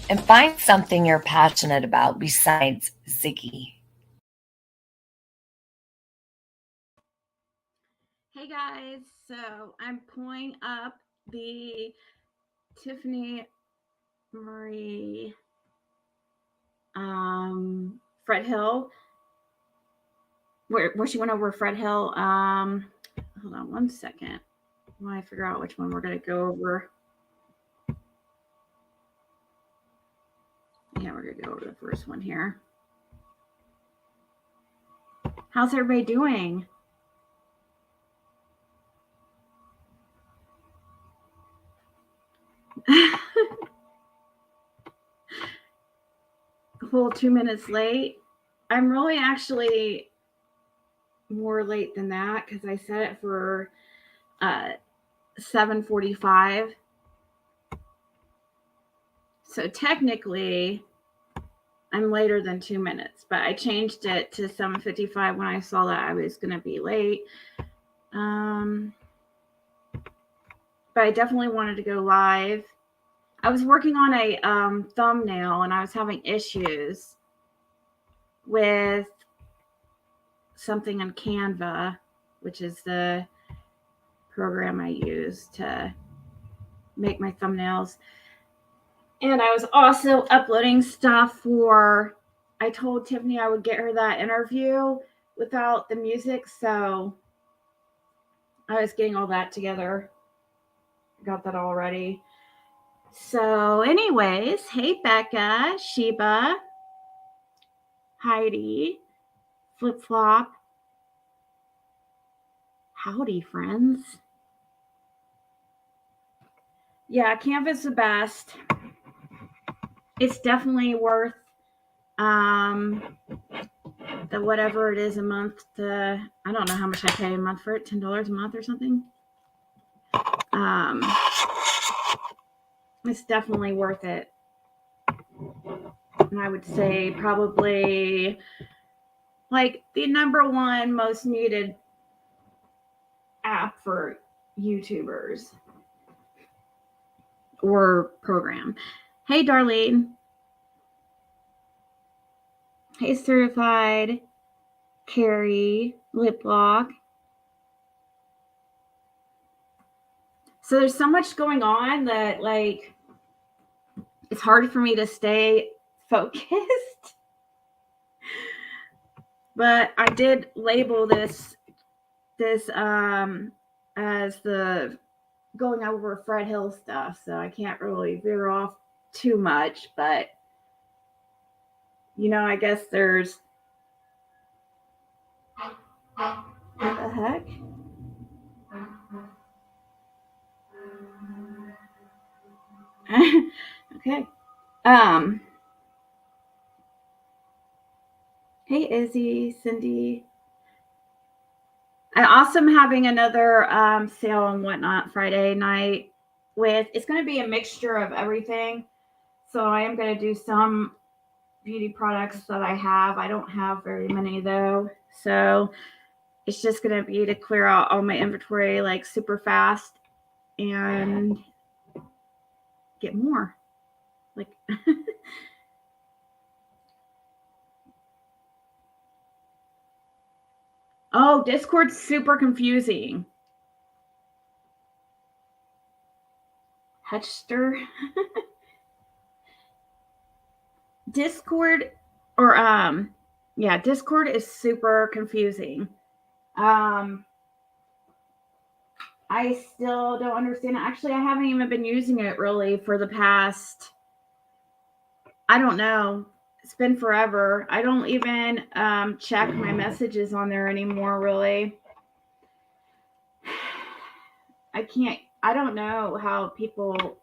and find something you're passionate about besides Ziggy. Hey guys, so I'm pulling up the Tiffany Marie Fred Hill, where she went over Fred Hill. Hold on one second while I figure out which one we're gonna go over. Yeah, we're gonna go over the first one here. How's everybody doing? A whole 2 minutes late. I'm really actually more late than that because I set it for 7:45. So technically, I'm later than 2 minutes, but I changed it to 7:55 when I saw that I was going to be late. But I definitely wanted to go live. I was working on a thumbnail and I was having issues with something in Canva, which is the program I use to make my thumbnails. And I was also uploading stuff for, I told Tiffany I would get her that interview without the music, so I was getting all that together. Got that all ready. So anyways, hey Becca, Sheba, Heidi, Flip Flop. Howdy, friends. Yeah, Canva's the best. It's definitely worth the whatever it is a month. I don't know how much I pay a month for it, $10 a month or something. It's definitely worth it. And I would say probably like the number one most needed app for YouTubers or program. Hey, Darlene. Hey, Certified. Carrie. Lip Lock. So there's so much going on that like it's hard for me to stay focused. But I did label this as the going over Fred Hill stuff, so I can't really veer off too much, but I guess there's what the heck? Okay. Hey Izzy, Cindy. I also am having another sale and whatnot Friday night it's going to be a mixture of everything. So I am going to do some beauty products that I have. I don't have very many though. So it's just going to be to clear out all my inventory like super fast and get more. Like oh, Discord's super confusing. Hutchster. Discord or yeah, Discord is super confusing. I still don't understand it. Actually, I haven't even been using it really for the past, I don't know. It's been forever. I don't even check my messages on there anymore, really. I don't know how people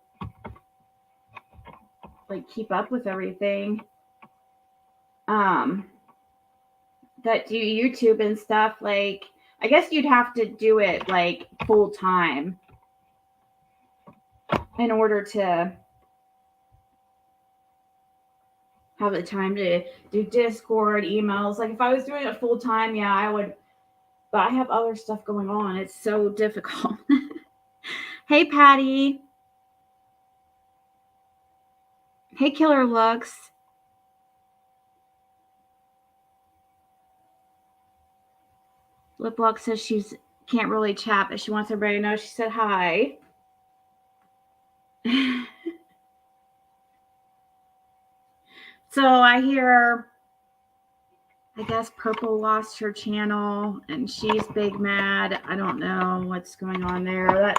like keep up with everything. That do YouTube and stuff, like I guess you'd have to do it like full time in order to have the time to do Discord, emails. Like if I was doing it full time, yeah, I would, but I have other stuff going on. It's so difficult. Hey, Patty. Hey, Killer Lux. Lip Lock says she's can't really chat, but she wants everybody to know she said hi. So I hear, I guess Purple lost her channel and she's big mad. I don't know what's going on there.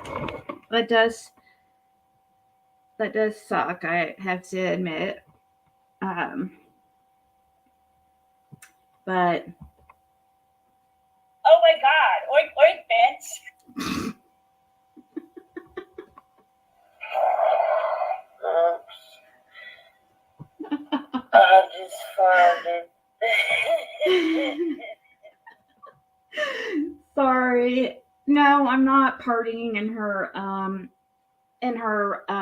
That does suck, I have to admit. But oh my God! Oink oink, Vince. I just farted. Sorry. No, I'm not partying in her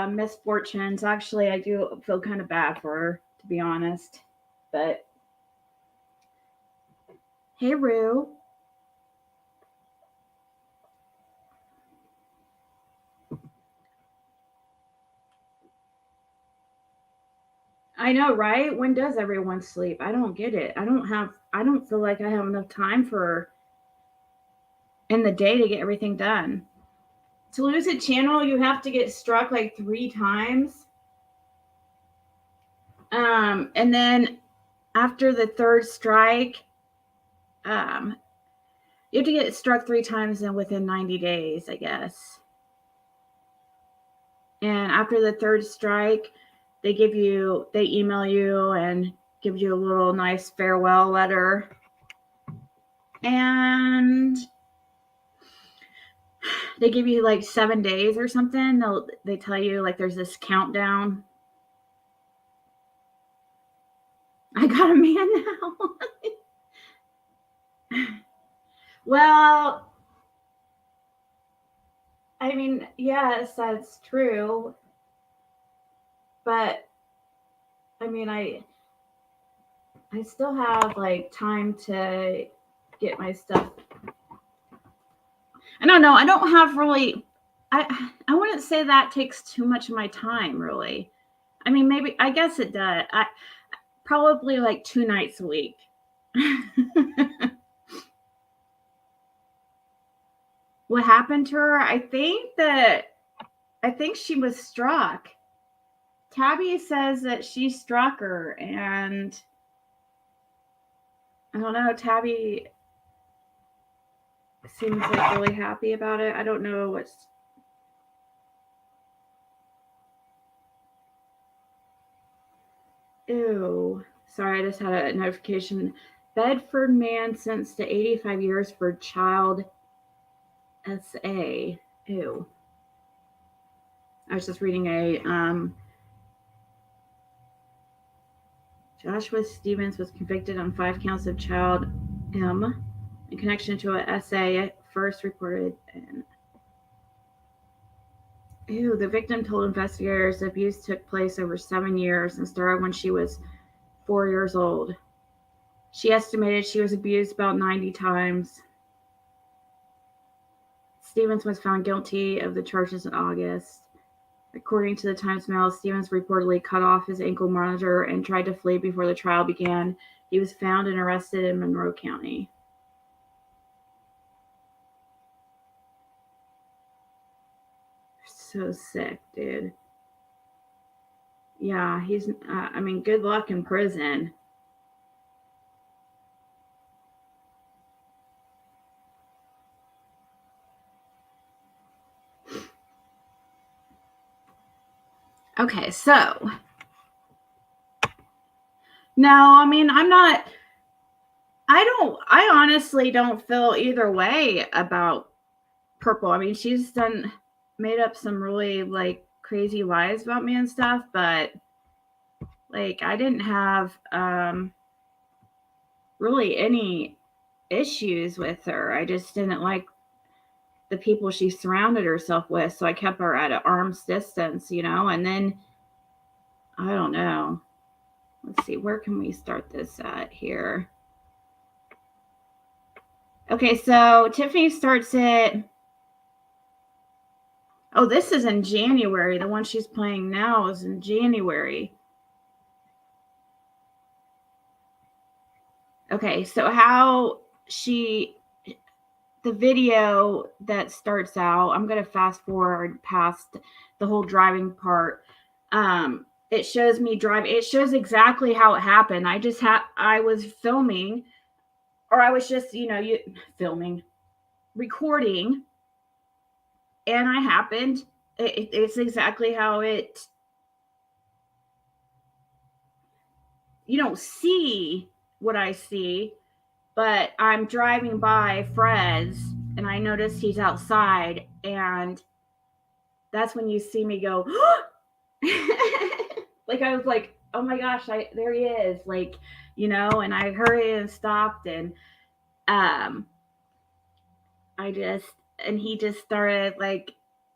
misfortunes. Actually, I do feel kind of bad for her, to be honest. But hey, Rue. I know, right? When does everyone sleep? I don't get it. I don't feel like I have enough time in the day to get everything done. To lose a channel, you have to get struck like 3 times. And then after the 3rd strike, you have to get struck 3 times and within 90 days, I guess. And after the 3rd strike, they email you and give you a little nice farewell letter. And they give you like 7 days or something. They tell you like there's this countdown. I got a man now. Well, I mean, yes, that's true. But I mean, I still have like time to get my stuff. I don't know. I don't have really. I wouldn't say that takes too much of my time, really. I mean, maybe I guess it does. I probably like 2 nights a week. What happened to her? I think she was struck. Tabby says that she struck her, and I don't know. Tabby seems like really happy about it. I don't know what's. Ew. Sorry, I just had a notification. Bedford man sentenced to 85 years for child SA. Ew. I was just reading a Joshua Stevens was convicted on 5 counts of child M in connection to an SA first reported in. Ew, the victim told investigators the abuse took place over 7 years and started when she was 4 years old. She estimated she was abused about 90 times. Stevens was found guilty of the charges in August. According to the Times-Mail, Stevens reportedly cut off his ankle monitor and tried to flee before the trial began. He was found and arrested in Monroe County. So sick, dude. Yeah, he's, I mean, good luck in prison. Okay, so. No, I mean, I honestly don't feel either way about Purple. I mean, she's made up some really, like, crazy lies about me and stuff, but, like, I didn't have, really any issues with her. I just didn't like the people she surrounded herself with, so I kept her at an arm's distance, and then, I don't know. Let's see, where can we start this at here? Okay, so Tiffany starts it. Oh, this is in January. The one she's playing now is in January. Okay, so how the video that starts out, I'm going to fast forward past the whole driving part. It shows me driving. It shows exactly how it happened. I was filming, or I was just, filming, recording, and I happened. It's exactly how it. You don't see what I see, but I'm driving by Fred's, and I notice he's outside, and that's when you see me go. Like, I was like, oh my gosh, there he is, like, and I hurried and stopped, and he just started, like,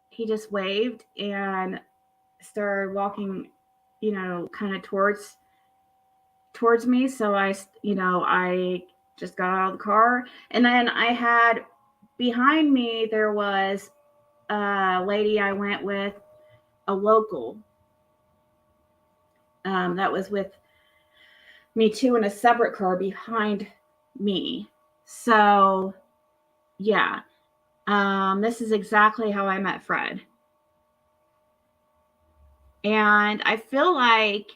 he just waved and started walking, kind of towards me. So I just got out of the car, and then I had behind me, there was a lady I went with, a local, that was with me too, in a separate car behind me. So yeah, this is exactly how I met Fred. And I feel like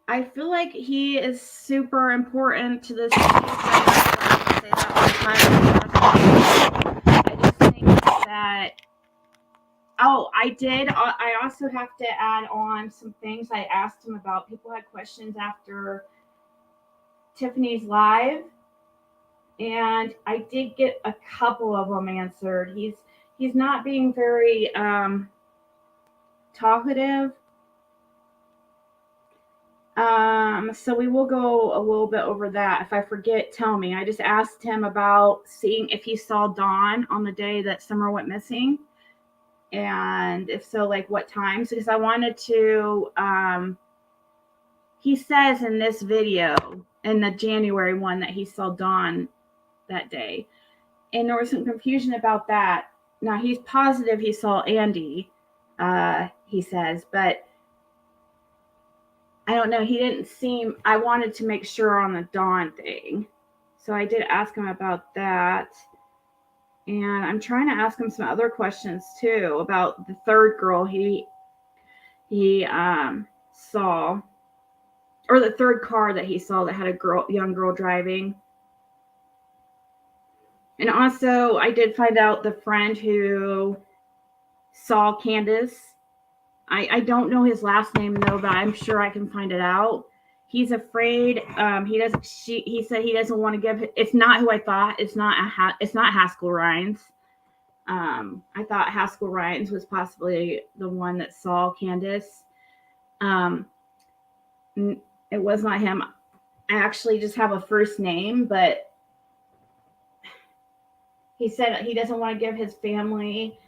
I feel like he is super important to this case. I say that all the time. I just think that. Oh, I also have to add on some things I asked him about. People had questions after Tiffany's live, and I did get a couple of them answered. He's not being very talkative. So we will go a little bit over that. If I forget, tell me. I just asked him about seeing if he saw Dawn on the day that Summer went missing, and if so, like, what times, because I wanted to, he says in this video, in the January one, that he saw Dawn that day, and there was some confusion about that. Now, he's positive he saw Andy, he says, but I don't know. He didn't seem, I wanted to make sure on the Dawn thing. So I did ask him about that. And I'm trying to ask him some other questions too about the third girl he saw, or the third car that he saw that had a young girl driving. And also, I did find out the friend who saw Candace. I don't know his last name though, but I'm sure I can find it out. He's afraid. He said he doesn't want to give. It's not who I thought. It's not Haskell Rhines. I thought Haskell Rhines was possibly the one that saw Candace. It was not him. I actually just have a first name, but he said he doesn't want to give his family.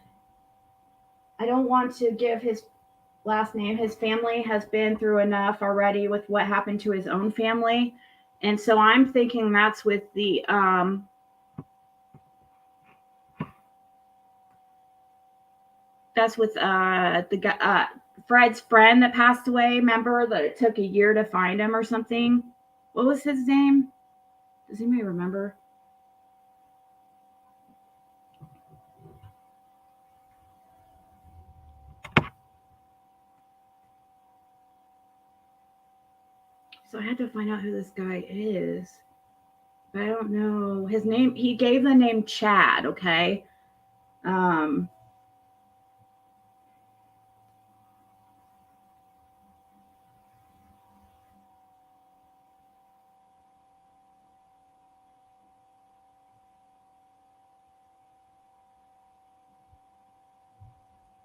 I don't want to give his last name. His family has been through enough already with what happened to his own family. And so I'm thinking that's with the guy, Fred's friend that passed away. Remember that it took a year to find him or something? What was his name? Does anybody remember? So I had to find out who this guy is. But I don't know his name. He gave the name Chad, okay? I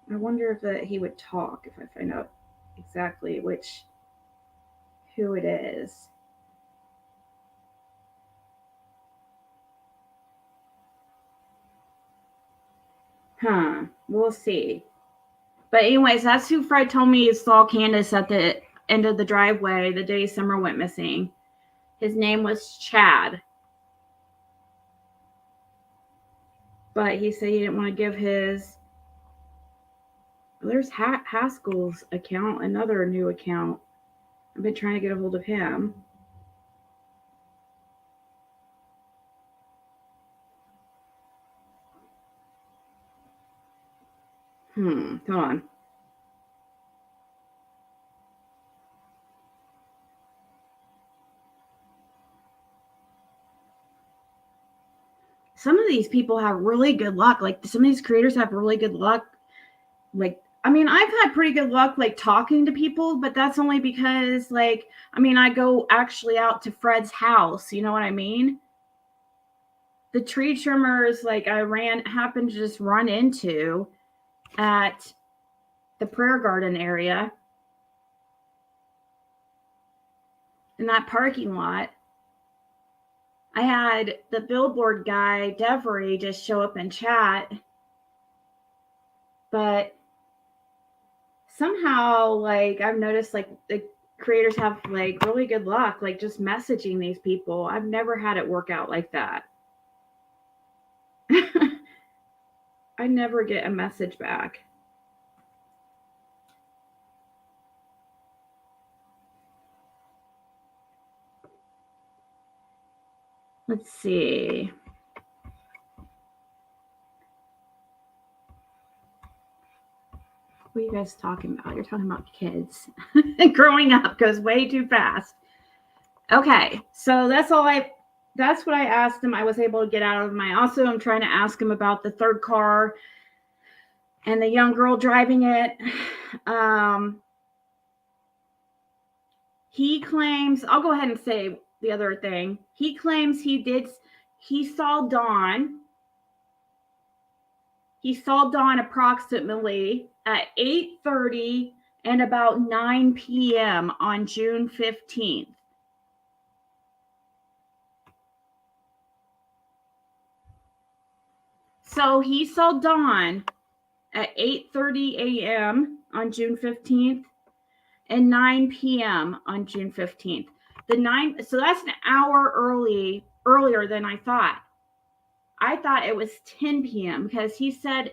wonder if he would talk if I find out exactly who it is. We'll see. But anyways, that's who Fred told me saw Candace at the end of the driveway the day Summer went missing. His name was Chad. But he said he didn't want to give his there's Haskell's account, another new account. I've been trying to get a hold of him. Hold on. Some of these people have really good luck. Like some of these creators have really good luck. Like, I mean, I've had pretty good luck, like talking to people, but that's only because like, I mean, I go actually out to Fred's house. You know what I mean? The tree trimmers, like happened to just run into at the prayer garden area in that parking lot. I had the billboard guy, Devery, just show up and chat. But somehow, like, I've noticed, like, the creators have, like, really good luck, like, just messaging these people. I've never had it work out like that. I never get a message back. Let's see. What are you guys talking about? You're talking about kids. Growing up goes way too fast. Okay, so that's what I asked him. I was able to get out of my. Also, I'm trying to ask him about the third car and the young girl driving it. He claims, I'll go ahead and say the other thing. He claims he saw Dawn. He saw Dawn approximately at 8:30 and about 9 p.m. on June 15th. So he saw Dawn at 8:30 a.m. on June 15th and 9 p.m. on June 15th. So that's an hour earlier than I thought. I thought it was 10 p.m. because he said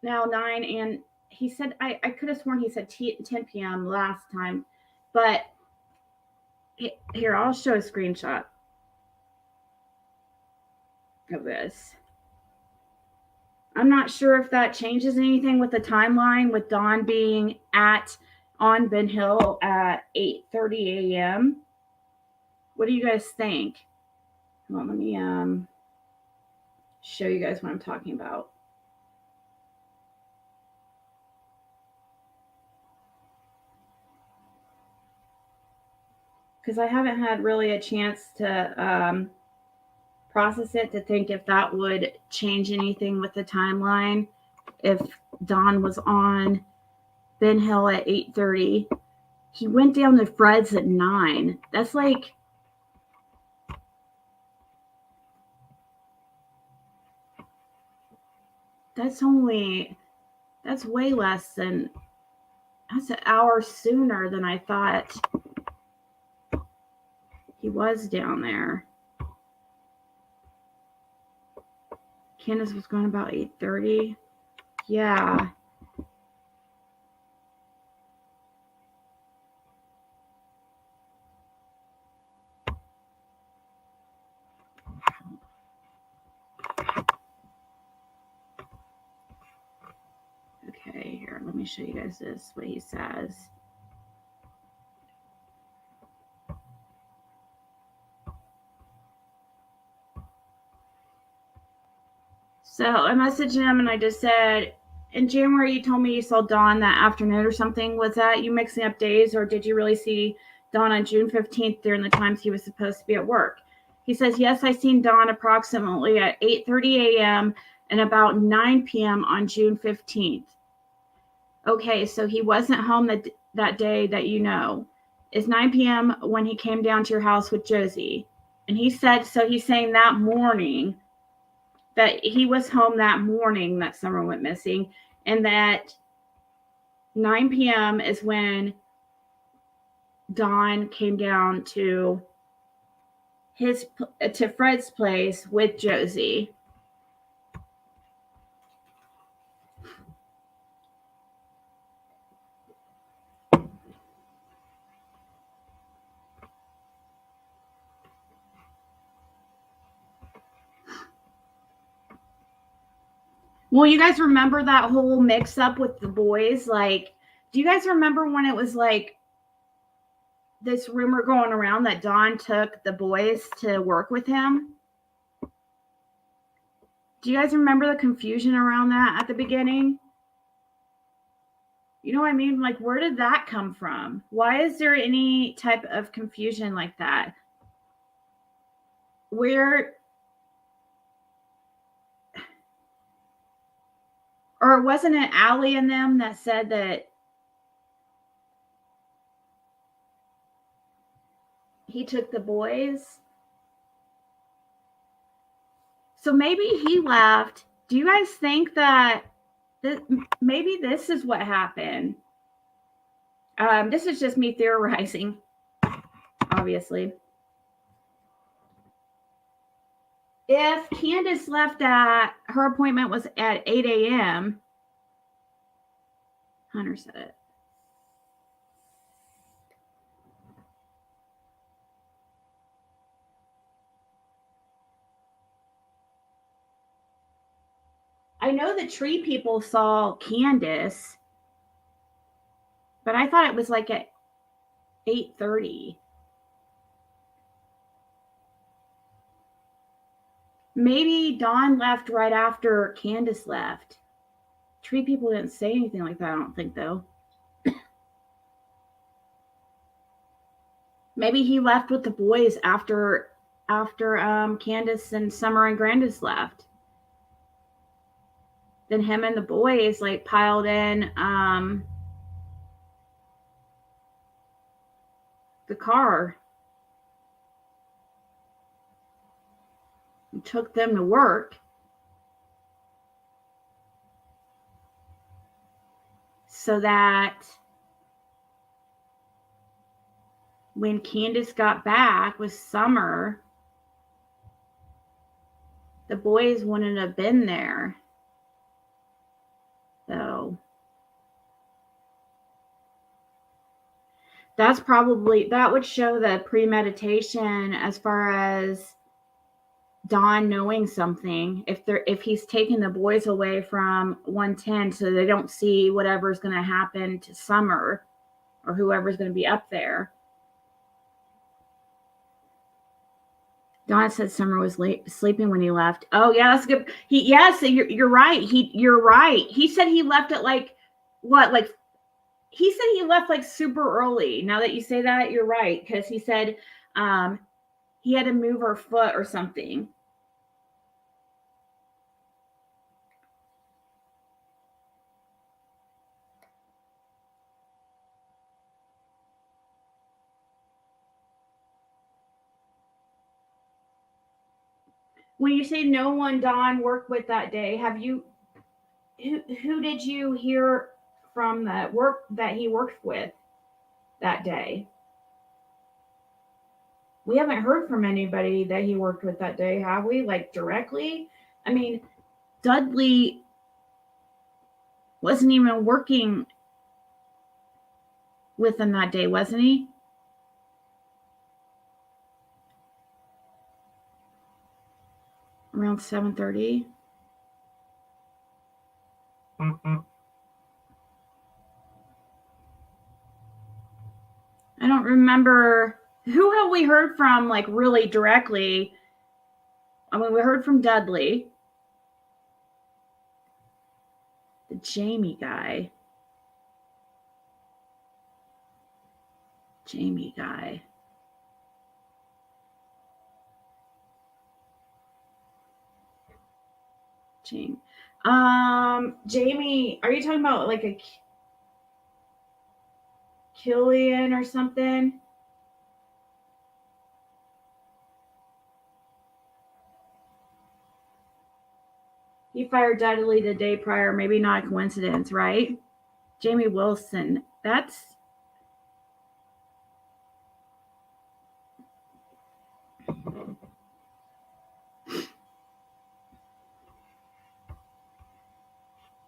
now 9, and he said I could have sworn he said 10 p.m. last time, but here, I'll show a screenshot of this. I'm not sure if that changes anything with the timeline with Dawn being on Ben Hill at 8:30 a.m. What do you guys think? Hold on, let me show you guys what I'm talking about. Because I haven't had really a chance to process it, to think if that would change anything with the timeline. If Dawn was on Ben Hill at 8:30, he went down to Fred's at 9. That's like, that's way less than, that's an hour sooner than I thought he was down there. Candace was going about 8:30. Yeah. Okay, here, let me show you guys this, what he says. So I messaged him and I just said, in January, you told me you saw Dawn that afternoon or something. Was that you mixing up days, or did you really see Dawn on June 15th during the times he was supposed to be at work? He says, yes, I seen Dawn approximately at 8:30 a.m. and about 9 p.m. on June 15th. Okay, so he wasn't home that day that you know. It's 9 p.m. when he came down to your house with Josie. And he said, so he's saying that morning, that he was home that morning that Summer went missing, and that 9 p.m. is when Dawn came down to Fred's place with Josie. Well, you guys remember that whole mix-up with the boys? Like, do you guys remember when it was like this rumor going around that Don took the boys to work with him? Do you guys remember the confusion around that at the beginning? You know what I mean? Like, where did that come from? Why is there any type of confusion like that? Where, or wasn't it Allie and them that said that he took the boys? So maybe he left. Do you guys think that maybe this is what happened? This is just me theorizing, obviously. If Candace left at, her appointment was at 8 a.m., Hunter said it. I know the tree people saw Candace, but I thought it was like at 8:30. Maybe Dawn left right after Candace left. Tree people didn't say anything like that, I don't think, though. Maybe he left with the boys after Candace and Summer and Grandis left. Then him and the boys like piled in the car and took them to work. So that when Candace got back with Summer, the boys wouldn't have been there. So that's probably, that would show the premeditation as far as Don knowing something. If he's taking the boys away from 110 so they don't see whatever's going to happen to Summer or whoever's going to be up there. Don said Summer was sleeping when he left. Oh yeah, that's good. Yes, you're right. You're right. He said he left at like what? Like he said he left like super early. Now that you say that, you're right, because he said he had to move her foot or something. When you say no one Don worked with that day, have you who did you hear from that he worked with that day? We haven't heard from anybody that he worked with that day, have we? Like directly? I mean, Dudley wasn't even working with him that day, wasn't he? Around 7:30. I don't remember. Who have we heard from, like, really directly? I mean, we heard from Dudley. The Jamie guy. Jamie. Jamie, are you talking about like a Killian or something? He fired Dudley the day prior. Maybe not a coincidence, right? Jamie Wilson. That's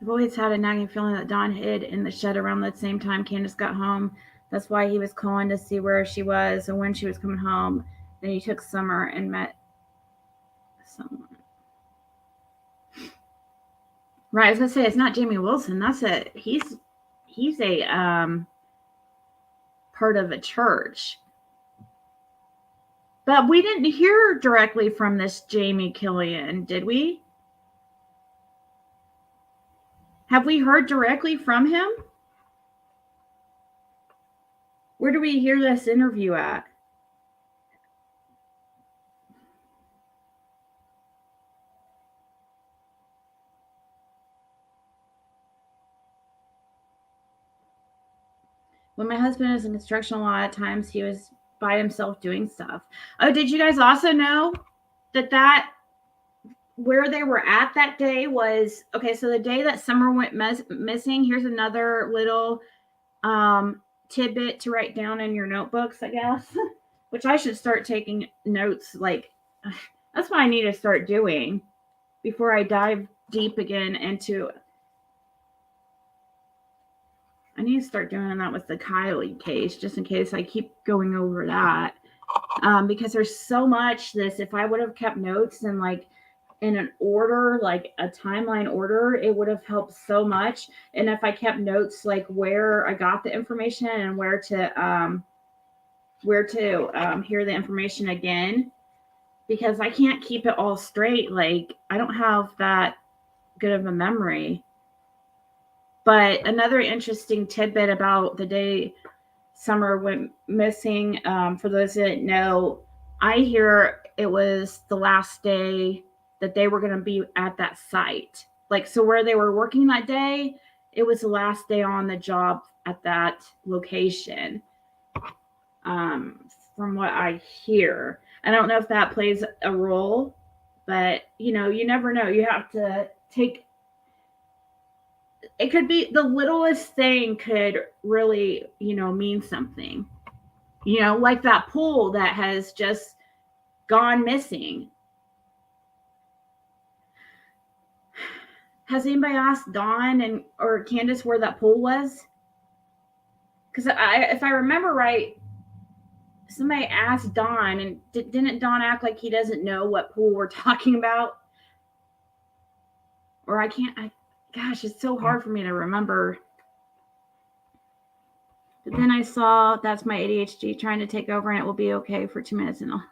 I've always had a nagging feeling that Don hid in the shed around the same time Candace got home. That's why he was calling to see where she was and when she was coming home. Then he took Summer and met someone. Right. I was gonna say it's not Jamie Wilson. He's a part of a church. But we didn't hear directly from this Jamie Killian, did we? Have we heard directly from him? Where do we hear this interview at? When my husband was in construction, a lot of times he was by himself doing stuff. Oh, did you guys also know that where they were at that day was okay? So the day that Summer went missing, here's another little tidbit to write down in your notebooks, I guess. Which I should start taking notes. Like that's what I need to start doing before I dive deep again into. I need to start doing that with the Kylie case, just in case I keep going over that. Because there's so much this. If I would have kept notes and like in an order, like a timeline order, it would have helped so much. And if I kept notes like where I got the information and where to hear the information again, because I can't keep it all straight. Like I don't have that good of a memory. But another interesting tidbit about the day Summer went missing, for those that didn't know, I hear it was the last day that they were going to be at that site. Like, so where they were working that day, it was the last day on the job at that location. From what I hear, I don't know if that plays a role, but you never know. You have to take. It could be the littlest thing could really, mean something. Like that pool that has just gone missing. Has anybody asked Dawn or Candace where that pool was? Because if I remember right, somebody asked Dawn, and didn't Dawn act like he doesn't know what pool we're talking about? Or gosh, it's so hard for me to remember. But then I saw that's my ADHD trying to take over, and it will be okay for 2 minutes and all.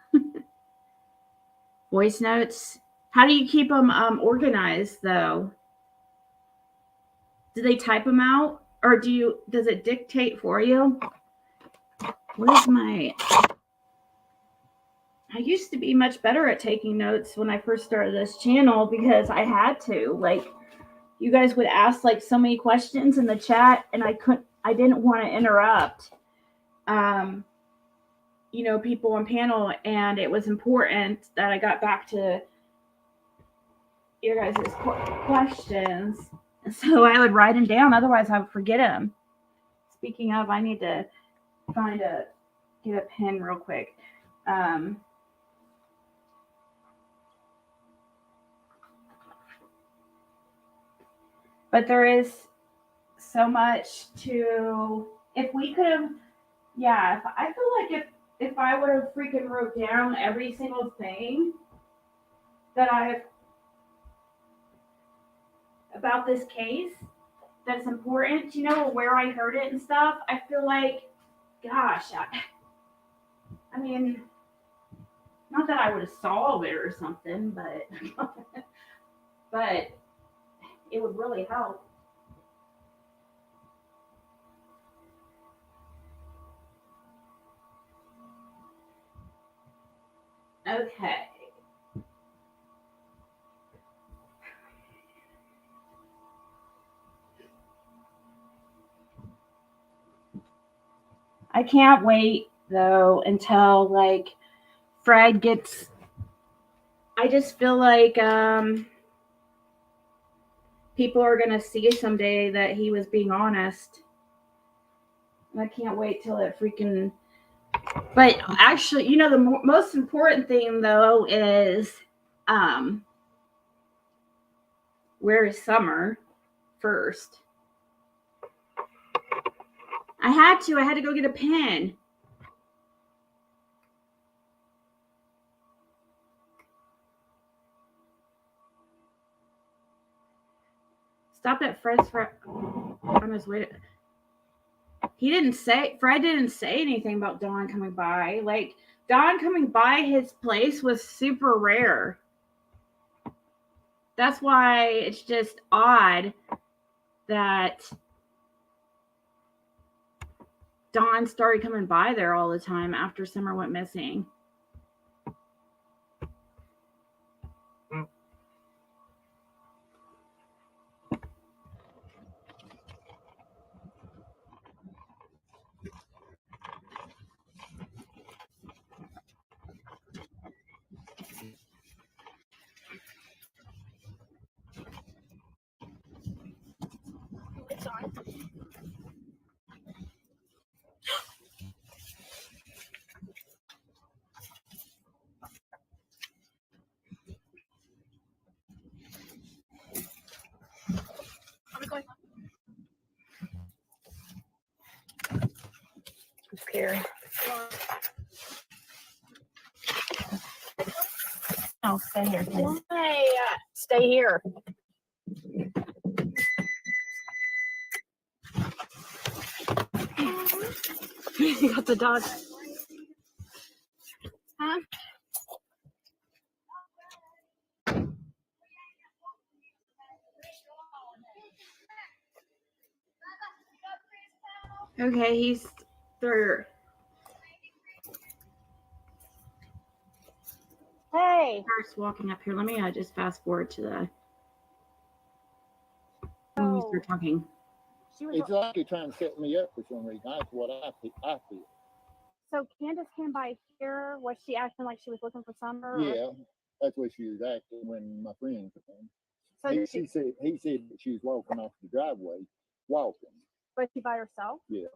Voice notes. How do you keep them organized, though? Do they type them out, or does it dictate for you? I used to be much better at taking notes when I first started this channel because I had to. Like, you guys would ask like so many questions in the chat, and I didn't want to interrupt, people on panel, and it was important that I got back to your guys' questions. And so I would write them down, otherwise I would forget them. Speaking of, I need to get a pen real quick. But there is so much to, if we could have, I feel like if I would have freaking wrote down every single thing that about this case that's important, where I heard it and stuff, I feel like, gosh, I mean, not that I would have solved it or something, but it would really help. Okay. I can't wait though until like Fred gets. I just feel like people are gonna see someday that he was being honest. And I can't wait till it freaking. But actually, the most important thing though is, where is Summer first? I had to go get a pen. Stopped at Fred's on his way to. Fred didn't say anything about Dawn coming by. Like, Dawn coming by his place was super rare. That's why it's just odd that Dawn started coming by there all the time after Summer went missing. It's on. Are we going? I'm scared. Oh, stay here. Why? Stay here. You got the dog. Huh? Okay, he's through. Hey. Starts walking up here. Let me just fast forward to the when we start talking. She was. It's like you're trying to set me up for some reason. That's what I feel. So Candace came by here. Was she acting like she was looking for Summer? or- Yeah, that's what she was acting when my friend came. So He said that she was walking off the driveway, walking. was she by herself? Yeah.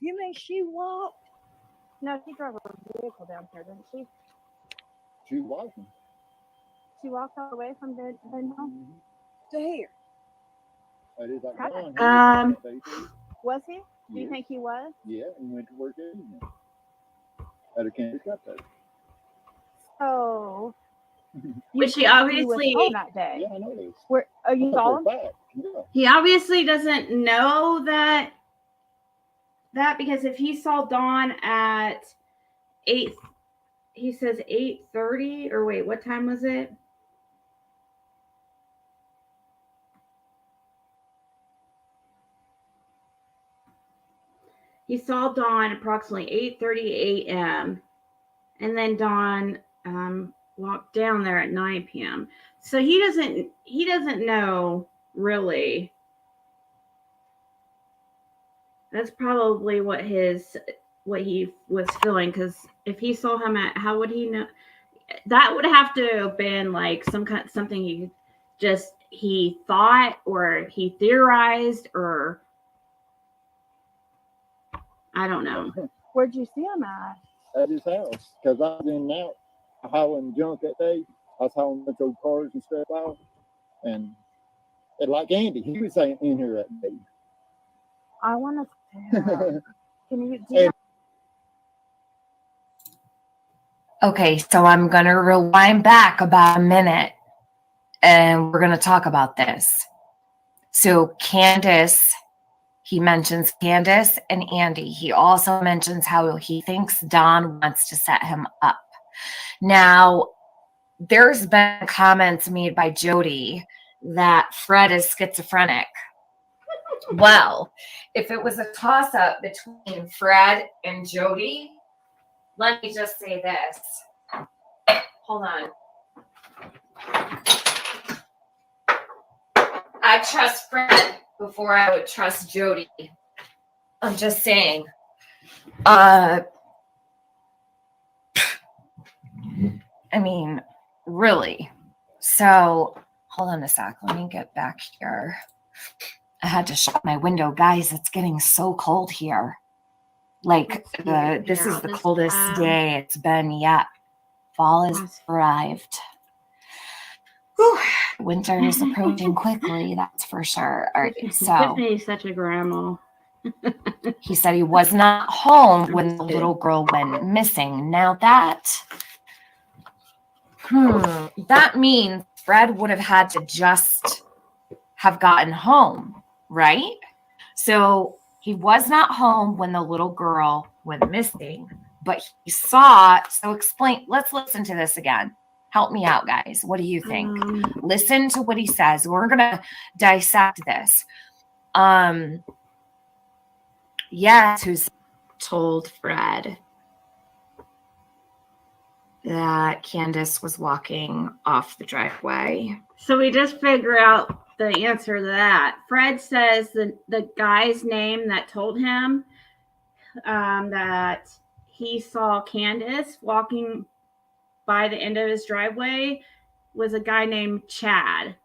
You mean she walked? No, she drove her vehicle down here, didn't she? She was walking. She walked all the way from the home to here. That is like, Okay. Was he? Do you think he was? Yeah, he went to work that evening. At a Kansas got there. So. Which he He was obviously home that day. Yeah, I know this. Where are you saw him? Yeah. he obviously doesn't know that because if he saw Dawn at 8, he says 8:30 or wait, what time was it? He saw Dawn approximately 8:30 a.m. and then Dawn walked down there at 9 p.m. So he doesn't know really. That's probably what he was feeling, because if he saw him at, how would he know? That would have to have been like something he thought, or he theorized, or I don't know. Where'd you see him at? At his house. Because I was in and out hauling junk that day. I was hauling with those cars and stuff out. And like Andy, he was in here that day. I want to. Can you? Okay, so I'm going to rewind back about a minute and we're going to talk about this. So Candace, he mentions Candace and Andy. He also mentions how he thinks Dawn wants to set him up. Now, there's been comments made by Jody that Fred is schizophrenic. Well, if it was a toss-up between Fred and Jody, let me just say this. Hold on. I trust Fred before I would trust Jody. I'm just saying. I mean, really. So, hold on a sec. Let me get back here. I had to shut my window. Guys, it's getting so cold here. Like, this is the coldest day it's been yet. Fall has arrived. Whew. Winter is approaching quickly, that's for sure. All right, so Tiffany's such a grandma. He said he was not home when the little girl went missing. Now that means Fred would have had to just have gotten home, right? So he was not home when the little girl went missing, but he saw. So let's listen to this again. Help me out, guys. What do you think? Listen to what he says. We're going to dissect this. Yes, who's told Fred that Candace was walking off the driveway. So we just figure out the answer to that. Fred says the guy's name that told him that he saw Candace walking by the end of his driveway was a guy named Chad.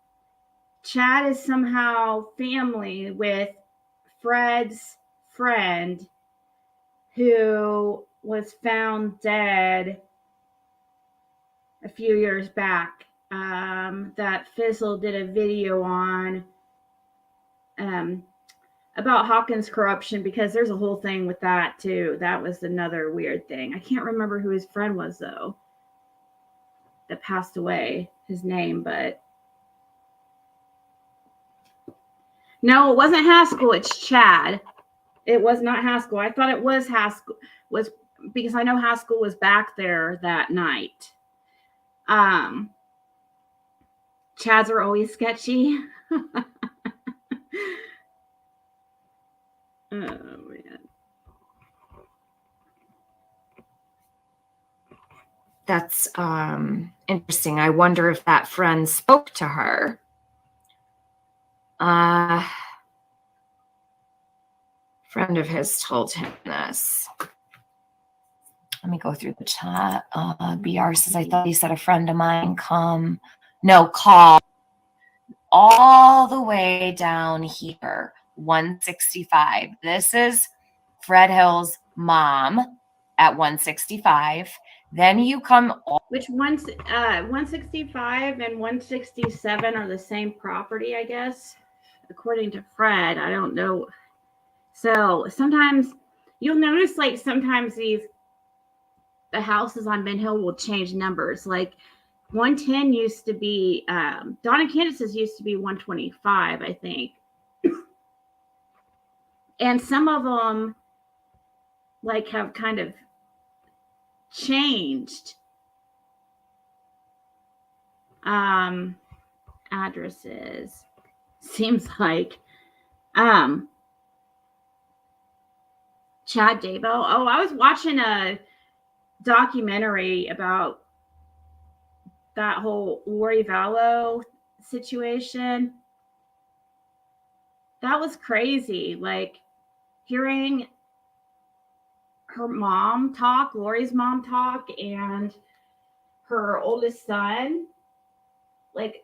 Chad is somehow family with Fred's friend who was found dead a few years back. That Fizzle did a video on about Hawkins' corruption, because there's a whole thing with that too. That was another weird thing. I can't remember who his friend was though that passed away, his name, but no, it wasn't Haskell, it's Chad. It was not Haskell. I thought it was Haskell, was because I know Haskell was back there that night. Chads are always sketchy. Oh man. That's interesting. I wonder if that friend spoke to her. Friend of his told him this. Let me go through the chat. BR says, I thought he said a friend of mine call all the way down here, 165. This is Fred Hill's mom at 165. Then you come. Which one's 165 and 167 are the same property, I guess, according to Fred. I don't know. So sometimes you'll notice, like sometimes the houses on Ben Hill will change numbers. Like 110 used to be Don and Candace's used to be 125, I think. And some of them like have kind of changed addresses. Seems like Chad Dabo. Oh, I was watching a documentary about that whole Lori Vallow situation. That was crazy. Like hearing her mom talk, Lori's mom talk, and her oldest son. Like,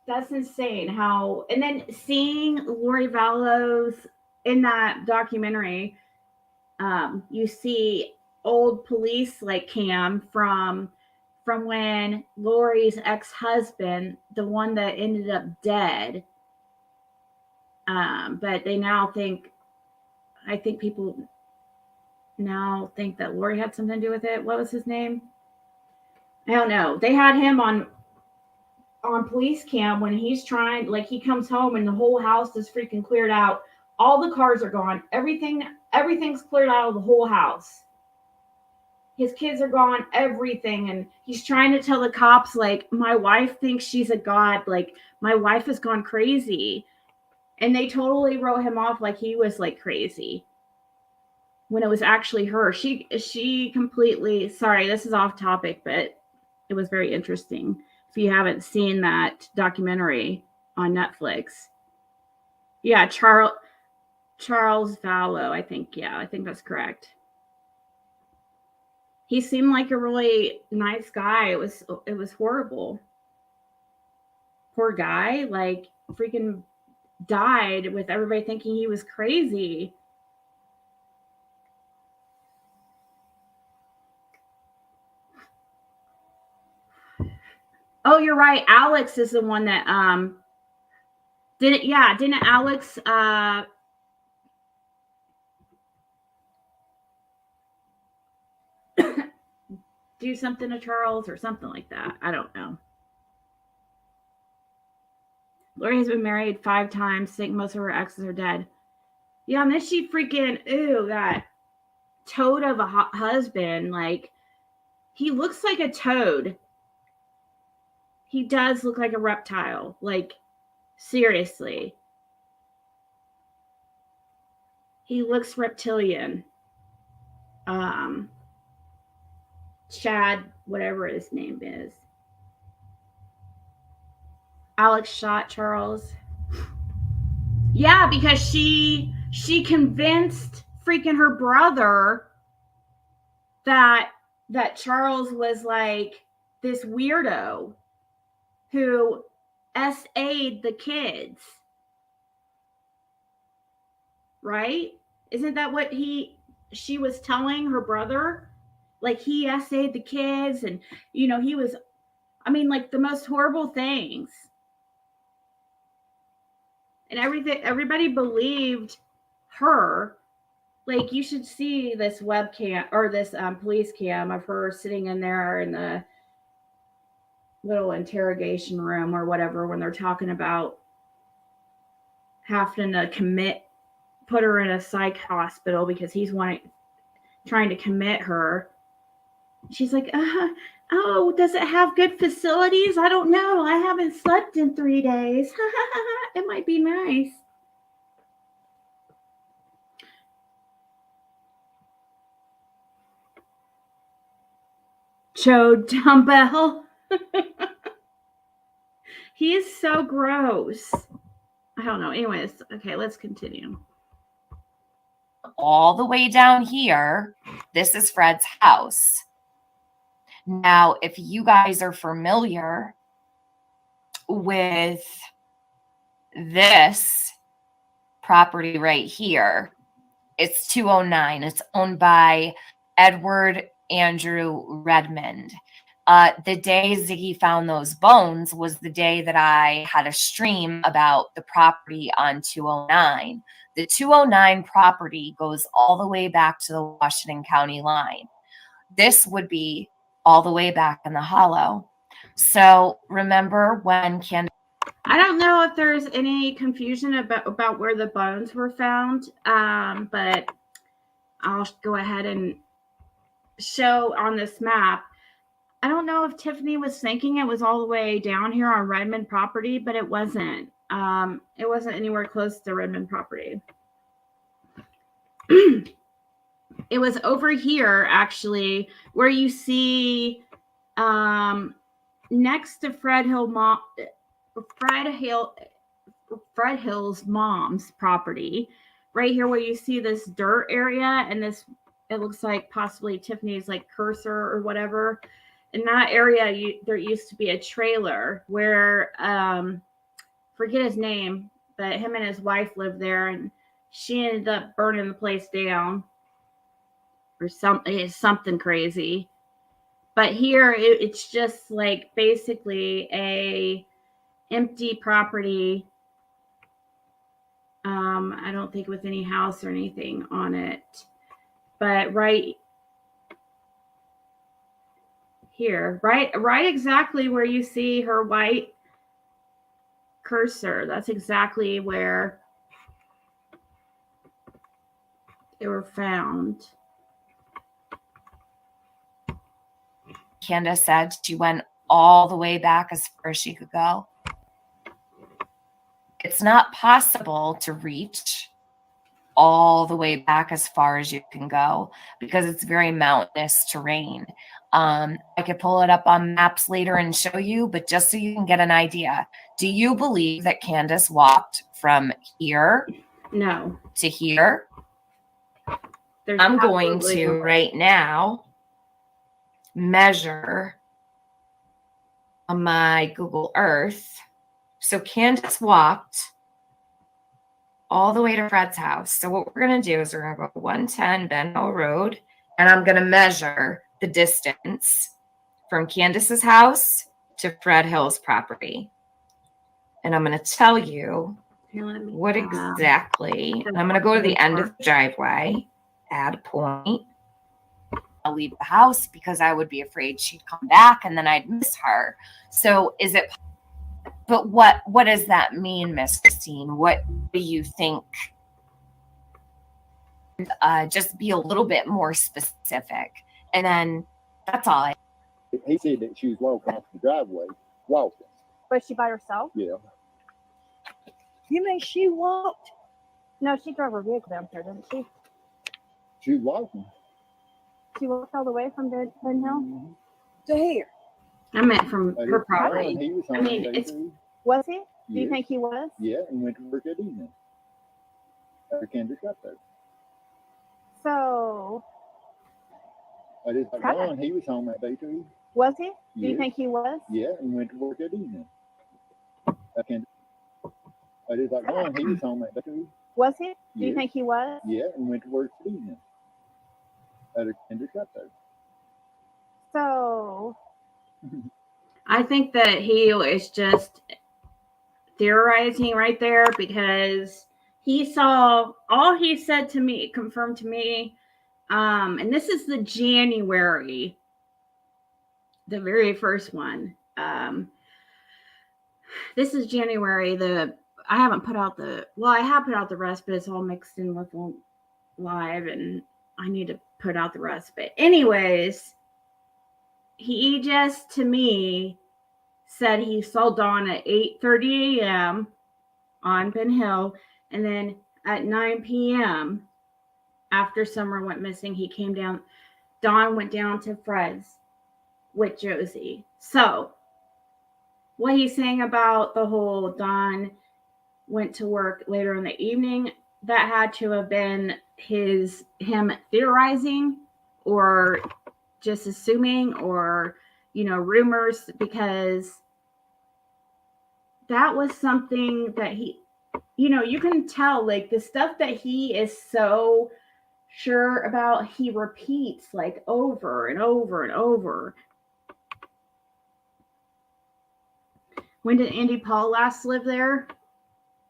that's insane how, and then seeing Lori Vallow's in that documentary, you see old police like cam from when Lori's ex-husband, the one that ended up dead, but they now think, I think people now think that Lori had something to do with it. What was his name? I don't know. They had him on police cam when he's trying, like he comes home and the whole house is freaking cleared out. All the cars are gone. Everything's cleared out of the whole house. His kids are gone, everything. And he's trying to tell the cops, like, my wife thinks she's a god. Like, my wife has gone crazy. And they totally wrote him off like he was like crazy, when it was actually her. She completely, sorry, this is off topic, but it was very interesting. If you haven't seen that documentary on Netflix. Yeah, Charles Vallow, I think. Yeah, I think that's correct. He seemed like a really nice guy. It was horrible. Poor guy, like freaking died with everybody thinking he was crazy. Oh, you're right. Alex is the one that didn't Alex do something to Charles or something like that? I don't know. Lori has been married 5 times. Think most of her exes are dead. Yeah, and then she freaking, that toad of a husband. Like, he looks like a toad. He does look like a reptile. Like, seriously. He looks reptilian. Chad, whatever his name is. Alex shot Charles. Yeah, because she convinced freaking her brother that Charles was like this weirdo who SA'd the kids. Right? Isn't that what she was telling her brother? Like, he SA'd the kids, and he was, I mean, like, the most horrible things. And everybody believed her. Like, you should see this webcam or this police cam of her sitting in there in the little interrogation room or whatever when they're talking about having to put her in a psych hospital because he's trying to commit her. She's like, oh, does it have good facilities? I don't know. I haven't slept in 3 days. It might be nice. Joe Dumbbell. He is so gross. I don't know. Anyways, okay, let's continue. All the way down here, this is Fred's house. Now, if you guys are familiar with this property right here, it's 209. It's owned by Edward Andrew Redmond. The day Ziggy found those bones was the day that I had a stream about the property on 209. The 209 property goes all the way back to the Washington County line. This would be all the way back in the hollow. So remember when Candace... I don't know if there's any confusion about where the bones were found, but I'll go ahead and show on this map. I don't know if Tiffany was thinking it was all the way down here on Redmond property, but it wasn't. It wasn't anywhere close to Redmond property. It was over here, actually, where you see next to Fred Hill's mom's property, right here where you see this dirt area and this, it looks like possibly Tiffany's like cursor or whatever. In that area, there used to be a trailer where, forget his name, but him and his wife lived there, and she ended up burning the place down or something crazy. But here, it's just like basically a empty property. I don't think with any house or anything on it, but right here, right exactly where you see her white cursor, that's exactly where they were found. Candace said she went all the way back as far as she could go. It's not possible to reach all the way back as far as you can go because it's very mountainous terrain. I could pull it up on maps later and show you, but just so you can get an idea, do you believe that Candace walked from here No. to here? I'm going to right now measure on my Google Earth. So Candace walked all the way to Fred's house. So what we're going to do is we're going to go 110 Ben Hill Road, and I'm going to measure the distance from Candace's house to Fred Hill's property. And I'm going to tell you what exactly, and I'm going to go to the end of the driveway, add a point. I'll leave the house because I would be afraid she'd come back and then I'd miss her. So is it But what does that mean, Miss Christine? What do you think? Just be a little bit more specific. And then that's all. He said that she was walking off the driveway, walking. Was she by herself? Yeah. You mean she walked? No, she drove her vehicle down here, didn't she? She was walking. She walked all the way from Ben Hill Mhm. to here. I meant from But her it's Don, property. he was home I mean, that day it's- too. Was he? Do you Yes. think he was? Yeah, and went to work that evening. Candace got there. So, But it's like Kinda. Don, he was home that day too. was he? Do you Yes. think he was? Yeah, and went to work that evening. Candace. But it's like Don, he was home that day too. Was he? Do you Yes. think he was? Yeah, and went to work that evening. Candace got there. So, I think that he is just theorizing right there because he saw all he said to me, confirmed to me. And this is the January, the very first one. This is January. I haven't put out I have put out the rest, but it's all mixed in with live, and I need to put out the rest. But anyways, he just to me said he saw Dawn at 8:30 a.m. on Ben Hill, and then at 9 p.m. after Summer went missing, he came down. Dawn went down to Fred's with Josie. So what he's saying about the whole Dawn went to work later in the evening, that had to have been him theorizing or just assuming or rumors, because that was something that he you can tell, like, the stuff that he is so sure about, he repeats like over and over and over. When did Andy Paul last live there?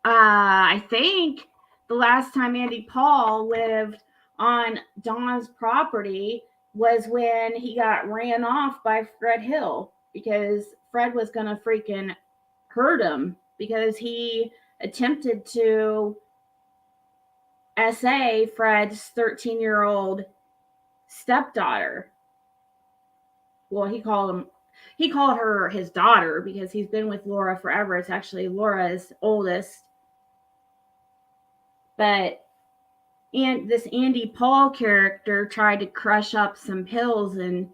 I think the last time Andy Paul lived on Dawn's property was when he got ran off by Fred Hill, because Fred was going to freaking hurt him because he attempted to SA Fred's 13-year-old stepdaughter. Well, he called her his daughter because he's been with Laura forever. It's actually Laura's oldest. But this Andy Paul character tried to crush up some pills and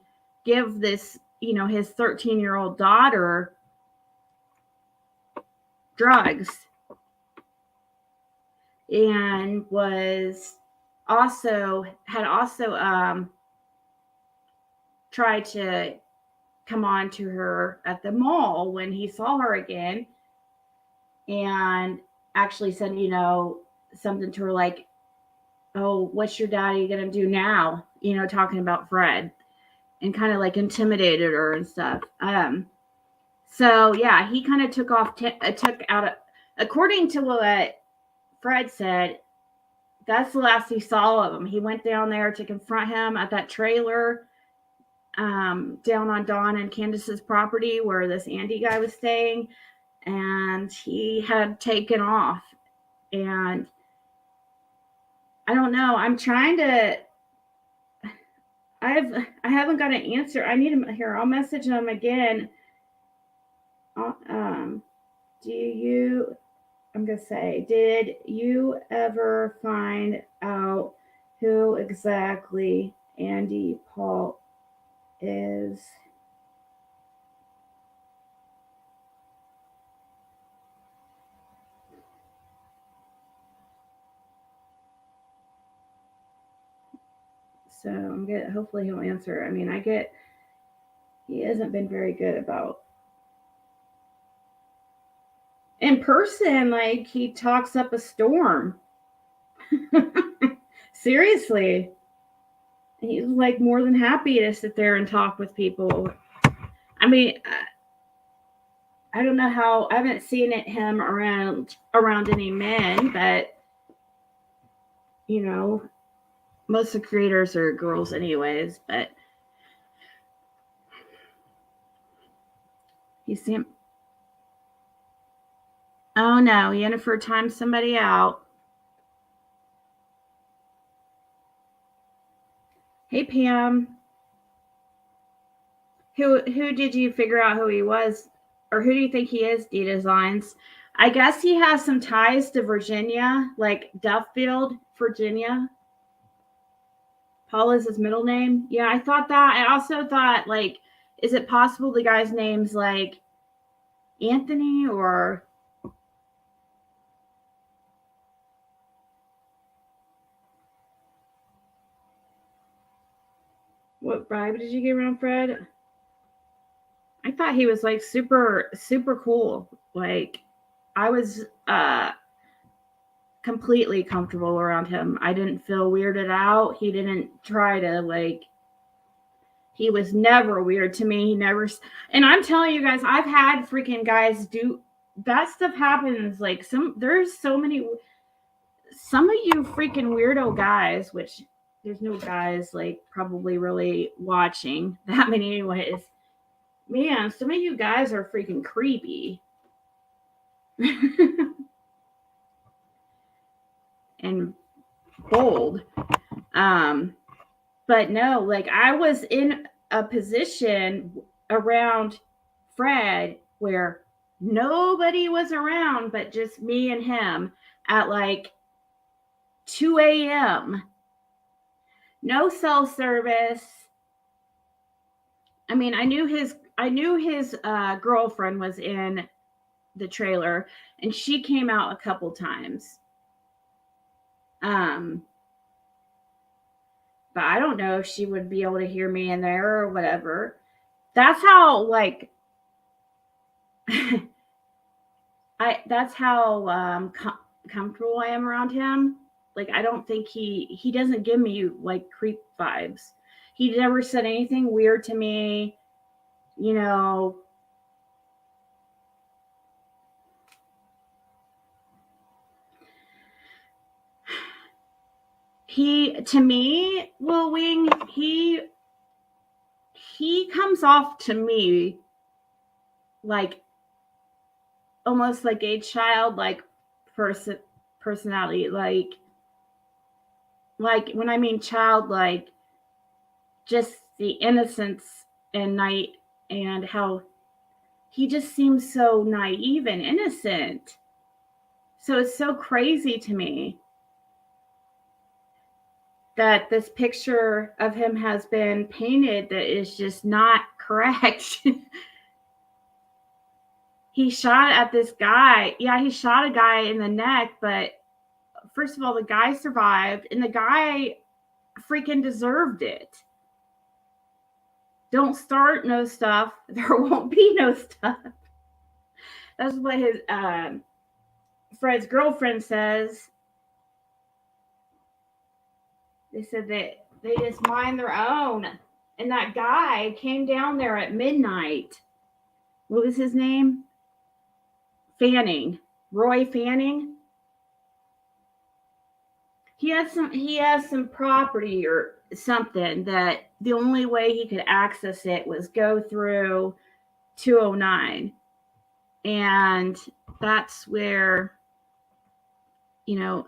give this, his 13-year-old daughter drugs, and had also tried to come on to her at the mall when he saw her again, and actually said, something to her like, "Oh, what's your daddy gonna do now?" Talking about Fred, and kind of like intimidated her and stuff. So yeah, he kind of took out, according to what Fred said, that's the last he saw of him. He went down there to confront him at that trailer down on Dawn and Candace's property where this Andy guy was staying, and he had taken off. And I don't know. I'm trying to. I haven't got an answer. I need him here. I'll message him again. I'm gonna say, did you ever find out who exactly Andy Paul is? So hopefully he'll answer. I mean, he hasn't been very good about in person. Like, he talks up a storm. Seriously. He's like more than happy to sit there and talk with people. I mean, I don't know how, I haven't seen him around any men, but most of the creators are girls anyways, but he seemed, Oh no, Yennefer timed somebody out. Hey Pam. Who did you figure out who he was? Or who do you think he is, D Designs? I guess he has some ties to Virginia, like Duffield, Virginia. Paul is his middle name. Yeah, I thought that. I also thought, like, is it possible the guy's name's like Anthony or what bribe did you get around Fred? I thought he was like super, super cool. Like, I was completely comfortable around him. I didn't feel weirded out. He didn't try to, like, he was never weird to me. He never, and I'm telling you guys, I've had freaking guys do that stuff happens. Like, there's so many, some of you freaking weirdo guys, which there's no guys like probably really watching that many anyways. Man, some of you guys are freaking creepy. And bold. But no, like, I was in a position around Fred where nobody was around but just me and him at like 2 a.m. No cell service. I mean, I knew his girlfriend was in the trailer, and she came out a couple times. But I don't know if she would be able to hear me in there or whatever. That's how, like, that's how comfortable I am around him. Like, I don't think he doesn't give me like creep vibes. He never said anything weird to me, you know. He, to me, Will Wing, he comes off to me like almost like a childlike personality. Like when I mean childlike, just the innocence and night, and how he just seems so naive and innocent. So it's so crazy to me that this picture of him has been painted that is just not correct. He shot at this guy. Yeah, he shot a guy in the neck, but first of all, the guy survived, and the guy freaking deserved it. Don't start no stuff. There won't be no stuff. That's what his Fred's girlfriend says. They said that they just mind their own. And that guy came down there at midnight. What was his name? Fanning. Roy Fanning. He has some property or something that the only way he could access it was go through 209. And that's where, you know,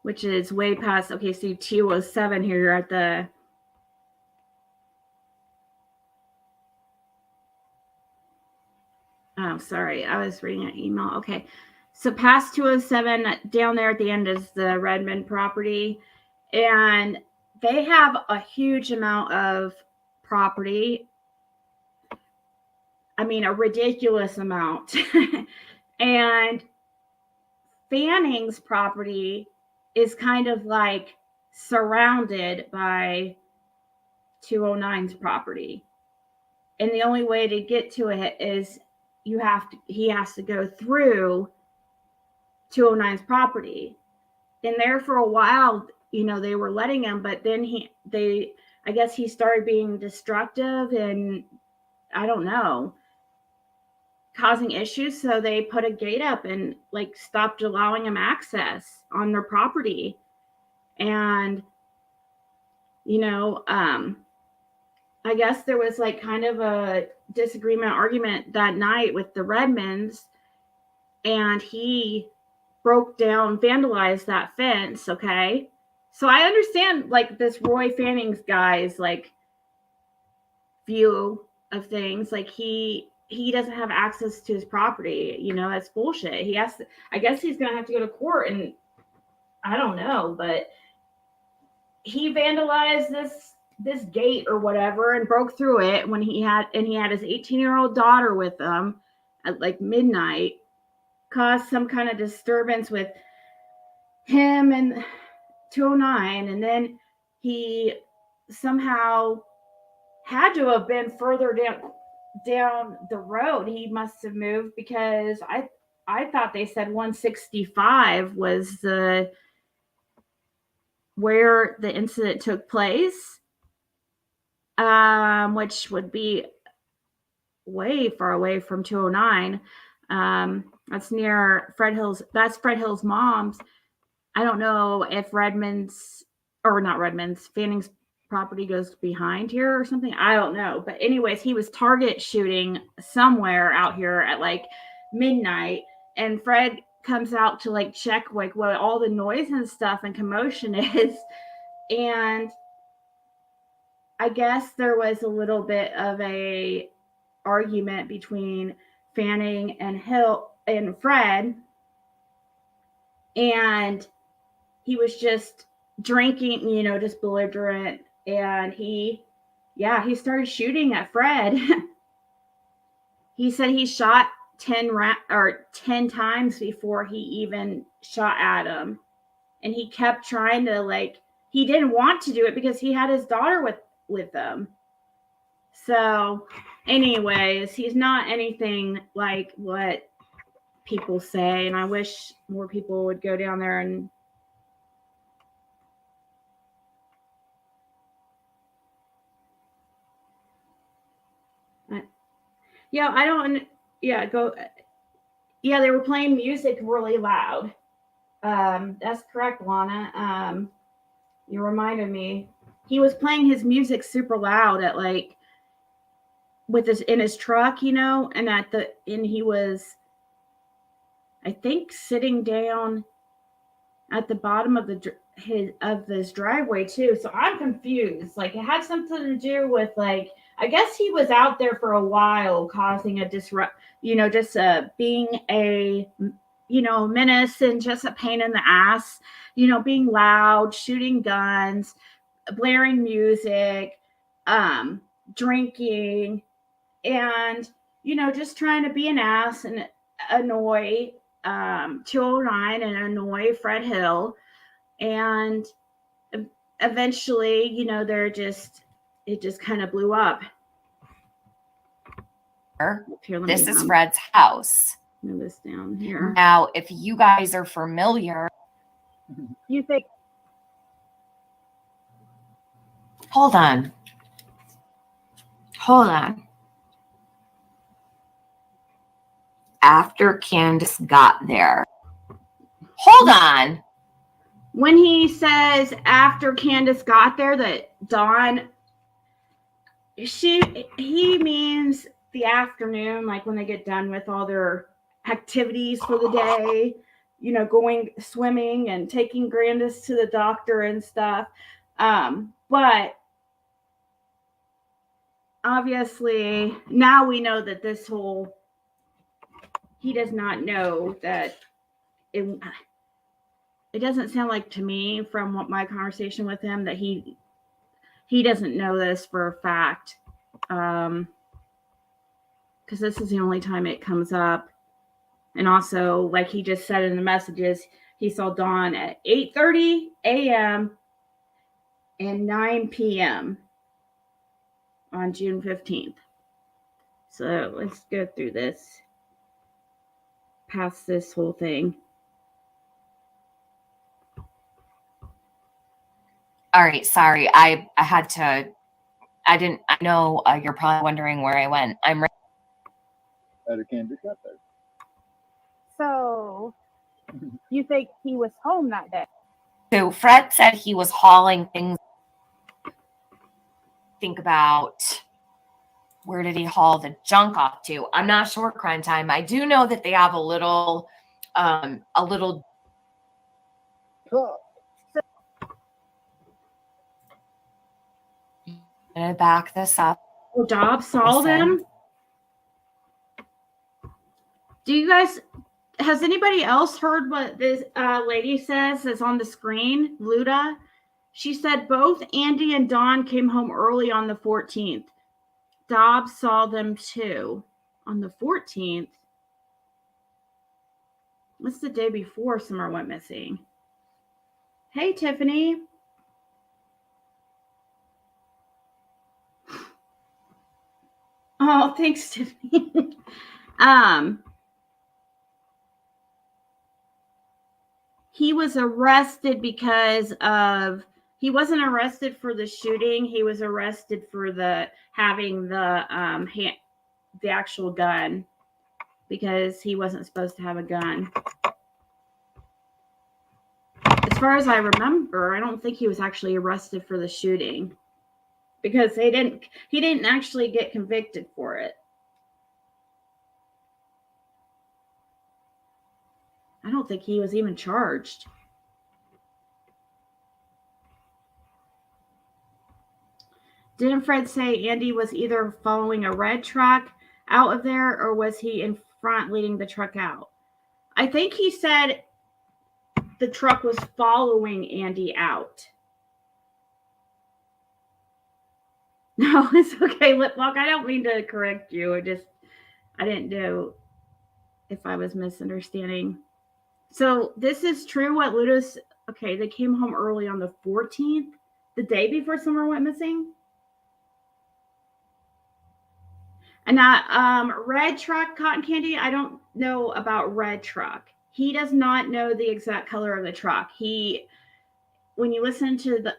which is way past, okay, see 207 here, you're at the, oh, sorry, I was reading an email. Okay, so past 207, down there at the end is the Redmond property, and they have a huge amount of property. I mean, a ridiculous amount. And Fanning's property is kind of like surrounded by 209's property. And the only way to get to it is he has to go through 209's property. And there for a while, you know, they were letting him, but then I guess he started being destructive and I don't know, causing issues. So they put a gate up and like stopped allowing him access on their property. And, you know, I guess there was like kind of a disagreement, argument that night with the Redmonds, and he broke down, vandalized that fence. Okay. So I understand like this Roy Fanning's guy's like view of things. Like he doesn't have access to his property. You know, that's bullshit. He has to, I guess he's going to have to go to court, and I don't know, but he vandalized this gate or whatever and broke through it when he had his 18-year-old daughter with him at like midnight, caused some kind of disturbance with him and 209, and then he somehow had to have been further down the road. He must have moved, because I thought they said 165 was the where the incident took place, which would be way far away from 209. That's near Fred Hill's. That's Fred Hill's mom's. I don't know if Fanning's property goes behind here or something. I don't know. But anyways, he was target shooting somewhere out here at like midnight, and Fred comes out to like check like what all the noise and stuff and commotion is. And I guess there was a little bit of a argument between Fanning and Hill and Fred, and he was just drinking, you know, just belligerent, and he started shooting at Fred. He said he shot 10 times before he even shot at him, and he kept trying to, like, he didn't want to do it because he had his daughter with him. So anyways, he's not anything like what people say, and I wish more people would go down there and they were playing music really loud. That's correct, Lana. You reminded me. He was playing his music super loud at like in his truck, you know, and he was, I think, sitting down at the bottom of this driveway too. So I'm confused. Like, it had something to do with, like, I guess he was out there for a while causing a disrupt, you know, just being a, you know, menace and just a pain in the ass, you know, being loud, shooting guns, blaring music, drinking, and, you know, just trying to be an ass and annoy 209 and annoy Fred Hill. And eventually, you know, it just kind of blew up. Here, this is Fred's house. Move this down here. Now, if you guys are familiar, You think? Hold on. After Candace got there. Hold on. When he says after Candace got there, that Dawn, he means the afternoon, like when they get done with all their activities for the day, you know, going swimming and taking Candace to the doctor and stuff. But obviously now we know that he does not know that it doesn't sound like to me from what my conversation with him that he doesn't know this for a fact. Because this is the only time it comes up. And also, like he just said in the messages, he saw Dawn at 8:30 a.m. and 9 p.m. on June 15th. So let's go through this. Past this whole thing. All right, sorry. I know you're probably wondering where I went. I'm right. Candace got there. So, you think he was home that day? So Fred said he was hauling things think about, where did he haul the junk off to? I'm not sure, Crime Time. I do know that they have a little Truck. gonna back this up. Oh, Dobbs saw Listen. them. Do you guys, has anybody else heard what this lady says is on the screen? Luda. She said both Andy and Dawn came home early on the 14th. Dobbs saw them too on the 14th. What's the day before Summer went missing? Hey, Tiffany. Oh, thanks, Tiffany. He was arrested because of, he wasn't arrested for the shooting. He was arrested for having the actual gun, because he wasn't supposed to have a gun. As far as I remember, I don't think he was actually arrested for the shooting, because he didn't actually get convicted for it. I don't think he was even charged. Didn't Fred say Andy was either following a red truck out of there, or was he in front leading the truck out? I think he said the truck was following Andy out. No, it's okay, Liplock. I don't mean to correct you. I didn't know if I was misunderstanding. So this is true what Ludo's, okay, they came home early on the 14th, the day before Summer went missing. And now, red truck, Cotton Candy, I don't know about red truck. He does not know the exact color of the truck. When you listen to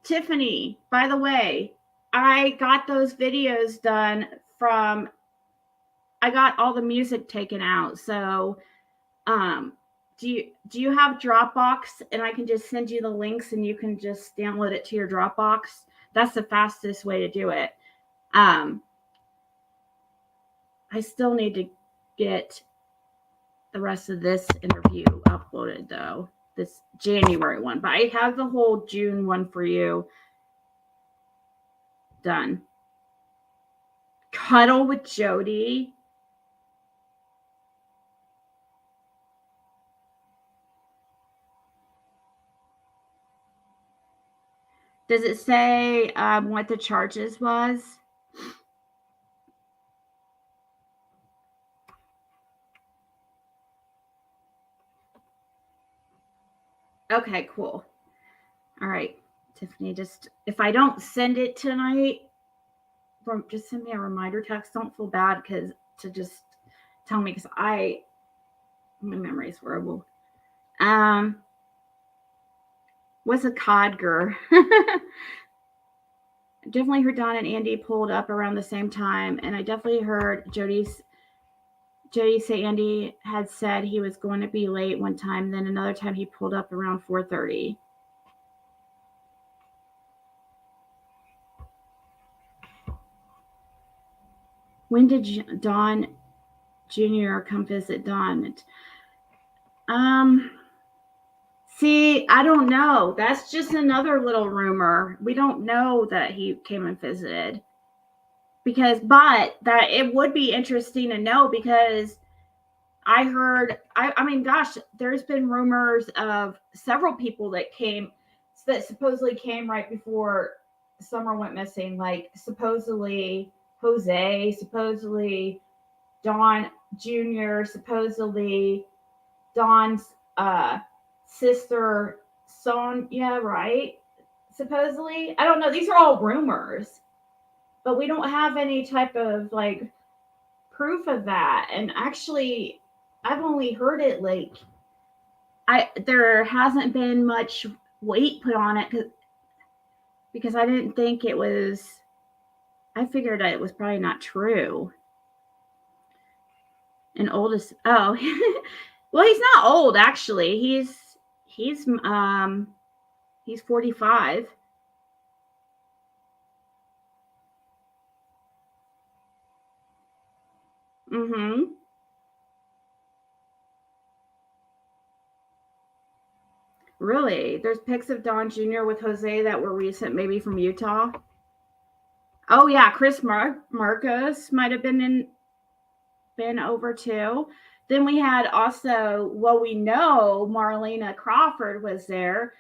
Tiffany, by the way, I got those videos done I got all the music taken out. So, do you have Dropbox, and I can just send you the links and you can just download it to your Dropbox? That's the fastest way to do it. I still need to get the rest of this interview uploaded, though, this January one, but I have the whole June one for you done. Cuddle with Jody. Does it say what the charges was? Okay, cool. All right, Tiffany, just if I don't send it tonight, just send me a reminder text. Don't feel bad to just tell me, because my memory is horrible. What's a codger? Definitely heard Don and Andy pulled up around the same time, and I definitely heard Jody say Andy had said he was going to be late one time, then another time he pulled up around 4:30. When did Don Jr. come visit Don? See, I don't know. That's just another little rumor. We don't know that he came and visited. But that it would be interesting to know, because I heard, I mean, gosh, there's been rumors of several people that supposedly came right before Summer went missing, like supposedly Jose, supposedly Don Jr., supposedly Don's sister Sonia, right? Supposedly. I don't know. These are all rumors, but we don't have any type of like proof of that. And actually, I've only heard it like there hasn't been much weight put on it because I didn't think it was. I figured that it was probably not true. And oldest, well, he's not old actually. He's 45. Mm-hmm. Really? There's pics of Don Jr. with Jose that were recent, maybe from Utah. Oh yeah, Chris Marcos might have been over too. Then we had also, well, we know Marlena Crawford was there.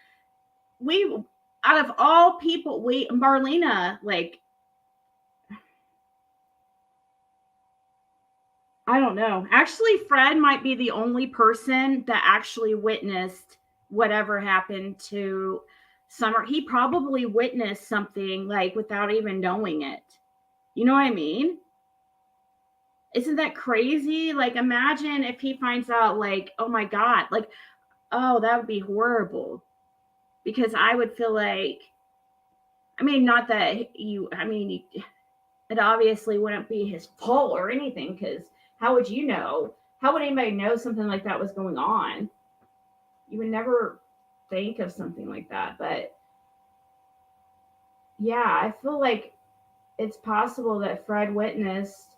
We, out of all people, Marlena, like, I don't know. Actually, Fred might be the only person that actually witnessed whatever happened to Summer. He probably witnessed something like without even knowing it. You know what I mean? Isn't that crazy? Like, imagine if he finds out, like, oh my God, like, oh, that would be horrible. Because I would feel like, I mean, not that it obviously wouldn't be his fault or anything, because how would you know? How would anybody know something like that was going on? You would never think of something like that. But yeah, I feel like it's possible that Fred witnessed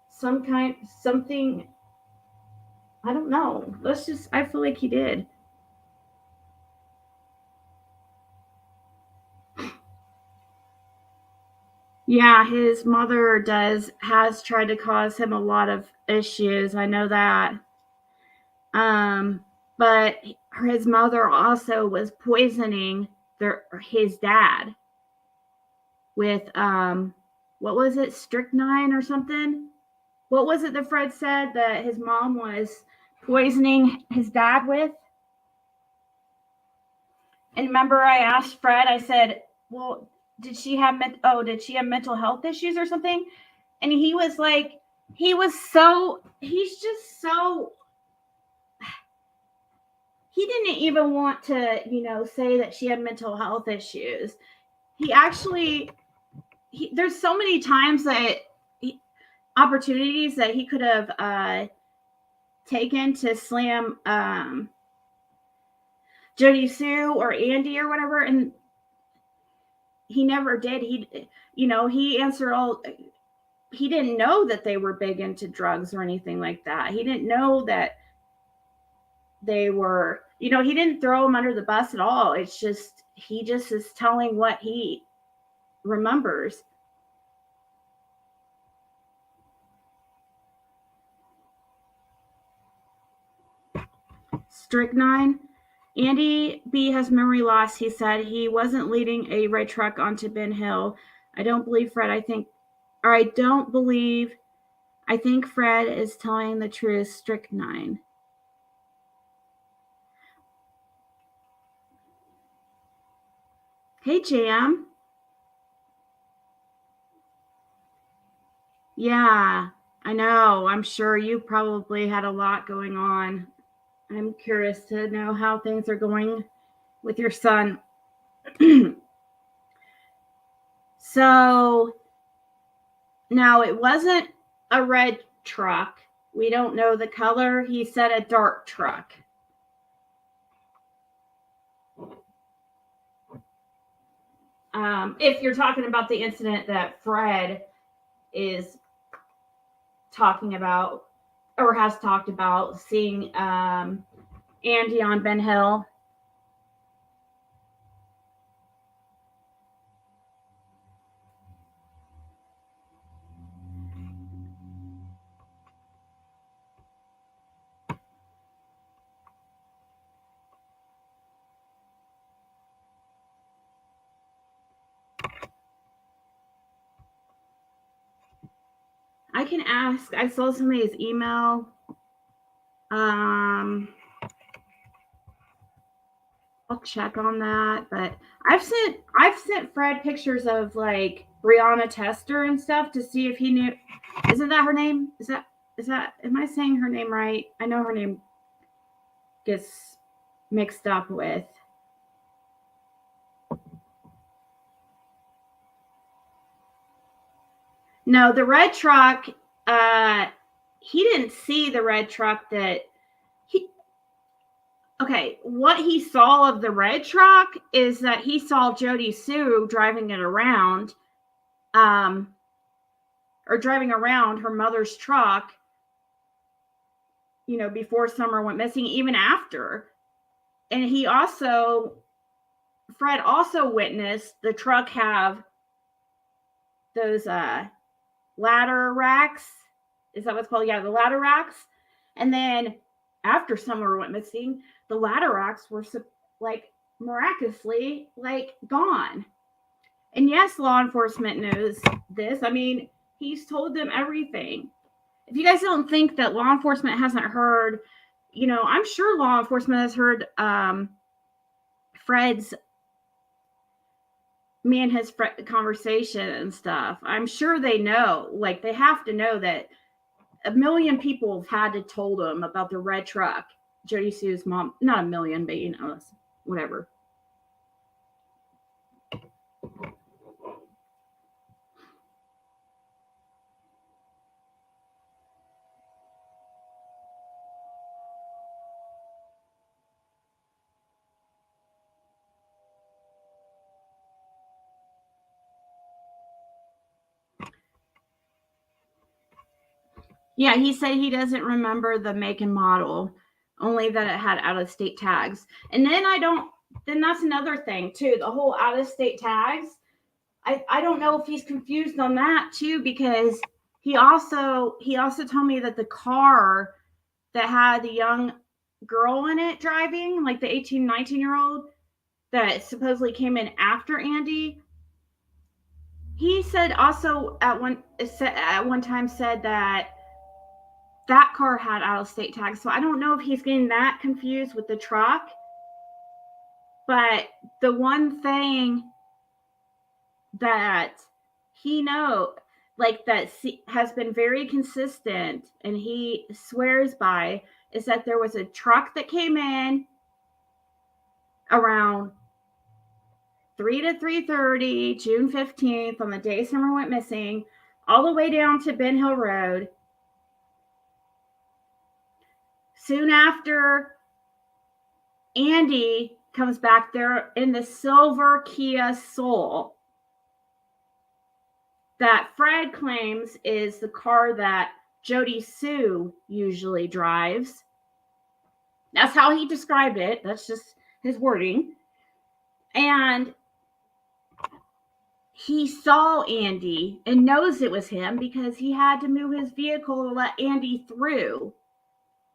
something. I don't know. I feel like he did. Yeah, his mother has tried to cause him a lot of issues. I know that. But his mother also was poisoning his dad with what was it, strychnine or something? What was it that Fred said that his mom was poisoning his dad with? And remember, I asked Fred, I said, well, did she have mental health issues or something? And he was like, he's just so, he didn't even want to, say that she had mental health issues. He actually, there's so many times that opportunities that he could have taken to slam Jody Sue or Andy or whatever, and he never did. He answered all. He didn't know that they were big into drugs or anything like that. He didn't know that they were, he didn't throw them under the bus at all. It's just, he just is telling what he remembers. Strychnine. Andy B has memory loss. He said he wasn't leading a red truck onto Ben Hill. I don't believe Fred. I think Fred is telling the truth. Strychnine. Hey, Jam. Yeah, I know. I'm sure you probably had a lot going on. I'm curious to know how things are going with your son. So now it wasn't a red truck. We don't know the color. He said a dark truck. If you're talking about the incident that Fred is talking about or has talked about, seeing Andy on Ben Hill. I can ask. I saw somebody's email. I'll check on that. But I've sent Fred pictures of like Brianna Tester and stuff to see if he knew. Isn't that her name? Is that? Am I saying her name right? I know her name gets mixed up with. No, the red truck, he didn't see the red truck what he saw of the red truck is that he saw Jody Sue driving it around, or or driving around her mother's truck, you know, before Summer went missing, even after. And Fred also witnessed the truck have those ladder racks. Is that what's called? Yeah, the ladder racks. And then after Summer went missing, the ladder racks were like miraculously like gone. And yes, law enforcement knows this. I mean, he's told them everything. If you guys don't think that law enforcement hasn't heard, you know, I'm sure law enforcement has heard Fred's conversation and stuff. I'm sure they know. Like, they have to know that a million people have had to told them about the red truck. Jody Sue's mom, not a million, but you know, whatever. Yeah, he said he doesn't remember the make and model, only that it had out-of-state tags. And then then that's another thing too, the whole out-of-state tags. I don't know if he's confused on that too, because he also told me that the car that had the young girl in it driving, like the 18, 19-year-old that supposedly came in after Andy, he said also at one time said that car had out-of-state tags. So I don't know if he's getting that confused with the truck. But the one thing that he knows, like, that has been very consistent and he swears by, is that there was a truck that came in around 3 to 3:30, June 15th, on the day Summer went missing, all the way down to Ben Hill Road. Soon after, Andy comes back there in the silver Kia Soul that Fred claims is the car that Jody Sue usually drives. That's how he described it. That's just his wording. And he saw Andy and knows it was him because he had to move his vehicle to let Andy through.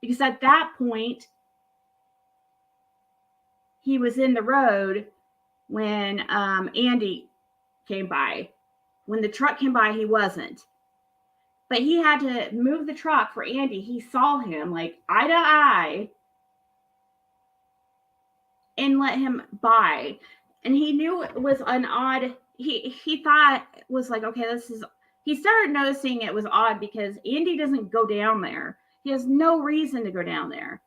Because at that point, he was in the road when Andy came by. When the truck came by, he wasn't. But he had to move the truck for Andy. He saw him like eye to eye and let him by. And he knew it was an odd, he thought it was like, okay, he started noticing it was odd because Andy doesn't go down there. He has no reason to go down there.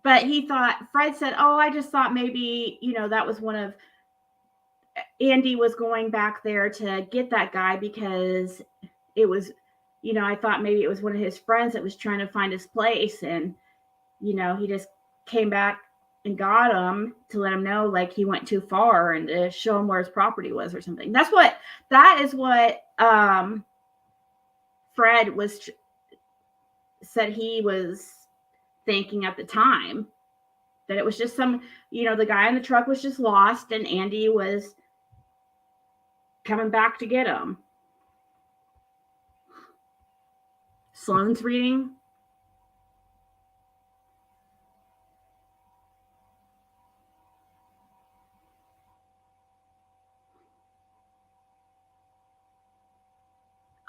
But he thought, Fred said, oh, I just thought maybe, you know, that was one of, Andy was going back there to get that guy because it was, you know, I thought maybe it was one of his friends that was trying to find his place. And, you know, he just came back and got him to let him know, like, he went too far and to show him where his property was or something. That is what Fred said he was thinking at the time, that it was just some, you know, the guy in the truck was just lost and Andy was coming back to get him. Sloan's reading.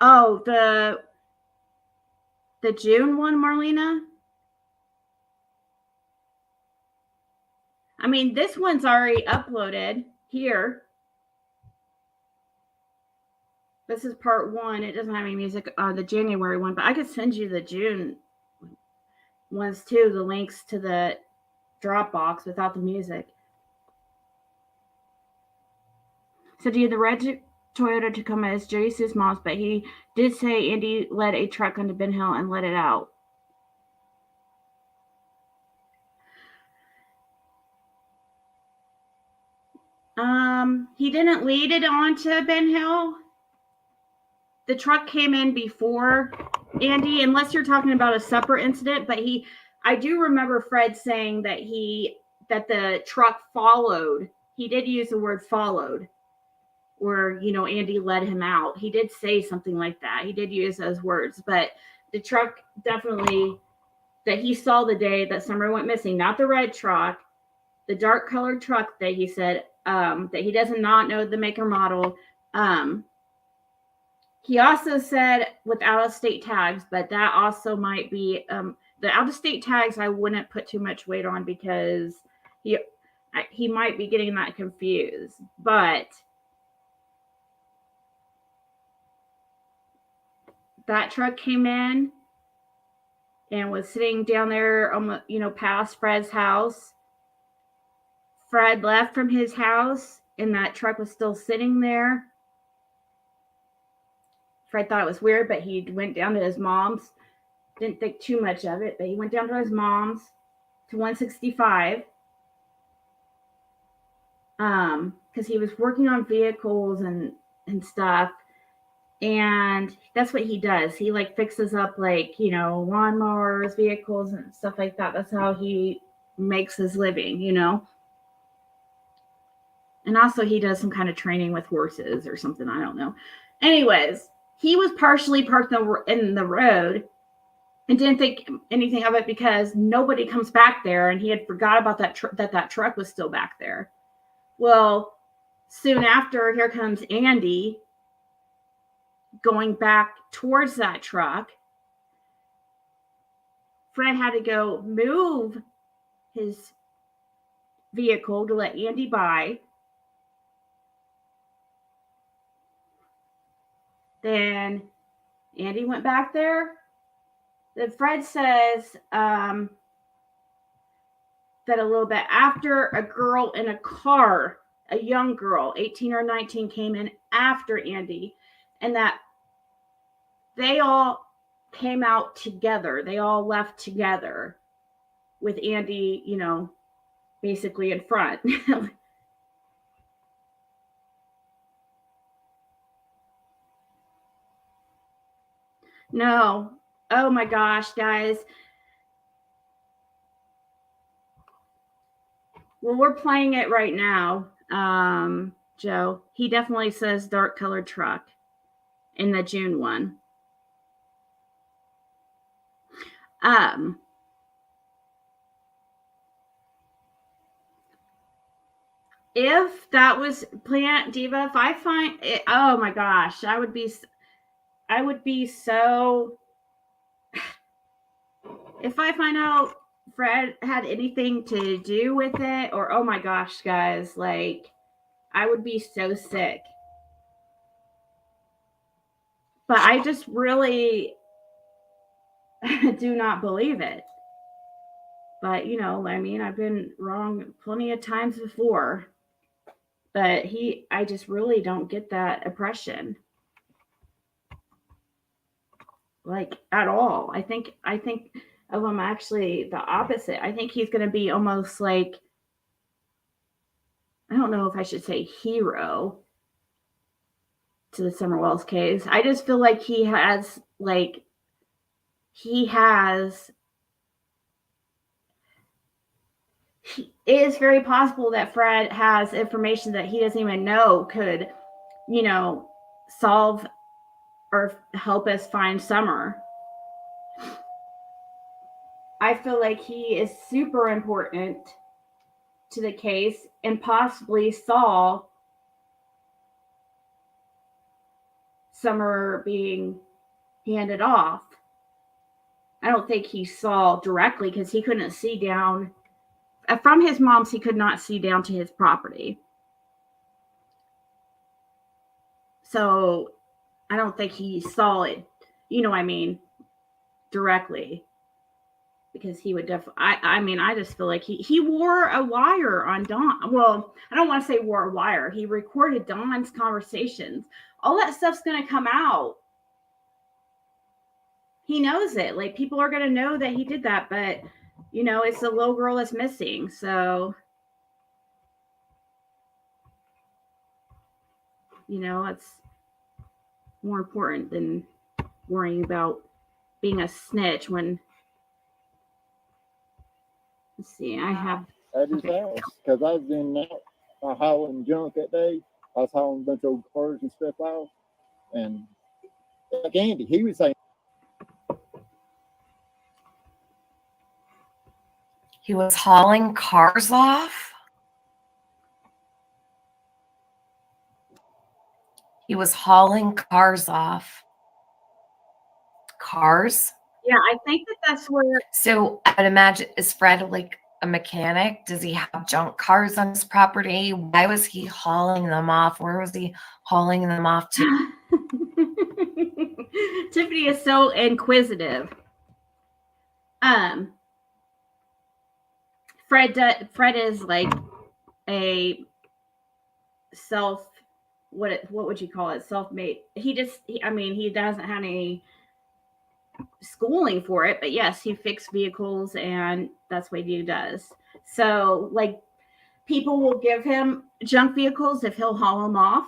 Oh, the June one, Marlena. I mean, this one's already uploaded here. This is part 1. It doesn't have any music, the January one, but I could send you the June ones too, the links to the Dropbox without the music. So the red Toyota Tacoma is Jace's mom's, but he did say Andy led a truck onto Ben Hill and let it out. He didn't lead it onto Ben Hill. the truck came in before Andy, unless you're talking about a separate incident, but I do remember Fred saying that the truck followed. He did use the word followed, or, Andy led him out. He did say something like that. He did use those words, but the truck definitely that he saw the day that Summer went missing, not the red truck, the dark colored truck that he said, that he does not know the make or model. He also said with out-of-state tags, but that also might be, the out-of-state tags I wouldn't put too much weight on because he might be getting that confused. But that truck came in and was sitting down there, past Fred's house. Fred left from his house and that truck was still sitting there. Fred thought it was weird, but he went down to his mom's. Didn't think too much of it, but he went down to his mom's to 165. Because he was working on vehicles and stuff. And that's what he does. He fixes up lawnmowers, vehicles and stuff like that. That's how he makes his living, And also he does some kind of training with horses or something. I don't know. Anyways, he was partially parked in the road and didn't think anything of it because nobody comes back there, and he had forgot about that truck was still back there. Well, soon after, here comes Andy going back towards that truck. Fred had to go move his vehicle to let Andy by. Then Andy went back there. Then Fred says that a little bit after, a girl in a car, a young girl, 18 or 19, came in after Andy, and that they all came out together. They all left together with Andy, basically in front. No. Oh my gosh, guys. Well, we're playing it right now. Joe, he definitely says dark colored truck in the June one. If that was Plant Diva, if I find it, oh my gosh, I would be so, if I find out Fred had anything to do with it, or oh my gosh, guys, I would be so sick. But I just really do not believe it. But, I've been wrong plenty of times before. But I just really don't get that impression. At all. I think of him actually the opposite. I think he's going to be almost I don't know if I should say hero to the Summer Wells case. I just feel like it is very possible that Fred has information that he doesn't even know could, solve or help us find Summer. I feel like he is super important to the case and possibly saw Summer being handed off. I don't think he saw directly because he couldn't see down. From his mom's, he could not see down to his property. So I don't think he saw it, directly. Because he would definitely, I just feel like he wore a wire on Dawn. Well, I don't want to say wore a wire. He recorded Dawn's conversations. All that stuff's going to come out. He knows it. People are going to know that he did that, but, it's a little girl that's missing. So, more important than worrying about being a snitch when, let's see, I have, at his house because I was in and out hauling junk that day. I was hauling a bunch of old cars and stuff out. And like Andy, he was saying, He was hauling cars off. He was hauling cars off. Cars? yeah, I think that's where, So I'd imagine, is Fred like a mechanic? Does he have junk cars on his property? Why was he hauling them off? Where was he hauling them off to? Tiffany is so inquisitive. Fred is like a what would you call it? Self-made. He doesn't have any schooling for it, but yes, he fixed vehicles and that's what he does. So like people will give him junk vehicles if he'll haul them off.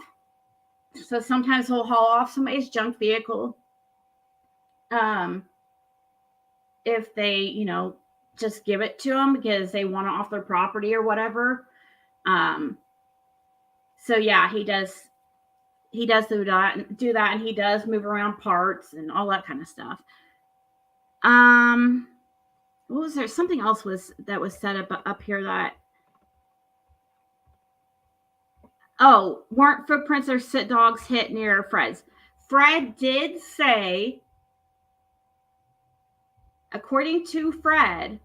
So sometimes he'll haul off somebody's junk vehicle. If they, just give it to them because they want it off their property or whatever. So yeah, he does do that, and he does move around parts and all that kind of stuff. What was there? Something else that was set up here that, weren't footprints or sit dogs hit near Fred's? Fred did say, according to Fred,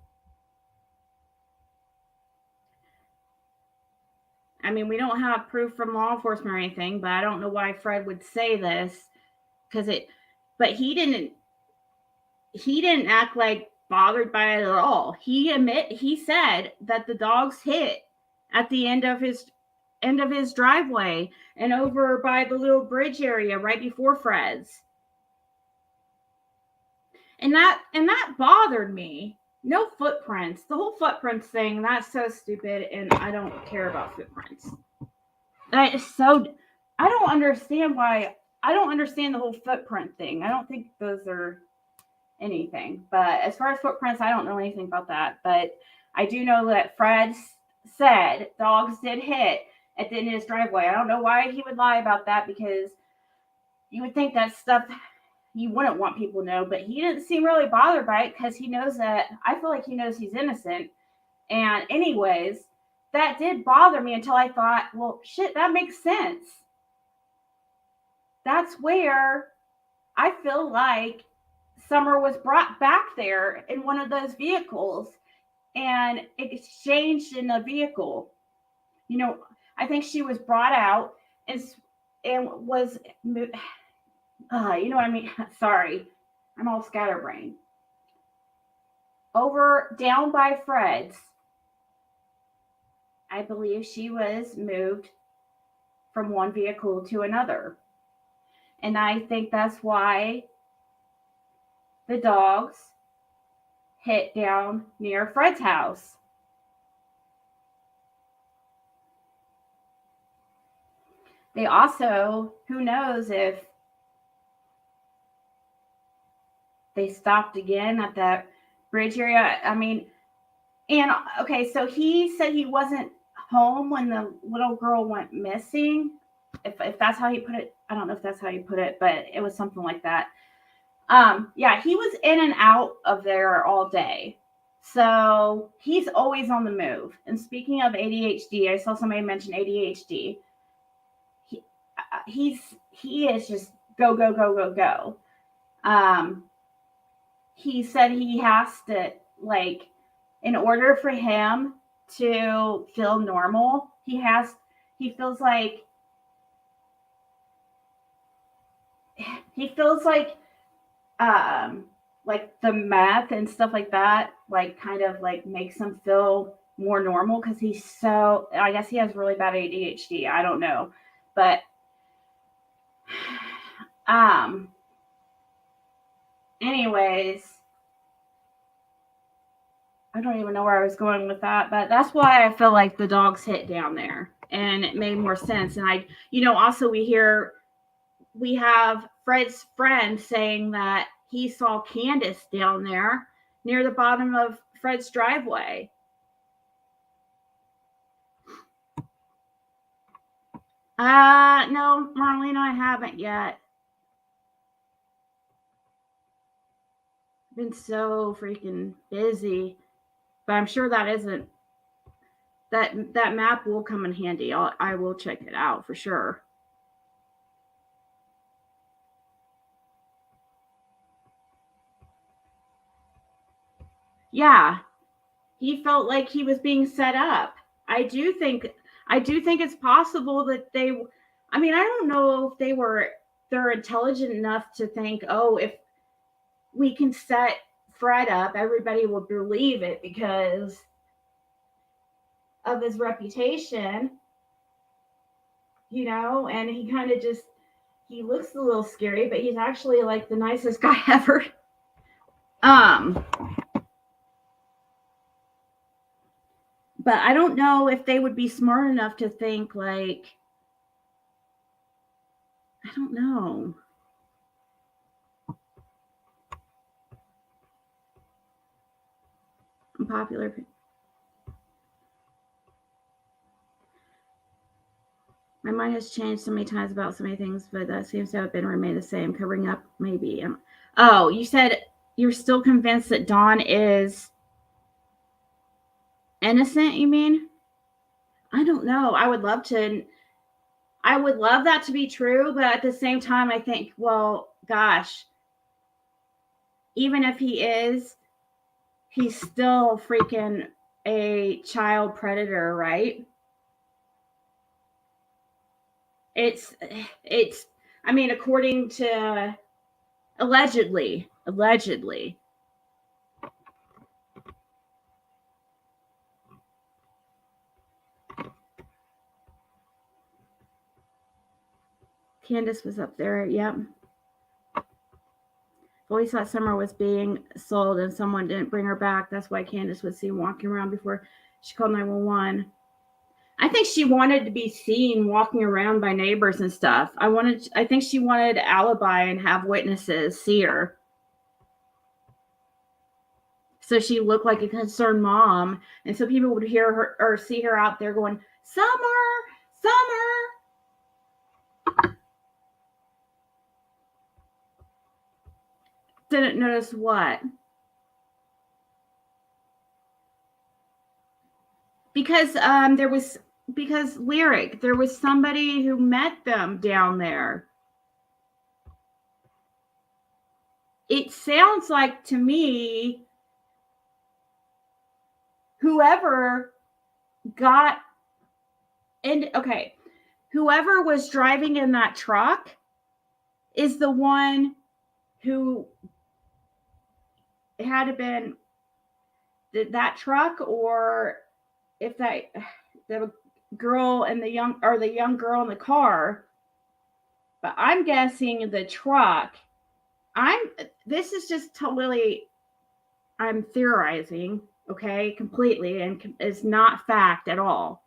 I mean, we don't have proof from law enforcement or anything, but I don't know why Fred would say this but he didn't act like bothered by it at all. He said that the dogs hit at the end of his driveway and over by the little bridge area right before Fred's. And that bothered me. No footprints. The whole footprints thing, that's so stupid, and I don't care about footprints. I don't understand the whole footprint thing. I don't think those are anything. But as far as footprints, I don't know anything about that. But I do know that Fred said dogs did hit at the end of his driveway. I don't know why he would lie about that, because you would think that stuff you wouldn't want people to know, but he didn't seem really bothered by it because he knows that, I feel like he knows he's innocent. And anyways, that did bother me until I thought, well, shit, that makes sense. That's where I feel like Summer was brought back there in one of those vehicles and exchanged in a vehicle. I think she was brought out and was, you know what I mean? Sorry, I'm all scatterbrained. Down by Fred's, I believe she was moved from one vehicle to another. And I think that's why the dogs hit down near Fred's house. They also, who knows if they stopped again at that bridge area. I mean, and okay, so he said he wasn't home when the little girl went missing. If that's how he put it, I don't know if that's how you put it, but it was something like that. Yeah, he was in and out of there all day. So he's always on the move. And speaking of ADHD, I saw somebody mention ADHD. He is just go, go, go, go, go. He said he has to, like, in order for him to feel normal, he feels like the meth and stuff like that, like, kind of like makes him feel more normal, because I guess he has really bad ADHD. I don't know. But anyways, I don't even know where I was going with that, but that's why I feel like the dogs hit down there, and it made more sense. And also we have Fred's friend saying that he saw Candace down there near the bottom of Fred's driveway. No, Marlena, I haven't yet. I've been so freaking busy, but I'm sure that isn't that map will come in handy. I will check it out for sure. Yeah, he felt like he was being set up. I do think it's possible that they, I mean, I don't know if they're intelligent enough to think, oh, if we can set Fred up, everybody will believe it because of his reputation, you know, and he kind of just, he looks a little scary, but he's actually like the nicest guy ever. But I don't know if they would be smart enough to think like, I don't know. Unpopular. My mind has changed so many times about so many things, but that seems to have been remained the same. Covering up, maybe. Oh, you said you're still convinced that Dawn is innocent, you mean? I don't know. I would love that to be true, but at the same time, I think, well, gosh, even if he is, he's still freaking a child predator, right? It's, I mean, according to allegedly. Candace was up there. Yep. Always thought Summer was being sold and someone didn't bring her back. That's why Candace was seen walking around before she called 911. I think she wanted to be seen walking around by neighbors and stuff. I think she wanted an alibi and have witnesses see her. So she looked like a concerned mom. And so people would hear her or see her out there going, Summer, Summer. Didn't notice what? Because there was somebody who met them down there. It sounds like to me whoever was driving in that truck is the one who had to been that truck, or if the girl and the young girl in the car. But I'm guessing the truck. This is just totally, I'm theorizing, okay, completely, and it's not fact at all.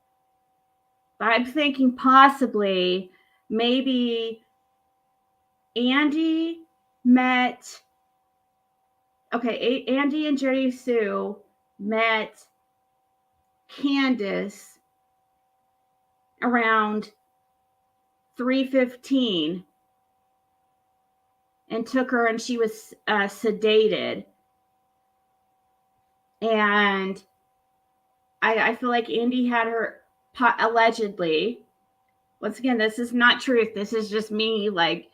But I'm thinking possibly maybe Andy and Jerry Sue met Candace around 3:15 and took her, and she was sedated. And I feel like Andy had her allegedly. Once again, this is not truth. This is just me. Like,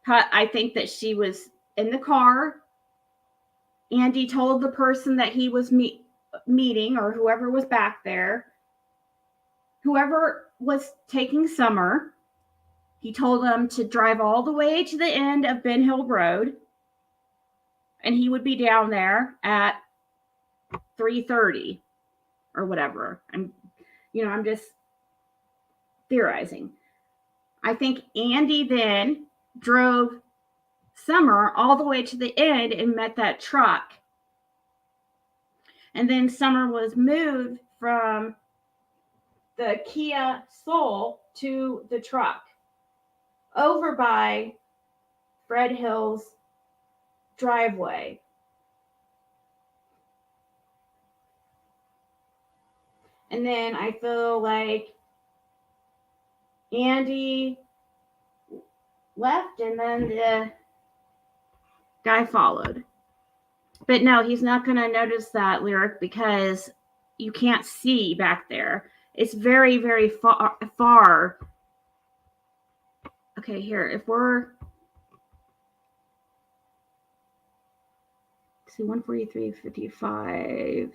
I think that she was in the car. Andy told the person that he was meeting, or whoever was back there, whoever was taking Summer, he told them to drive all the way to the end of Ben Hill Road, and he would be down there at 3:30 or whatever. I'm just theorizing. I think Andy then drove Summer all the way to the end and met that truck. And then Summer was moved from the Kia Soul to the truck. over by Fred Hill's driveway. And then I feel like Andy left and then the guy followed. But no, he's not going to notice that, Lyric, because you can't see back there. It's very, very far. Okay, here, if we're... See, 143:55.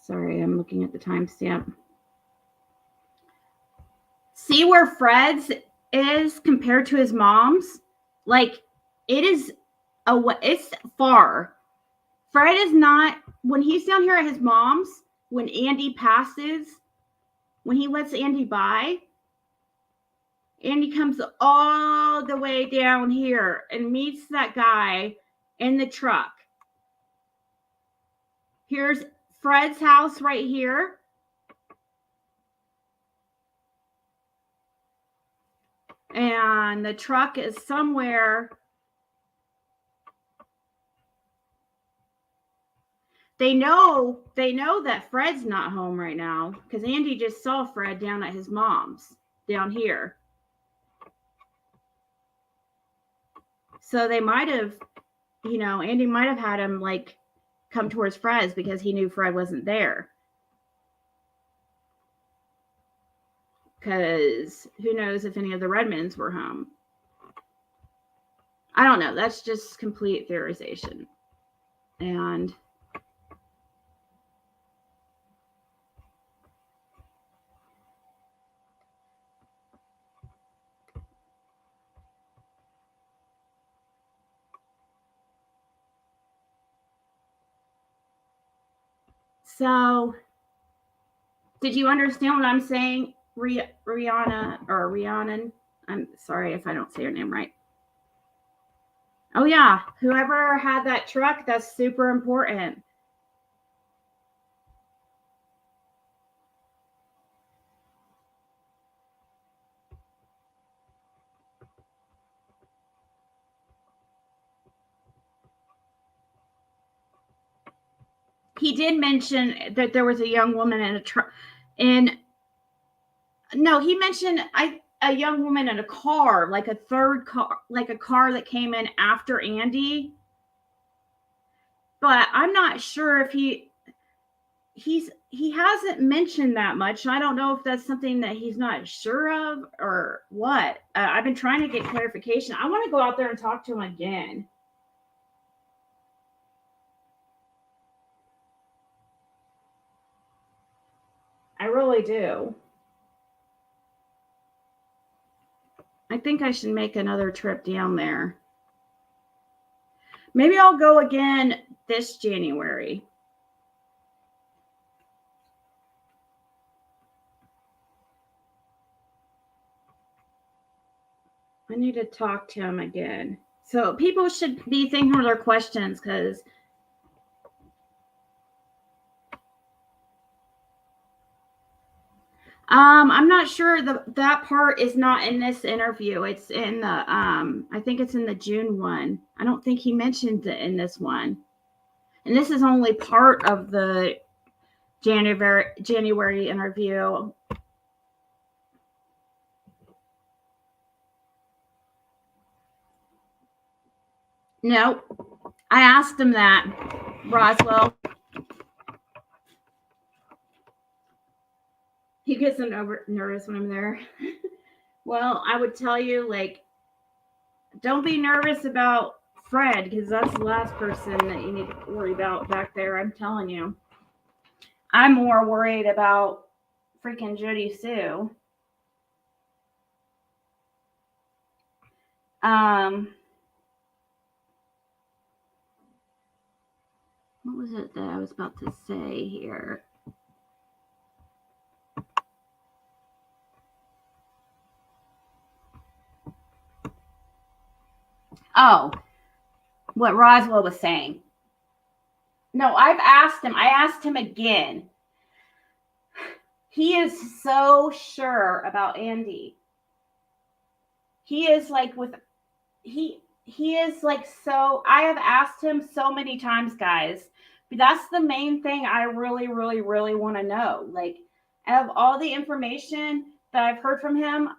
Sorry, I'm looking at the timestamp. See where Fred's is compared to his mom's? Like, it is it's far. Fred is not, when he's down here at his mom's, when Andy passes, when he lets Andy by, Andy comes all the way down here and meets that guy in the truck. Here's Fred's house right here. And the truck is somewhere. They know that Fred's not home right now because Andy just saw Fred down at his mom's down here. So they might have, Andy might have had him like come towards Fred's because he knew Fred wasn't there. Because who knows if any of the Redmonds were home. I don't know. That's just complete theorization. And so, did you understand what I'm saying, Rihanna or Rhiannon? I'm sorry if I don't say your name right. Oh yeah, whoever had that truck, that's super important. He did mention that there was a young woman in a truck. No, he mentioned a young woman in a car, like a third car, like a car that came in after Andy. But I'm not sure if he hasn't mentioned that much. I don't know if that's something that he's not sure of or what. I've been trying to get clarification. I want to go out there and talk to him again. I really do. I think I should make another trip down there. Maybe I'll go again this January. I need to talk to him again. So people should be thinking of their questions because I'm not sure that part is not in this interview. It's in the I think it's in the June one. I don't think he mentioned it in this one. And this is only part of the January interview. No, I asked him that, Roswell. He gets nervous when I'm there. Well, I would tell you, like, don't be nervous about Fred, because that's the last person that you need to worry about back there. I'm telling you. I'm more worried about freaking Jody Sue. What was it that I was about to say here? Oh, what Roswell was saying. No, I've asked him. I asked him again. He is so sure about Andy. he is like he is like, so I have asked him so many times, guys, but that's the main thing I really, really, really want to know. Like, out of all the information that I've heard from him,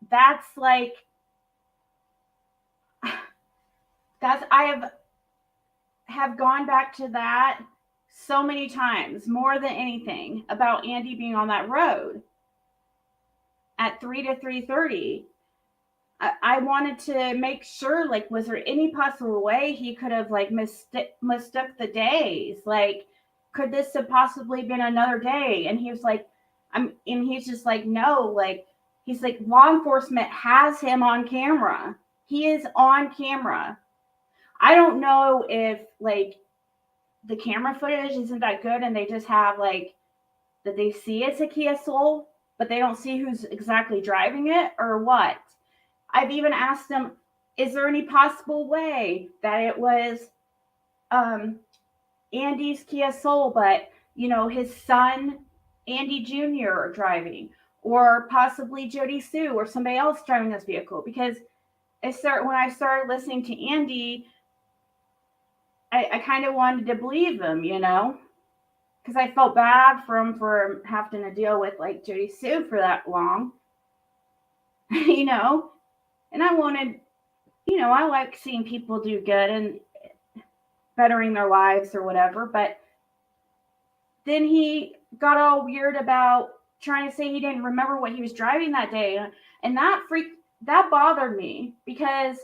that's like, I have gone back to that so many times, more than anything, about Andy being on that road at 3 to 3:30. I wanted to make sure, like, was there any possible way he could have like mistook the days? Like, could this have possibly been another day? And he was like, and he's just like, no, like, he's like, law enforcement has him on camera. He is on camera. I don't know if like the camera footage isn't that good and they just have like that they see it's a Kia Soul, but they don't see who's exactly driving it or what. I've even asked them, is there any possible way that it was Andy's Kia Soul, but his son Andy Jr. driving, or possibly Jody Sue or somebody else driving this vehicle? Because when I started listening to Andy, I kind of wanted to believe him, because I felt bad for having to deal with like Jody Sue for that long, and I wanted, I like seeing people do good and bettering their lives or whatever. But then he got all weird about trying to say he didn't remember what he was driving that day. And that bothered me, because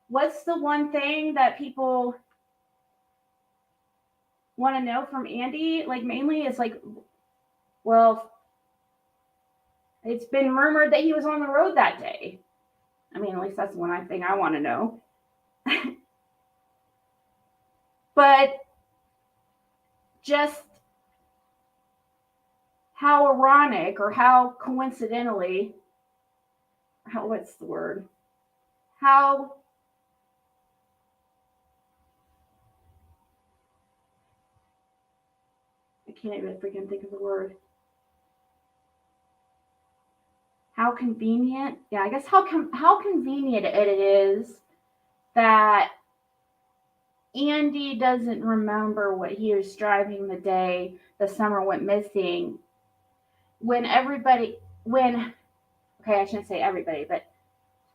what's the one thing that people want to know from Andy? Like, mainly is like, well, it's been rumored that he was on the road that day. I mean, at least that's one thing I want to know. But just how ironic, or how coincidentally, what's the word? How I can't even freaking think of the word. How convenient? Yeah, I guess how convenient it is that Andy doesn't remember what he was driving the day the Summer went missing. Okay, I shouldn't say everybody, but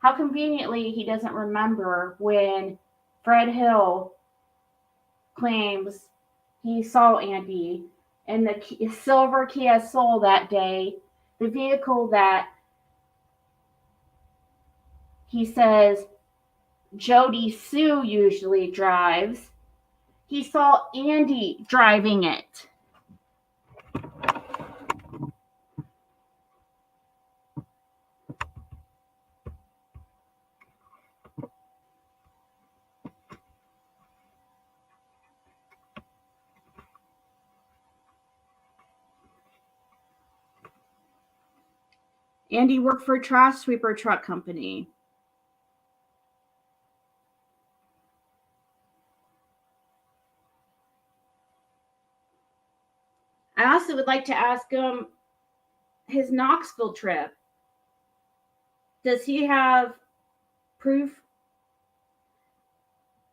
how conveniently he doesn't remember when Fred Hill claims he saw Andy in the silver Kia Soul that day, the vehicle that he says Jody Sue usually drives. He saw Andy driving it. Andy worked for a trash sweeper truck company. I also would like to ask him his Knoxville trip. Does he have proof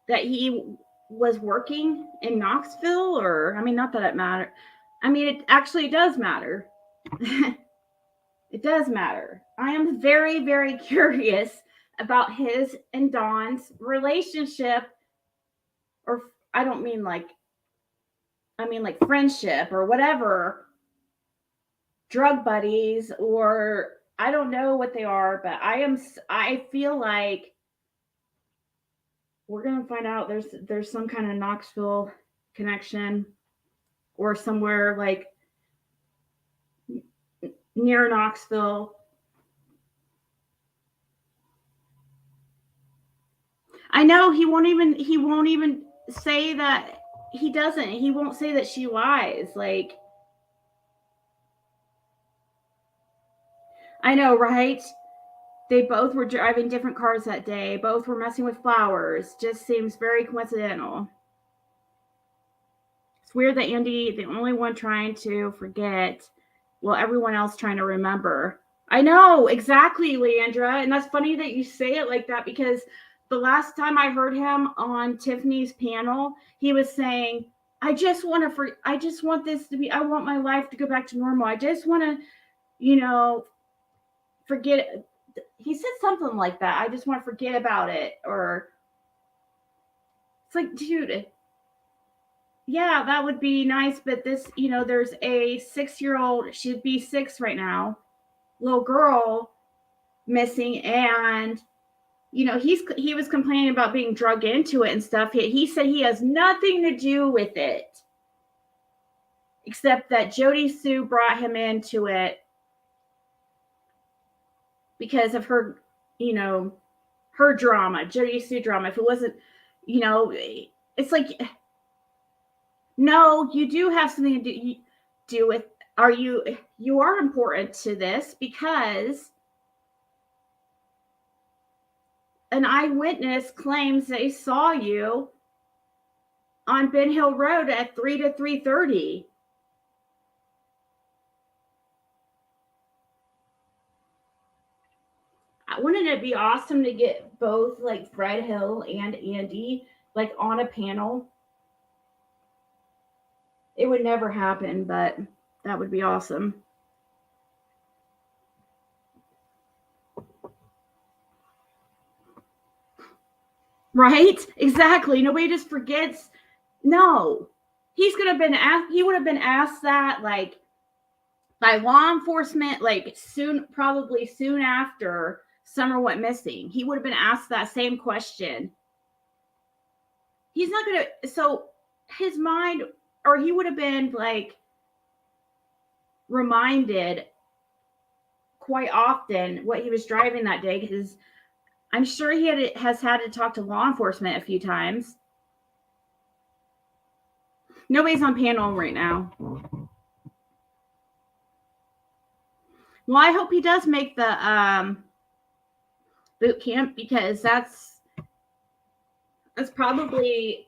that he was working in Knoxville? Or, I mean, not that it matters. I mean, it actually does matter. It does matter. I am very, very curious about his and Dawn's relationship. Or I don't mean like, I mean like friendship or whatever. Drug buddies, or I don't know what they are, but I feel like we're going to find out there's some kind of Knoxville connection, or somewhere like near Knoxville. I know he won't even say that he won't say that she lies. Like, I know, right? They both were driving different cars that day. Both were messing with flowers. Just seems very coincidental. It's weird that Andy, the only one trying to forget, well, everyone else trying to remember. I know, exactly, Leandra. And that's funny that you say it like that, because the last time I heard him on Tiffany's panel, he was saying, I just want this to be, I want my life to go back to normal. I just want to, forget it. He said something like that. I just want to forget about it. Or it's like, dude, yeah, that would be nice. But this, there's a 6-year-old, she'd be 6 right now, little girl missing. And, he was complaining about being drugged into it and stuff. He said he has nothing to do with it, except that Jody Sue brought him into it because of her, her drama, Jody Sue drama. If it wasn't, it's like, no, you do have something to do with, you are important to this, because an eyewitness claims they saw you on Ben Hill Road at 3 to 3:30. Wouldn't it be awesome to get both, like, Fred Hill and Andy, like, on a panel? It would never happen, but that would be awesome. Right? Exactly. Nobody just forgets. No. He would have been asked that, like, by law enforcement, like, probably soon after Summer went missing. He would have been asked that same question. He's not going to, so his mind, or he would have been, like, reminded quite often what he was driving that day, because I'm sure he has had to talk to law enforcement a few times. Nobody's on panel right now. Well, I hope he does make the boot camp, because that's probably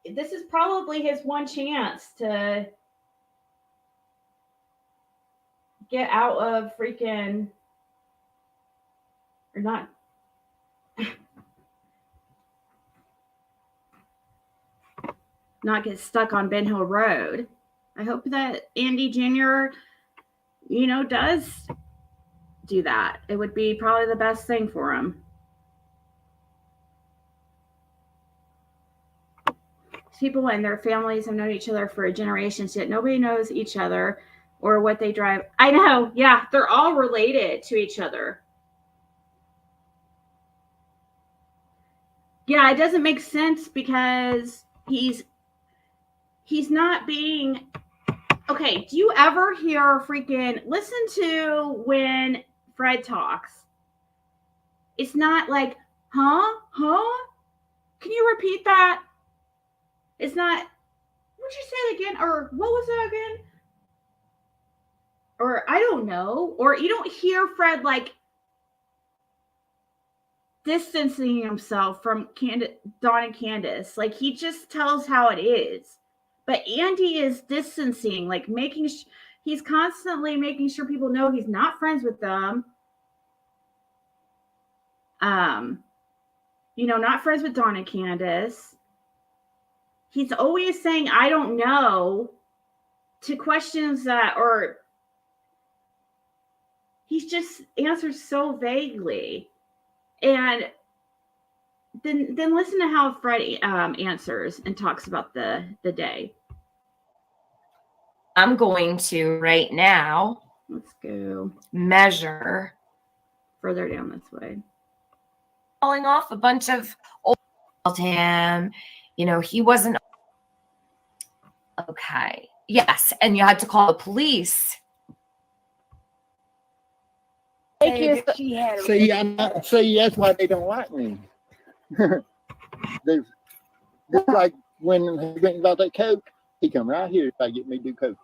this is probably his one chance to get out of freaking, or not, not get stuck on Ben Hill Road. I hope that Andy Jr., does do that. It would be probably the best thing for him. People and their families have known each other for generations, yet nobody knows each other or what they drive. I know. Yeah, they're all related to each other. Yeah, it doesn't make sense, because he's not being, okay, do you ever hear listen to when Fred talks? It's not like, huh? Can you repeat that? It's not, would you say it again? Or what was that again? Or I don't know. Or you don't hear Fred, like, distancing himself from Dawn and Candace. Like, he just tells how it is. But Andy is distancing, like, he's constantly making sure people know he's not friends with them. Not friends with Dawn and Candace. He's always saying, I don't know, to questions that, or he's just answers so vaguely. And then listen to how Fred answers and talks about the day. I'm going to right now. Let's go measure further down this way. Calling off a bunch of old him. He wasn't okay. Yes, and you had to call the police. She had See, that's why they don't like me. There's just like when he went about that coke, he come right here if I get me to do coke.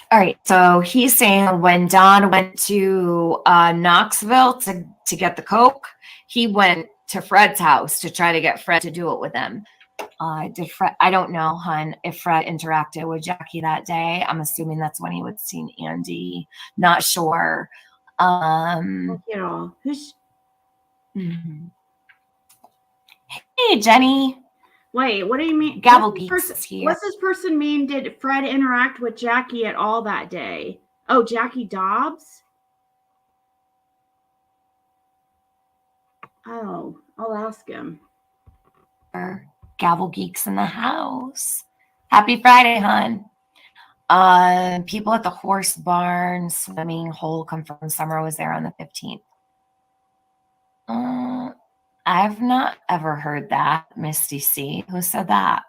All right, so he's saying when Don went to Knoxville to get the coke, he went to Fred's house to try to get Fred to do it with him. Did Fred, I don't know, hun, if Fred interacted with Jackie that day. I'm assuming that's when he would seen Andy. Not sure. Look at all. Who's? Mhm. Hey, Jenny. Wait, what do you mean? Gavel What's this Geeks person- is here. What's this person mean? Did Fred interact with Jackie at all that day? Oh, Jackie Dobbs? Oh, I'll ask him. Gavel Geeks in the house. Happy Friday, hun. People at the horse barn swimming hole confirmed Summer was there on the 15th. I've not ever heard that, Misty C. Who said that?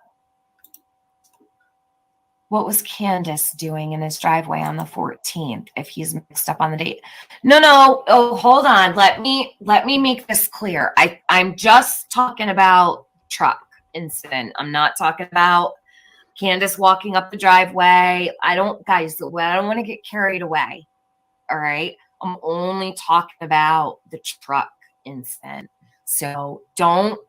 What was Candace doing in his driveway on the 14th if he's mixed up on the date? No. Oh, hold on. Let me make this clear. I'm just talking about truck incident. I'm not talking about Candace walking up the driveway. I don't want to get carried away. All right. I'm only talking about the truck incident. So don't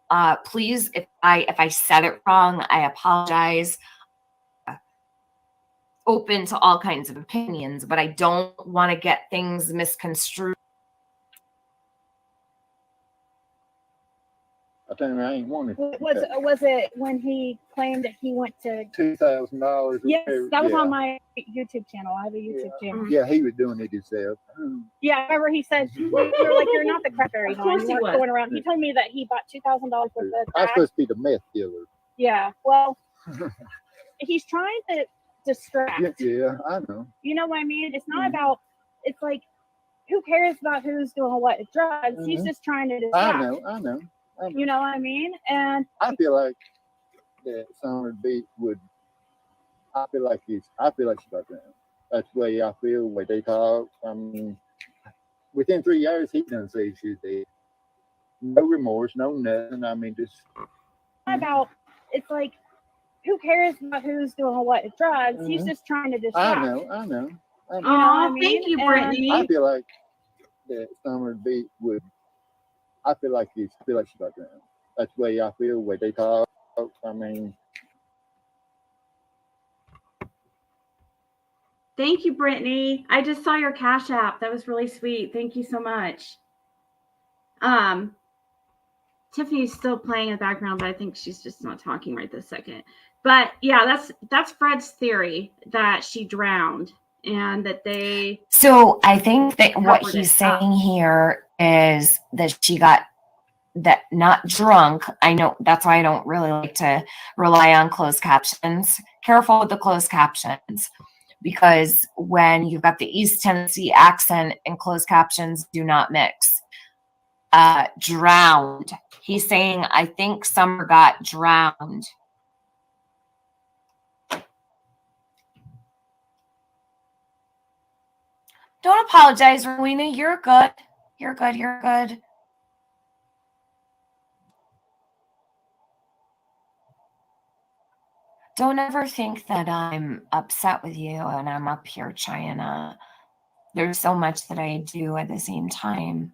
please, if I said it wrong, I apologize. Open to all kinds of opinions, but I don't want to get things misconstrued. I think I ain't wanted. Was it when he claimed that he went to? $2,000. Yes, that was on my YouTube channel. I have a YouTube channel. Yeah, he was doing it himself. Yeah, I remember he said, "You're like you're not the crackberry Of guy. course You he weren't was. going around." He told me that he bought $2,000 worth of I'm crack. supposed to be the meth dealer. Yeah, well, he's trying to distract. Yeah, I know. You know what I mean? It's not about. It's like, who cares about who's doing what drugs? He's just trying to distract. I know. You know what I mean? And I feel like that Summer Beat would. I feel like she's about that. That's the way I feel. The way they talk. I mean, within 3 years, he done say she's dead. No remorse, no nothing. I mean, just about. It's like, who cares about who's doing what drugs? He's just trying to distract. I know. You know what Oh, I mean? thank you, And Brittany. I feel like that Summer Beat would. I feel like she's about that. That's the way I feel. The way they talk. I mean. Thank you, Brittany. I just saw your Cash App. That was really sweet. Thank you so much. Tiffany's still playing in the background, but I think she's just not talking right this second. But yeah, that's Fred's theory that she drowned and that they. So I think that what covered he's it up. saying here is that she got that not drunk. I know that's why I don't really like to rely on closed captions. Careful with the closed captions, because when you've got the East Tennessee accent and closed captions do not mix. Drowned. He's saying, I think Summer got drowned. Don't apologize, Rowena. You're good. You're good. Don't ever think that I'm upset with you and I'm up here trying to. There's so much that I do at the same time.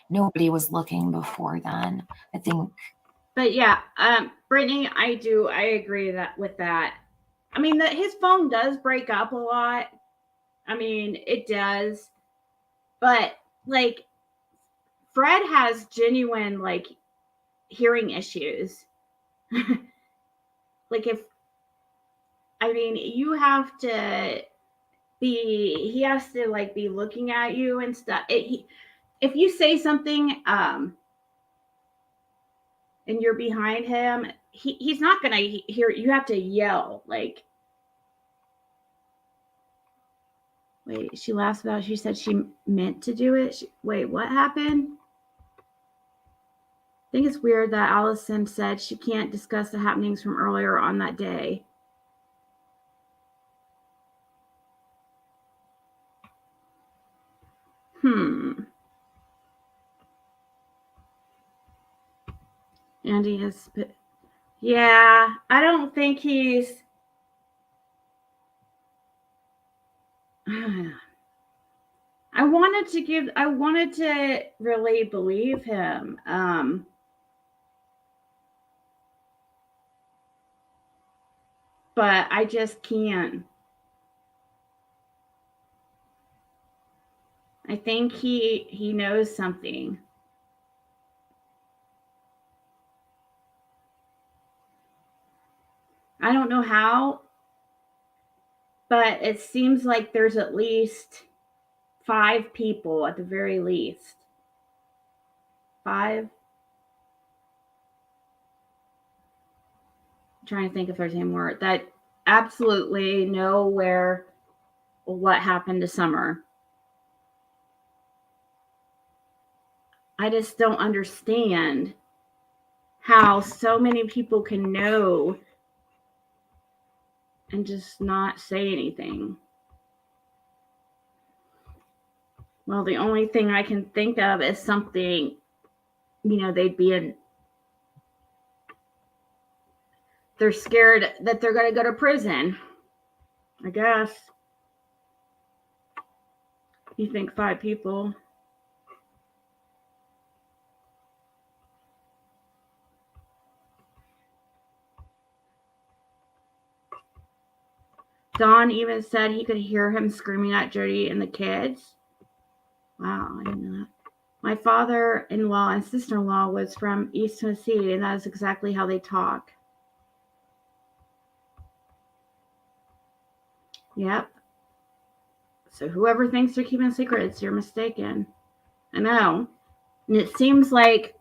Nobody was looking before then. I think. But yeah, Brittany, I agree with that. I mean, his phone does break up a lot. I mean, it does. But like, Fred has genuine like hearing issues. Like you have to he has to like be looking at you and stuff. If you say something and you're behind him, he's not gonna hear. You have to yell like. Wait, she laughs about. She said she meant to do it. Wait, what happened? I think it's weird that Allison said she can't discuss the happenings from earlier on that day. Andy is. Yeah, I don't think he's. I wanted to really believe him. but I just can't. I think he knows something. I don't know how, but it seems like there's at least 5 people at the very least. 5. I'm trying to think if there's any more that absolutely know what happened to Summer. I just don't understand how so many people can know and just not say anything. Well, the only thing I can think of is something, they'd be in. They're scared that they're going to go to prison, I guess. You think 5 people? Don even said he could hear him screaming at Jody and the kids. Wow, I didn't know that. My father-in-law and sister-in-law was from East Tennessee, and that is exactly how they talk. Yep. So whoever thinks they're keeping secrets, you're mistaken. I know. And it seems like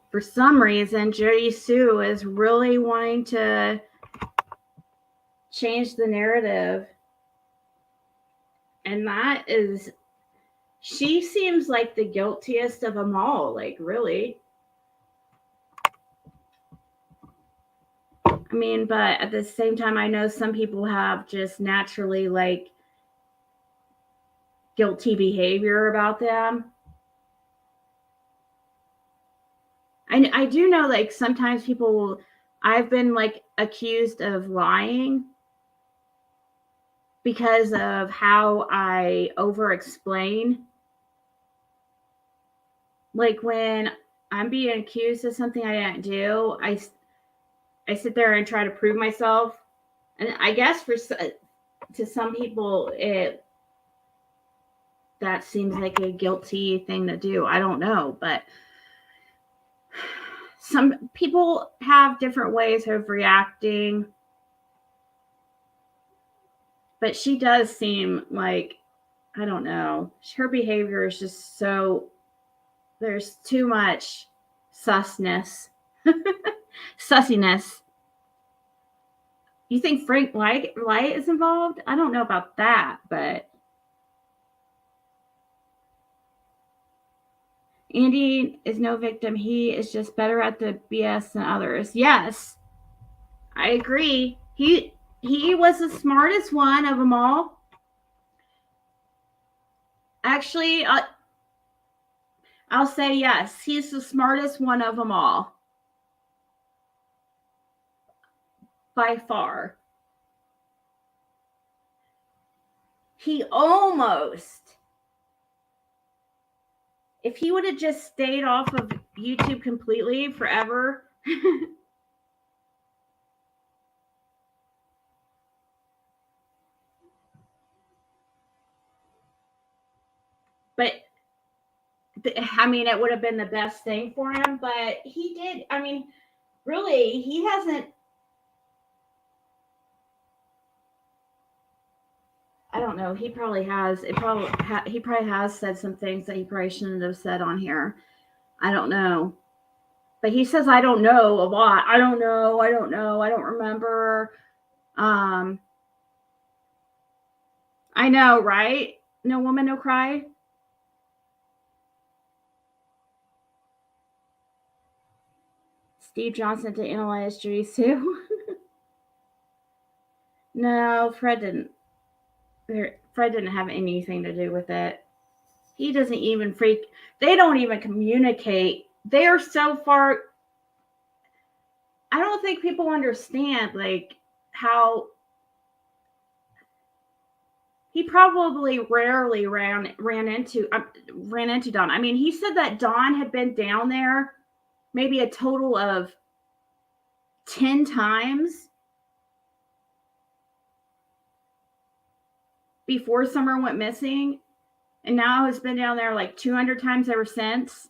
for some reason, Jody Sue is really wanting to change the narrative. And that is, she seems like the guiltiest of them all, like really. I mean, but at the same time, I know some people have just naturally like guilty behavior about them. I do know like sometimes I've been like accused of lying because of how I over-explain. Like when I'm being accused of something I didn't do, I sit there and try to prove myself. And I guess to some people, that seems like a guilty thing to do. I don't know, but some people have different ways of reacting. But she does seem like, I don't know, her behavior is just so, there's too much sussiness. Sussiness. You think Frank Light is involved? I don't know about that, but Andy is no victim. He is just better at the BS than others. Yes, I agree. He was the smartest one of them all. Actually, I'll say yes. He's the smartest one of them all. By far. He almost, if he would have just stayed off of YouTube completely forever, but I mean, it would have been the best thing for him, but he did. I mean, really, he hasn't. I don't know. He probably has. He probably has said some things that he probably shouldn't have said on here. I don't know. But he says, I don't know a lot. I don't know. I don't remember. I know, right? No woman, no cry. Steve Johnson to analyze Judy Sue. No, Fred didn't have anything to do with it. He doesn't even they don't even communicate. They are so far. I don't think people understand like how he probably rarely ran into Don. I mean, he said that Don had been down there maybe a total of 10 times before Summer went missing, and now has been down there like 200 times ever since.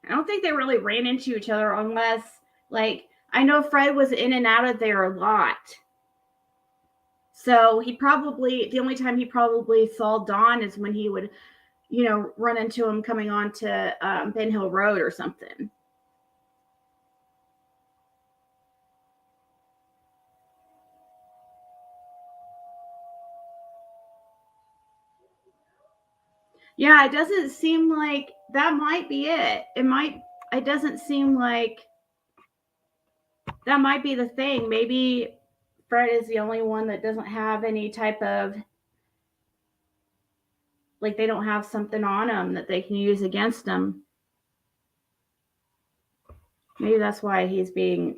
I don't think they really ran into each other unless, like, I know Fred was in and out of there a lot. So he probably, the only time he probably saw Dawn is when he would, run into him coming on to Ben Hill Road or something. Yeah, it doesn't seem like that might be it. It doesn't seem like that might be the thing. Maybe Fred is the only one that doesn't have any type of, like, they don't have something on them that they can use against them. Maybe that's why he's being,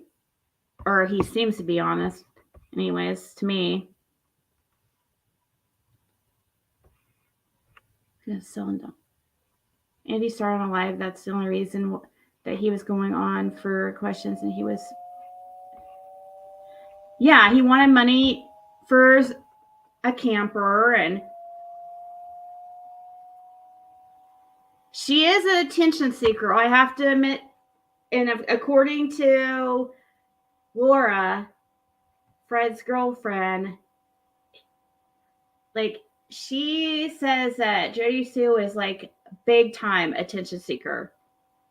or he seems to be honest, anyways, to me. Andy started on live. That's the only reason that he was going on for questions, and he was, yeah, he wanted money for a camper, and she is an attention seeker, I have to admit. And according to Laura, Fred's girlfriend, like, she says that Jody Sue is like big time attention seeker,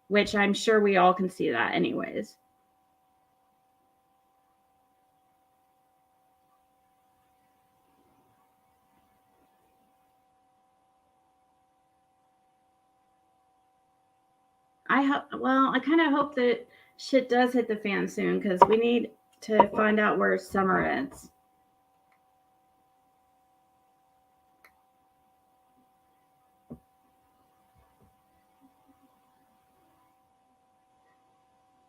which I'm sure we all can see that anyways. I kind of hope that shit does hit the fan soon, because we need to find out where Summer is.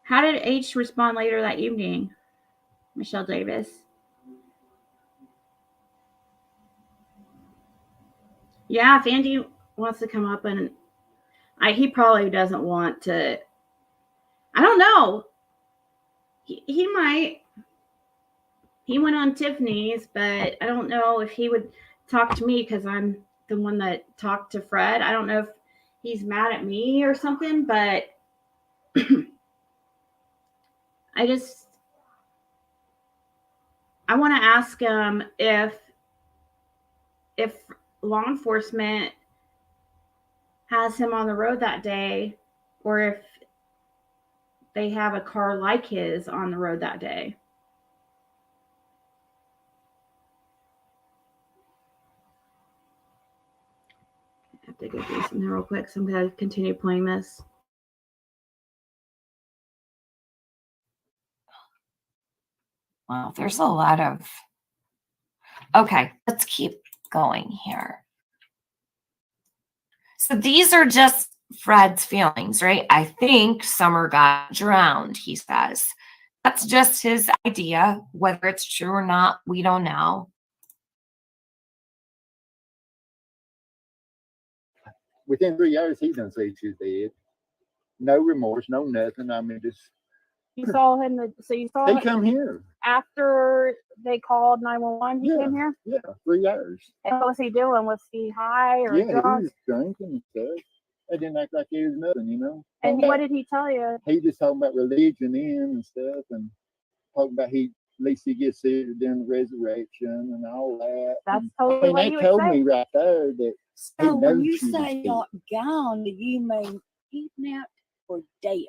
How did H respond later that evening? Michelle Davis. Yeah, if Andy wants to come up, and he probably doesn't want to. I don't know. He might. He went on Tiffany's, but I don't know if he would talk to me because I'm the one that talked to Fred. I don't know if he's mad at me or something, but I want to ask him if law enforcement has him on the road that day, or if they have a car like his on the road that day. I have to go do something real quick, so I'm going to continue playing this. Wow, there's a lot of. Okay, let's keep going here. So these are just Fred's feelings, right? I think Summer got drowned, he says. That's just his idea. Whether it's true or not, we don't know. Within 3 hours, he done said she's dead. No remorse, no nothing. I mean, just. You saw him. So you saw. They come here after they called 911. He came here. Yeah, 3 hours. And what was he doing? Was he high or drunk? He was drinking and stuff. They didn't act like it was nothing, And what did he tell you? He just talking about religion and stuff, and talking about at least he gets saved during the resurrection and all that. That's totally what he would say. They told me right there that. So when you say not gone, do you mean kidnapped or dead?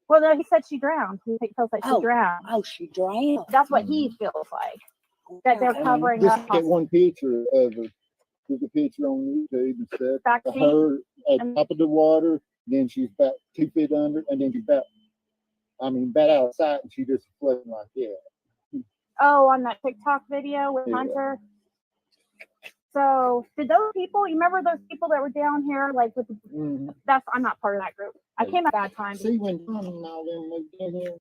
Well, no, he said she drowned. He feels like she drowned. Oh, she drowned. That's what he feels like. That they're covering just up. Get one picture of her. There's a picture on YouTube and stuff. Backseat. Her at top of the water, then she's about 2 feet under, and then she's about outside, and she just floating like that. Oh, on that TikTok video with Hunter. So, did those people? You remember those people that were down here, like with? I'm not part of that group. I came at a bad time. See, when Tom and all them moved in here,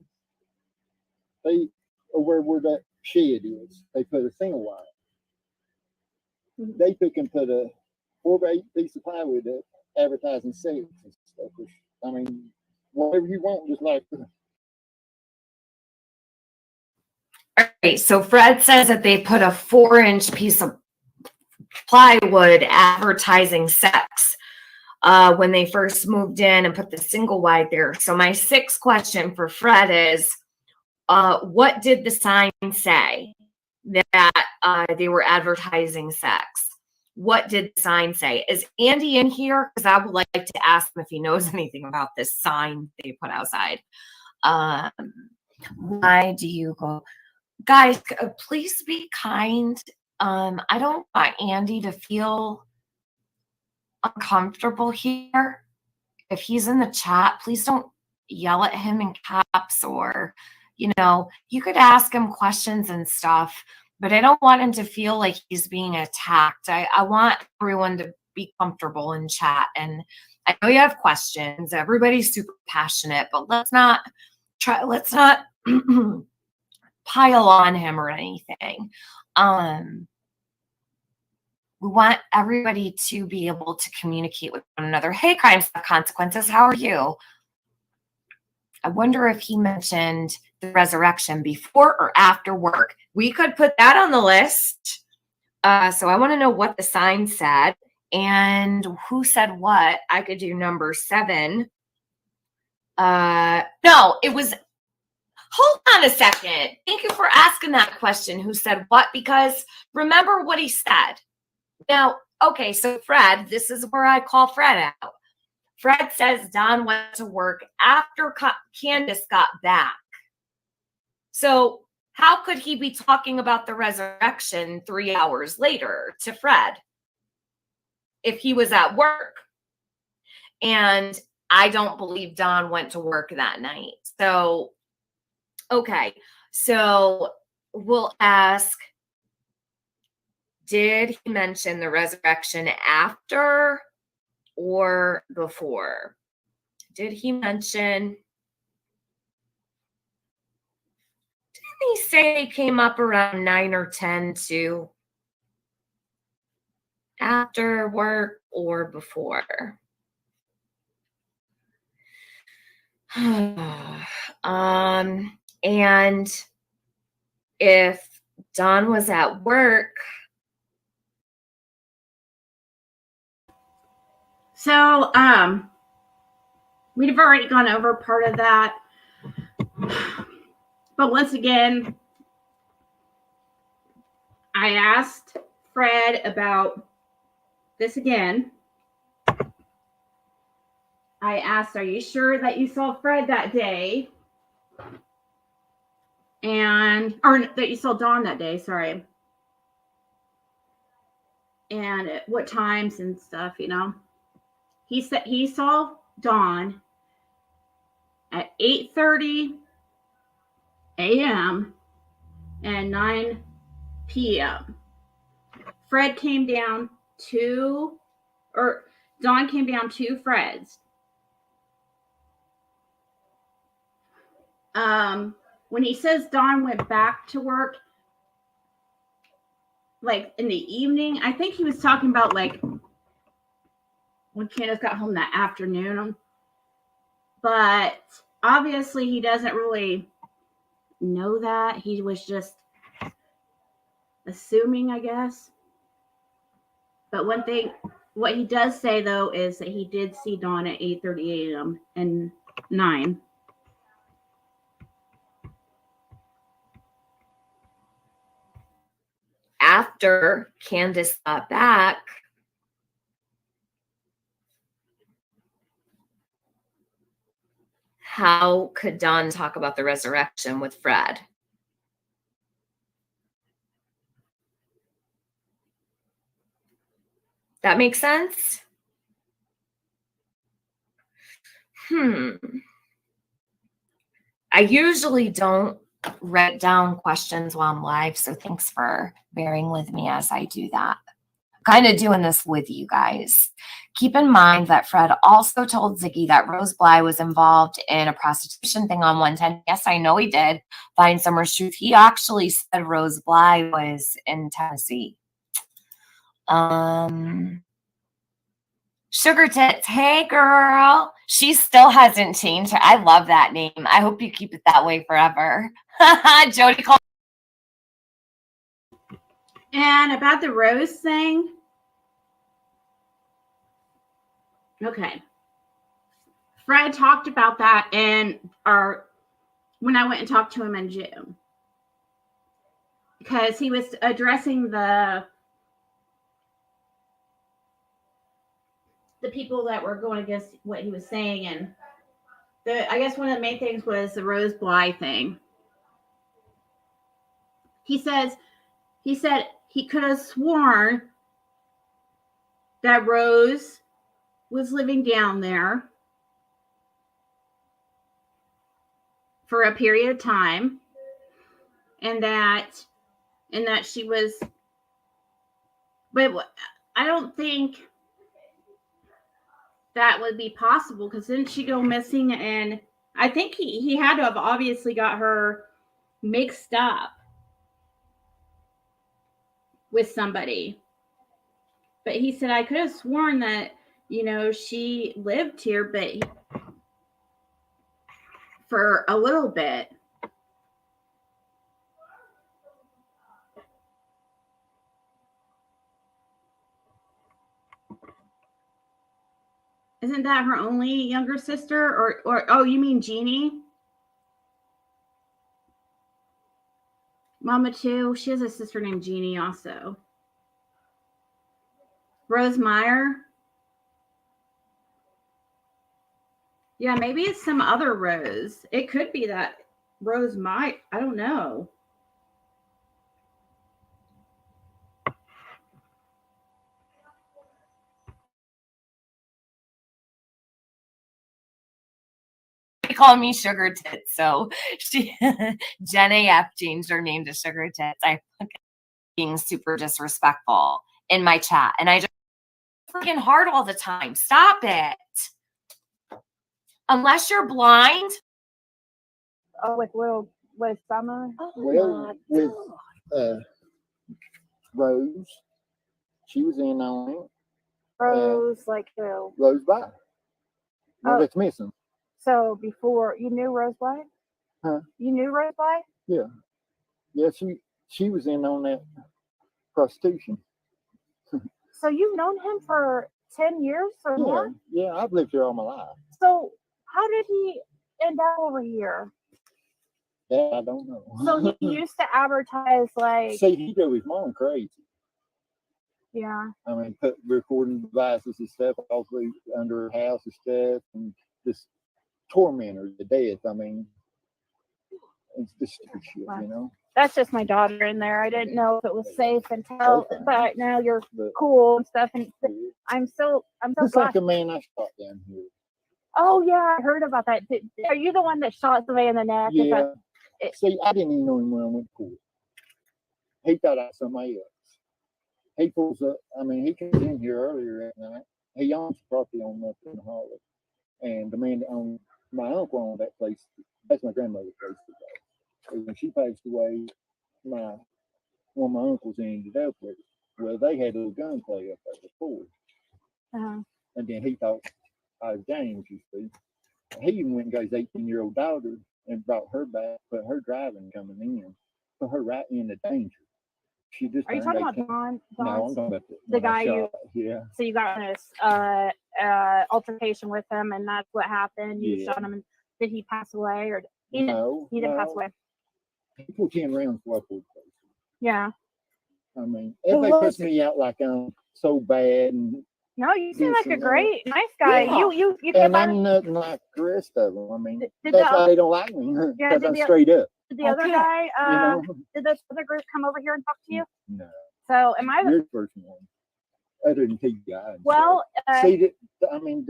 they where that shed is, they put a single wire. They took and put a 4x8 piece of plywood up, advertising sales and stuff. Which, whatever you want, just like All right, so Fred says that they put a 4-inch piece of plywood advertising sex when they first moved in and put the single wide there. So my 6th question for Fred is, what did the sign say that they were advertising sex? What did the sign say? Is Andy in here? Because I would like to ask him if he knows anything about this sign they put outside. Why do you go? Guys, please be kind. I don't want Andy to feel uncomfortable here. If he's in the chat, please don't yell at him in caps, or, you could ask him questions and stuff, but I don't want him to feel like he's being attacked. I want everyone to be comfortable in chat. And I know you have questions. Everybody's super passionate, but let's not pile on him or anything. We want everybody to be able to communicate with one another. Hey, crimes have consequences. How are you? I wonder if he mentioned the resurrection before or after work. We could put that on the list. So I want to know what the sign said and who said what. I could do number 7. No, it was... Hold on a second. Thank you for asking that question. Who said what? Because remember what he said. Now, okay, so Fred, this is where I call Fred out. Fred says Don went to work after Candace got back. So how could he be talking about the resurrection 3 hours later to Fred if he was at work? And I don't believe Don went to work that night. So, okay, so we'll ask, did he mention the resurrection after or before? Did he mention, didn't he say he came up around 9 or 10 too? After work or before? And if Don was at work. So, we've already gone over part of that. But once again, I asked Fred about this again. I asked, are you sure that you saw Fred that day? Or that you saw Dawn that day, sorry. And at what times and stuff, He said he saw Dawn at 8:30 a.m. and 9 p.m. Dawn came down 2 Freds. When he says Dawn went back to work, like in the evening, I think he was talking about like when Candace got home that afternoon. But obviously he doesn't really know that. He was just assuming, I guess. But one thing, what he does say though, is that he did see Dawn at 8:30 a.m. and 9. After Candace got back, how could Don talk about the resurrection with Fred? That makes sense? I usually don't write down questions while I'm live, so thanks for bearing with me as I do that. I'm kind of doing this with you guys. Keep in mind that Fred also told Ziggy that Rose Bly was involved in a prostitution thing on 110. Yes, I know he did. Find Summer's Truth. He actually said Rose Bly was in Tennessee. Sugar Tits. Hey, girl. She still hasn't changed her. I love that name. I hope you keep it that way forever. Jody called And about the rose thing. Okay. Fred talked about that when I went and talked to him in June. Because he was addressing the people that were going against what he was saying. And I guess one of the main things was the Rose Bly thing. He said he could have sworn that Rose was living down there for a period of time, and that she was, but I don't think that would be possible, because didn't she go missing? And I think he had to have obviously got her mixed up with somebody. But he said, I could have sworn that, she lived here, but for a little bit. Isn't that her only younger sister? Or oh, you mean Jeannie? Mama too. She has a sister named Jeannie also. Rose Meyer. Yeah, maybe it's some other Rose. It could be that Rose Meyer. I don't know. They call me Sugar Tits, so Jen AF changed her name to Sugar Tits. I being super disrespectful in my chat, and I just freaking hard all the time. Stop it. Unless you're blind. Oh, with Summer. Oh Well, my with God. Rose, she was in on it. Rose, like who? Rose Bly. No, Oh. that's missing. So before you knew Rose White? Huh? You knew Rose White? Yeah. Yeah, she was in on that prostitution. So you've known him for 10 years or more? Yeah, I've lived here all my life. So how did he end up over here? That I don't know. So he used to advertise like. See, he drove his mom crazy. Yeah. I mean, put recording devices and stuff all through under her house and stuff, and just torment her to death. I mean, it's just stupid shit, Wow. you know. That's just my daughter in there. I didn't know if it was safe until, Okay. but now you're But cool and stuff. And I'm so it's glad. like a man I shot down here. Oh yeah, I heard about that. Are you the one that shot somebody in the neck? Is Yeah. that- See, I didn't even know him when I went to court. He thought I was somebody else. He pulls up. I mean, he came in here earlier at night. He owns property on up in Holly, and the man that owned my uncle owned that place. That's my grandmother's place. When she passed away, one of my uncles ended up with. Well, they had a little gunplay up there before, and then he thought I was James. You see, he even went and got his 18-year-old daughter and brought her back, put her driving coming in, put her right in the danger. She just. Are you talking about Don? No, I'm talking about the guy you. Yeah. So you got in this altercation with him, and that's what happened. You shot him, and did he pass away, or he didn't pass away? He put 10 rounds for us. Yeah. I mean, everybody puts me out like I'm so bad, and no, you seem like a great, nice guy. Yeah. You and I'm nothing like the rest of them. I mean, Did that's why they don't like me, because I'm straight up. Did the other guy, You know? did this other group come over here and talk to you? No. So am I? You're the first one, other than TGI. Well, see, I mean,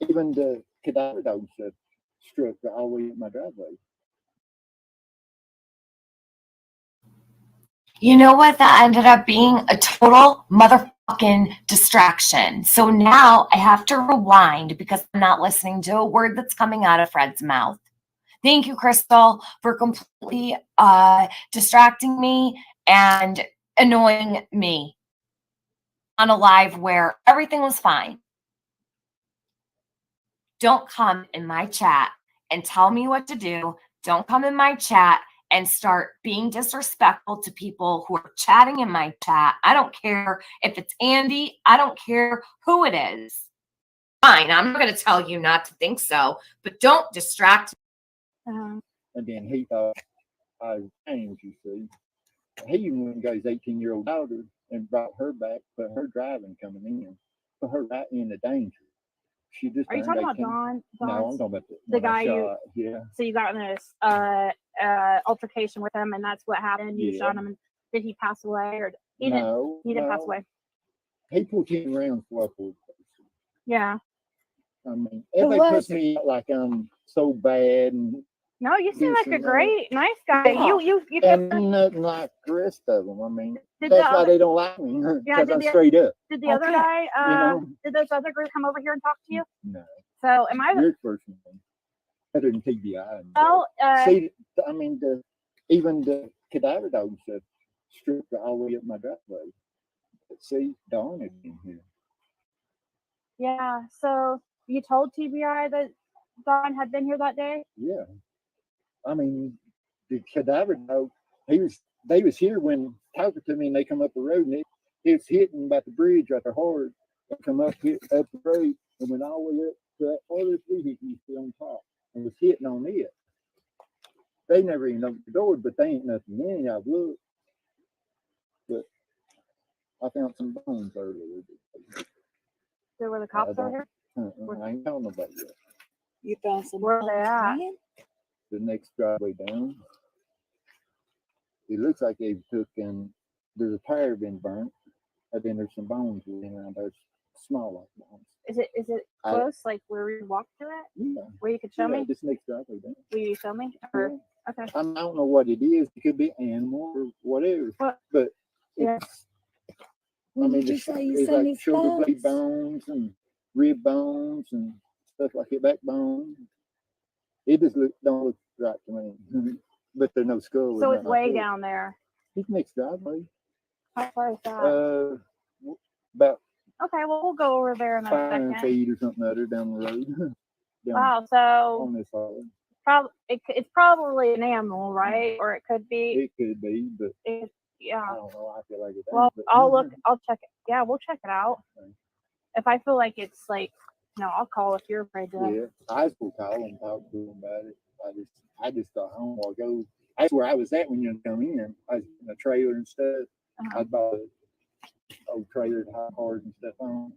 even the cadaver dogs that struck all the way up my driveway. You know what? That ended up being a total motherfucking distraction. So now I have to rewind because I'm not listening to a word that's coming out of Fred's mouth. Thank you, Crystal, for completely distracting me and annoying me on a live where everything was fine. Don't come in my chat and tell me what to do. Don't come in my chat and start being disrespectful to people who are chatting in my chat. I don't care if it's Andy. I don't care who it is. Fine, I'm not going to tell you not to think so, but don't distract me. And then he thought I was changed, you see. He even went and got his 18-year-old daughter and brought her back, put her driving coming in, put her right in the danger. She just Are you turned talking about 18. Don? No, I'm Don's- talking about the guy you- shot. Yeah. So you got in this altercation with him, and that's what happened. You Yeah. shot him, and did he pass away, or he No, didn't? He didn't pass no. away. He pulled 10 rounds for a person. Yeah. I mean, Who everybody was puts me out like I'm so bad and No, you seem like a Decent, great, nice guy. Yeah. You kept. and nothing like the rest of them. I mean, Did that's the why other- they don't like me, Yeah, because did I'm the- straight up. Did the other Okay. guy? know. Did those other group come over here and talk to you? No, So am I? your person better than TBI. Well, See, I mean, even the cadaver dogs have stripped all the way up my driveway. But see, Dawn is in here. yeah. So you told TBI that Don had been here that day? Yeah, I mean, the cadaver dog. They was here when talking to me, and they come up the road, and it was hitting about the bridge right there hard. They come up hit up the road and went all the way up to that other vehicle you see on top, and was hitting on it. They never even opened the door, but they ain't nothing in. I've looked, but I found some bones earlier. There were the cops over here. I ain't telling nobody yet. You found some. Where are they at? man? The next driveway down. It looks like they took and there's a tire been burnt, and then there's some bones laying around there, small like bones. Is it I- close? Like where we walked to it? Yeah, Where you could show me? this next driveway down. Will you show me? Or Yeah. okay. I don't know what it is. It could be animal or whatever, Well, but yeah. it's, When did you it's, say you it's seen like his shoulder blade bones? bones and rib bones and stuff like that, backbone. It just don't look right to me. But there's no skull. or So it's nothing like way that. down there. It's next driveway. How far is that? About Okay, well we'll go over there in a 500 second. feet or something other down the road. Down Wow. So on this island. it's probably an animal, right? Or it could be. It could be, but I Yeah. don't know. I feel like it. Well, but- I'll look. I'll check it. Yeah, we'll check it out. Okay. If I feel like it's like, no, I'll call if you're afraid to. Yeah, I was gonna call and talk to him about it. I just thought, I don't want to go. That's where I was at when you come in. I was in a trailer and stuff. Uh-huh. I bought an old trailer with high cars and stuff on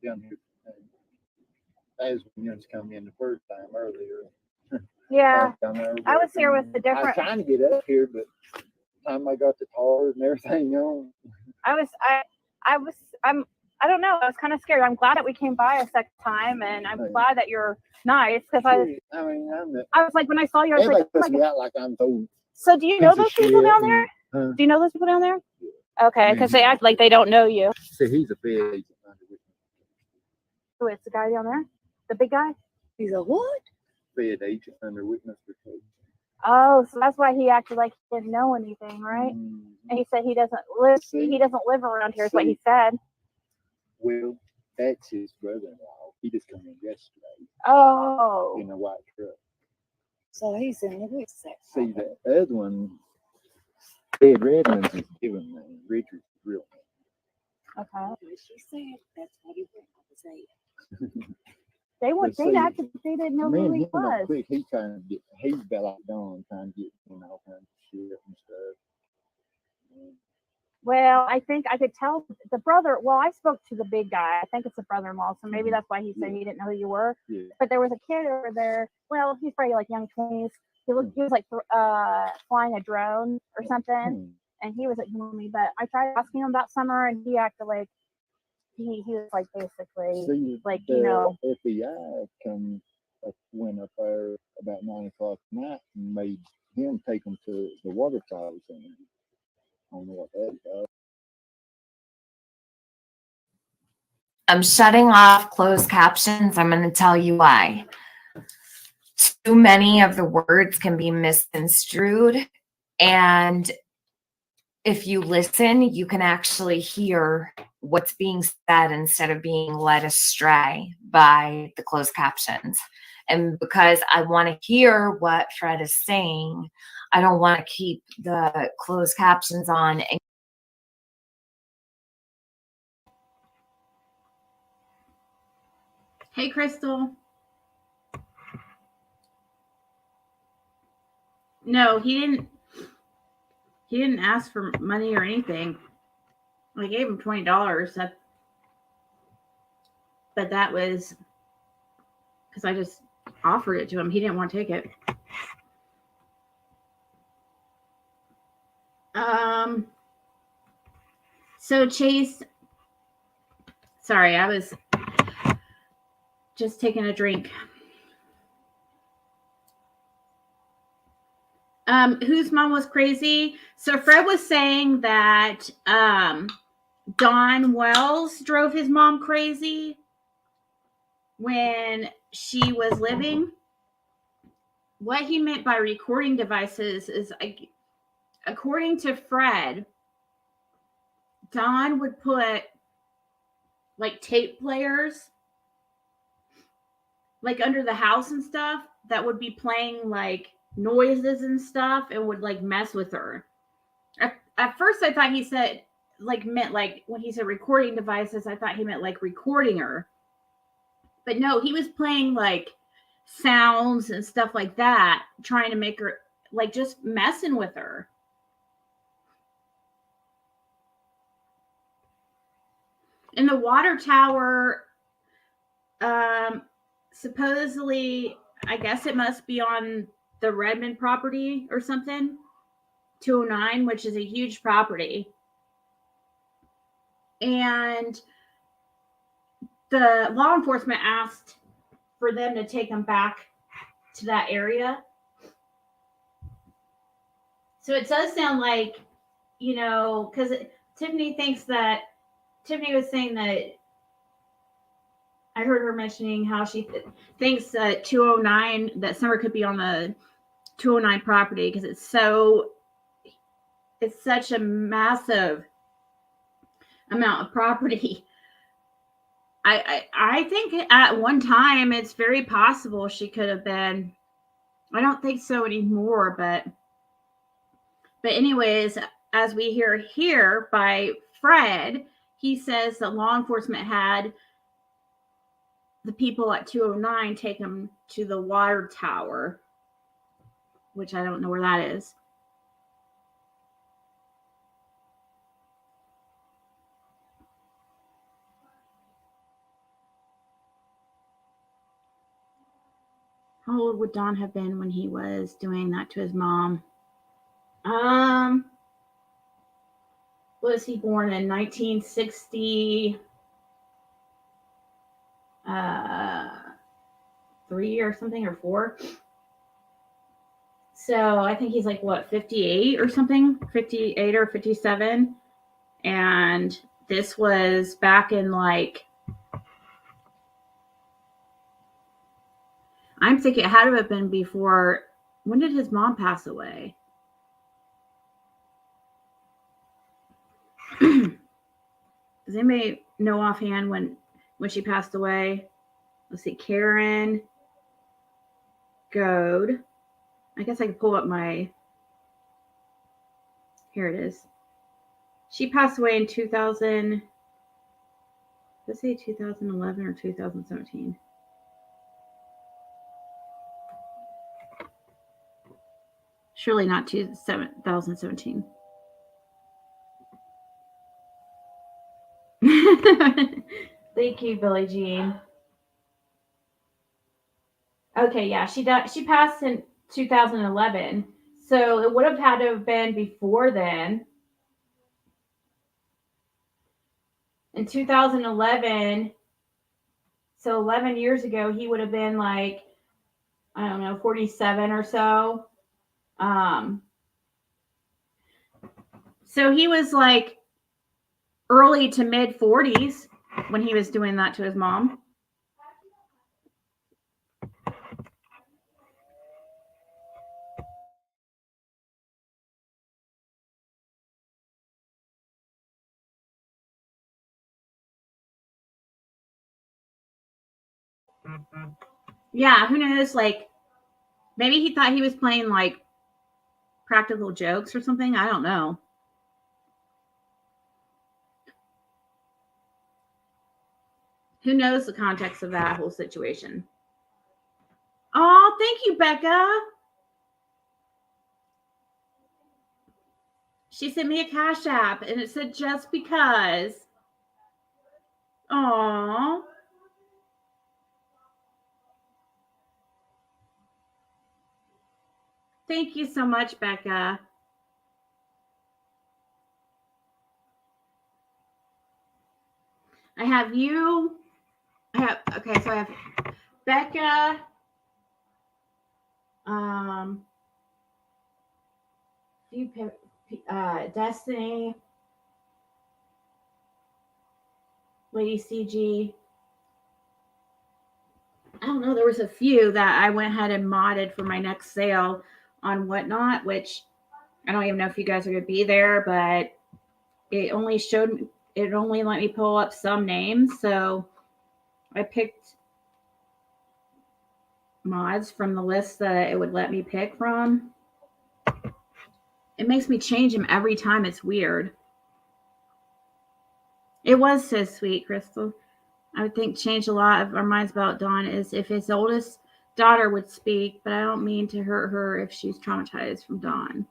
down here. And that was when you just come in the first time earlier. Yeah. Down there, I was here with the I was different. trying to get up here, but time I got the tires and everything on. I don't know. I was kind of scared. I'm glad that we came by a second time, and I'm Right. glad that you're nice because I mean, I was like, when I saw you, I was everybody like, oh puts my me God. out like I'm so. So do you know piece of those people shit down and- there? Huh? Do you know those people down there? Okay, because Mhm. they act like they don't know you. See, he's a big agent. Who is the guy down there? The big guy? He's a what? Fed agent under witness protection. Oh, so that's why he acted like he didn't know anything, right? Mhm. And he said he doesn't live. See? He doesn't live around here. Is what he See? said. Well, that's his brother-in-law. He just came in yesterday Oh, in a white truck. So he's in the witch section. See, the other one, Ed Redmond's his given name. Richard's real okay. She said that's what he was saying. They would. But They see, acted. They didn't know name. who Man, he him not was. quick. He's trying to get. He's about like Dawn, trying to get all kinds of shit and stuff. Well, I think I could tell the brother. Well, I spoke to the big guy. I think it's the brother-in-law. So maybe Mhm. that's why he said Yeah. he didn't know who you were. Yeah. But there was a kid over there. Well, he's probably like young 20s. He looked. He was like flying a drone or something, Hmm. and he was ignoring me. But I tried asking him about Summer, and he acted like he was like basically See, like the you know. FBI come went up there about 9 o'clock at night and made him take them to the waterfall center. I don't know what that is. I'm shutting off closed captions. I'm going to tell you why. Too many of the words can be misconstrued. And if you listen, you can actually hear what's being said instead of being led astray by the closed captions. And because I want to hear what Fred is saying, I don't want to keep the closed captions on. Hey, Crystal. No, he didn't. He didn't ask for money or anything. I gave him $20. But that was because I just offered it to him. He didn't want to take it. So Chase, sorry, I was just taking a drink. Whose mom was crazy? So Fred was saying that Dawn Wells drove his mom crazy when she was living. What he meant by recording devices is, according to Fred, Dawn would put like tape players like under the house and stuff that would be playing like noises and stuff and would like mess with her. At first I thought he said meant when he said recording devices, I thought he meant like recording her. But no, he was playing like sounds and stuff like that, trying to make her like just messing with her. In the water tower, supposedly, I guess it must be on the Redmond property or something, 209, which is a huge property. And the law enforcement asked for them to take them back to that area. So it does sound like, because Tiffany was saying that I heard her mentioning how she thinks that 209, that Summer could be on the 209 property because it's such a massive amount of property. I think at one time it's very possible she could have been. I don't think so anymore, but anyways, as we hear here by Fred, he says that law enforcement had the people at 209 take them to the water tower, which I don't know where that is. How old would Don have been when he was doing that to his mom? Was he born in 1960? 3 or something, or 4. So I think he's like, what, 58 or something? 58 or 57. And this was back in like, I'm thinking it had to have been before. When did his mom pass away? Does anybody know offhand when she passed away? Let's see, Karen Goad. I guess I can pull up here it is. She passed away in 2000. Let's say 2011 or 2017. Surely not 2017. Thank you, Billie Jean. Okay, yeah, she passed in 2011, so it would have had to have been before then. In 2011, so 11 years ago, he would have been like, I don't know, 47 or so. So he was like early to mid 40s when he was doing that to his mom. Yeah, who knows? Like, maybe he thought he was playing like practical jokes or something. I don't know. Who knows the context of that whole situation? Oh, thank you, Becca. She sent me a Cash App and it said just because. Oh. Thank you so much, Becca. I have you. So I have Becca. Destiny. Lady CG. I don't know. There was a few that I went ahead and modded for my next sale on Whatnot, which I don't even know if you guys are going to be there, but it only let me pull up some names. So I picked mods from the list that it would let me pick from. It makes me change them every time. It's weird. It was so sweet, Crystal. I would think change a lot of our minds about Dawn is if his oldest daughter would speak, but I don't mean to hurt her if she's traumatized from Dawn.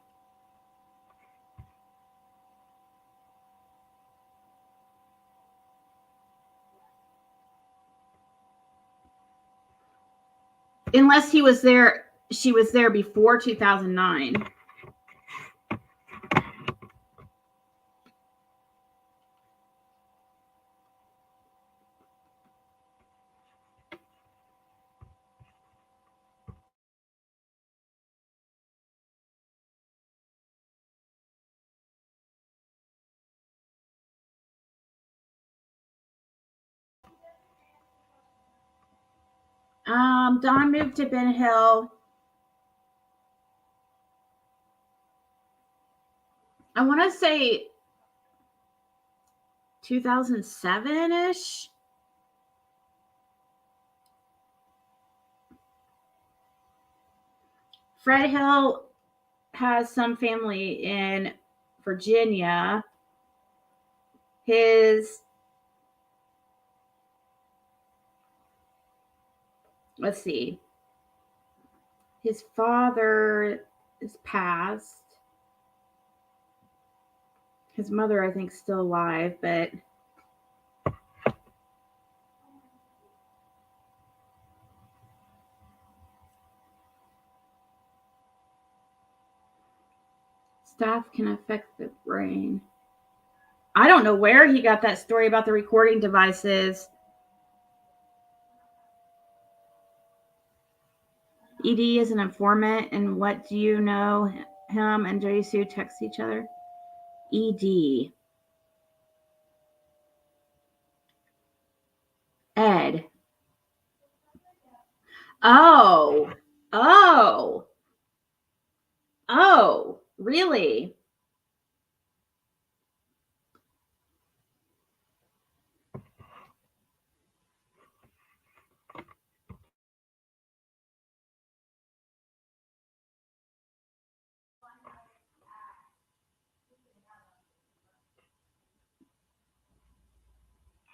Unless she was there before 2009. Dawn moved to Ben Hill. I want to say 2007-ish. Fred Hill has some family in Virginia. Let's see. His father is passed. His mother, I think, is still alive, but staff can affect the brain. I don't know where he got that story about the recording devices. ED is an informant, and what do you know? Him and Jerry Sue text each other. ED. Ed. Oh, really?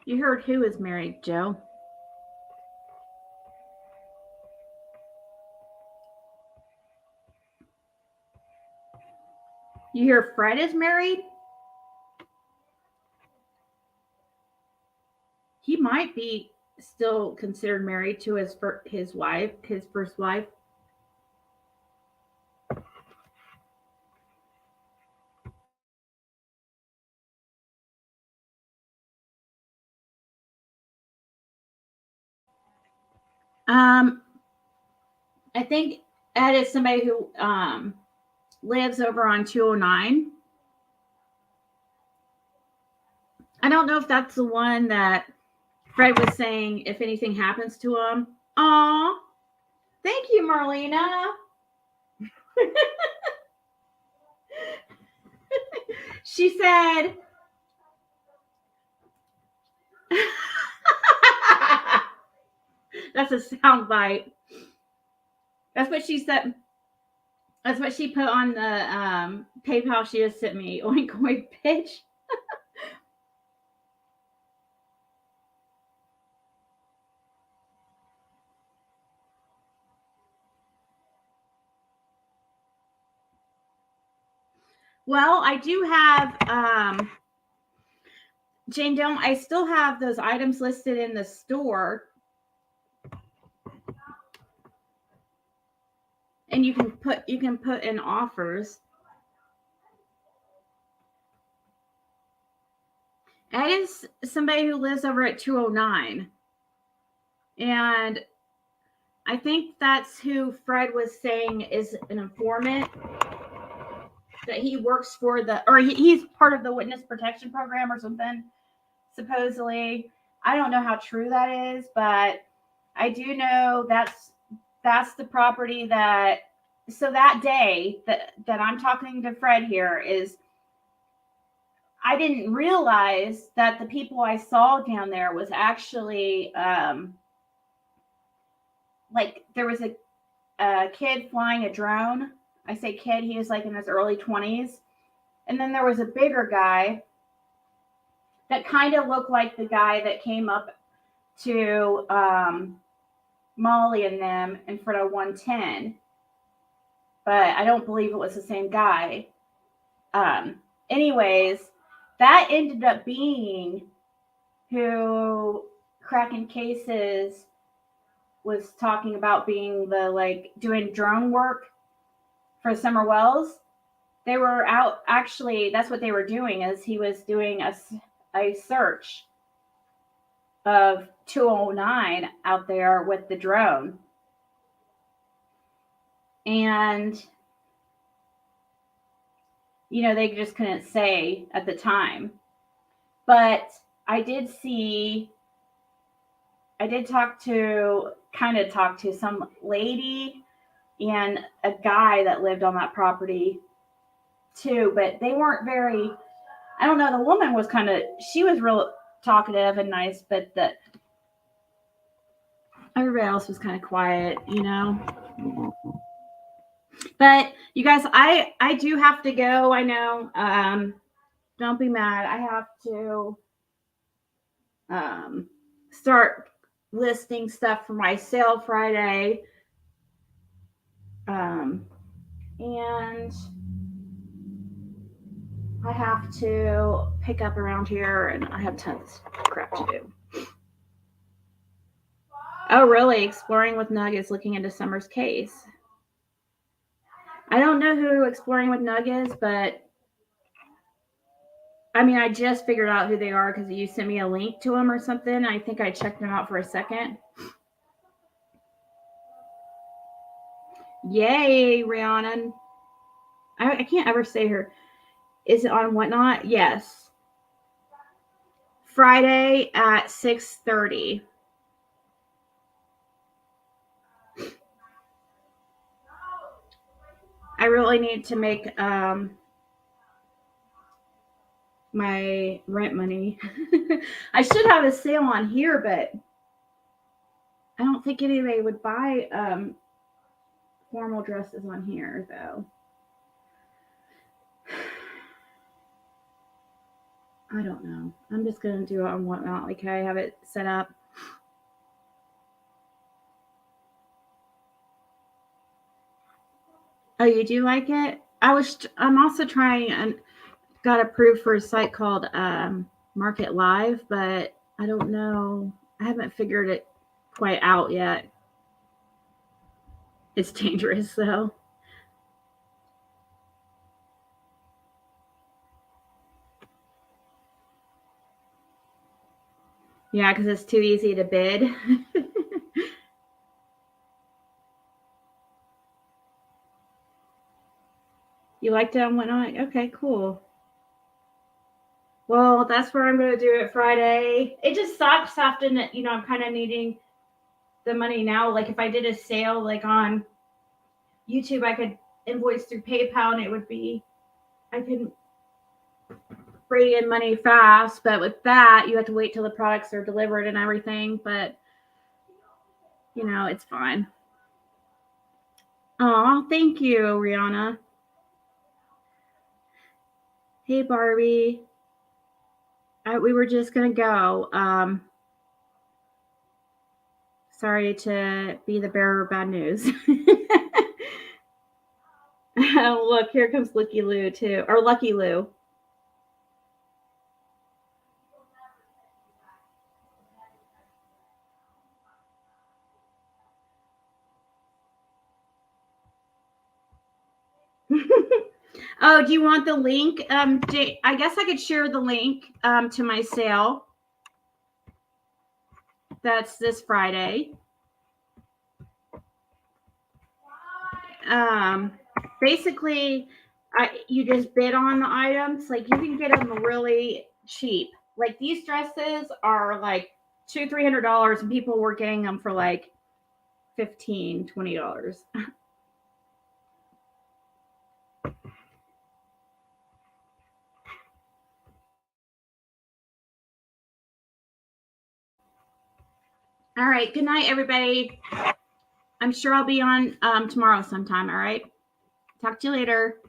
You heard who is married, Joe? You hear Fred is married? He might be still considered married to his wife, his first wife. I think Ed is somebody who lives over on 209. I don't know if that's the one that Fred was saying if anything happens to him. Aw, thank you, Marlena. She said, that's a sound bite. That's what she said. That's what she put on the PayPal she just sent me. Oink oink bitch. Well, I do have Jane, I still have those items listed in the store. And you can put in offers. Ed is somebody who lives over at 209. And I think that's who Fred was saying is an informant. That he works for he's part of the witness protection program or something, supposedly. I don't know how true that is, but I do know that's the property so that day that I'm talking to Fred here is, I didn't realize that the people I saw down there was actually, like there was a kid flying a drone. I say kid, he was like in his early 20s. And then there was a bigger guy that kind of looked like the guy that came up to Molly and them in front of 110. But I don't believe it was the same guy. Anyways, that ended up being who Cracking Cases was talking about being doing drone work for Summer Wells. They were out, actually, that's what they were doing, is he was doing a search of 209 out there with the drone. And, they just couldn't say at the time. But I did talk to some lady and a guy that lived on that property too, but they weren't very, I don't know, the woman was she was real talkative and nice, but everybody else was kind of quiet, But you guys, I do have to go. I know. Don't be mad. I have to start listing stuff for my sale Friday. And I have to pick up around here, and I have tons of crap to do. Oh, really? Exploring with Nug is looking into Summer's case. I don't know who Exploring with Nug is, but I just figured out who they are because you sent me a link to them or something. I think I checked them out for a second. Yay, Rhiannon. I can't ever say her. Is it on Whatnot? Yes. Friday at 6:30. I really need to make my rent money. I should have a sale on here, but I don't think anybody would buy formal dresses on here, though. I don't know. I'm just going to do it on Whatnot, like I have it set up. Oh, you do like it? I'm also trying and got approved for a site called Market Live, but I don't know. I haven't figured it quite out yet. It's dangerous though. Yeah, because it's too easy to bid. You liked it on Whatnot? Okay, cool. Well, that's where I'm going to do it Friday. It just sucks after, I'm kind of needing the money now. Like if I did a sale like on YouTube, I could invoice through PayPal and I could bring in money fast. But with that, you have to wait till the products are delivered and everything. But, it's fine. Oh, thank you, Rihanna. Hey, Barbie. We were just gonna go. Sorry to be the bearer of bad news. Look, here comes Lucky Lou too, or Lucky Lou. Oh, do you want the link? I guess I could share the link to my sale. That's this Friday. Basically, you just bid on the items. Like you can get them really cheap. Like these dresses are like $200-$300, and people were getting them for like $15-$20. All right. Good night, everybody. I'm sure I'll be on tomorrow sometime. All right. Talk to you later.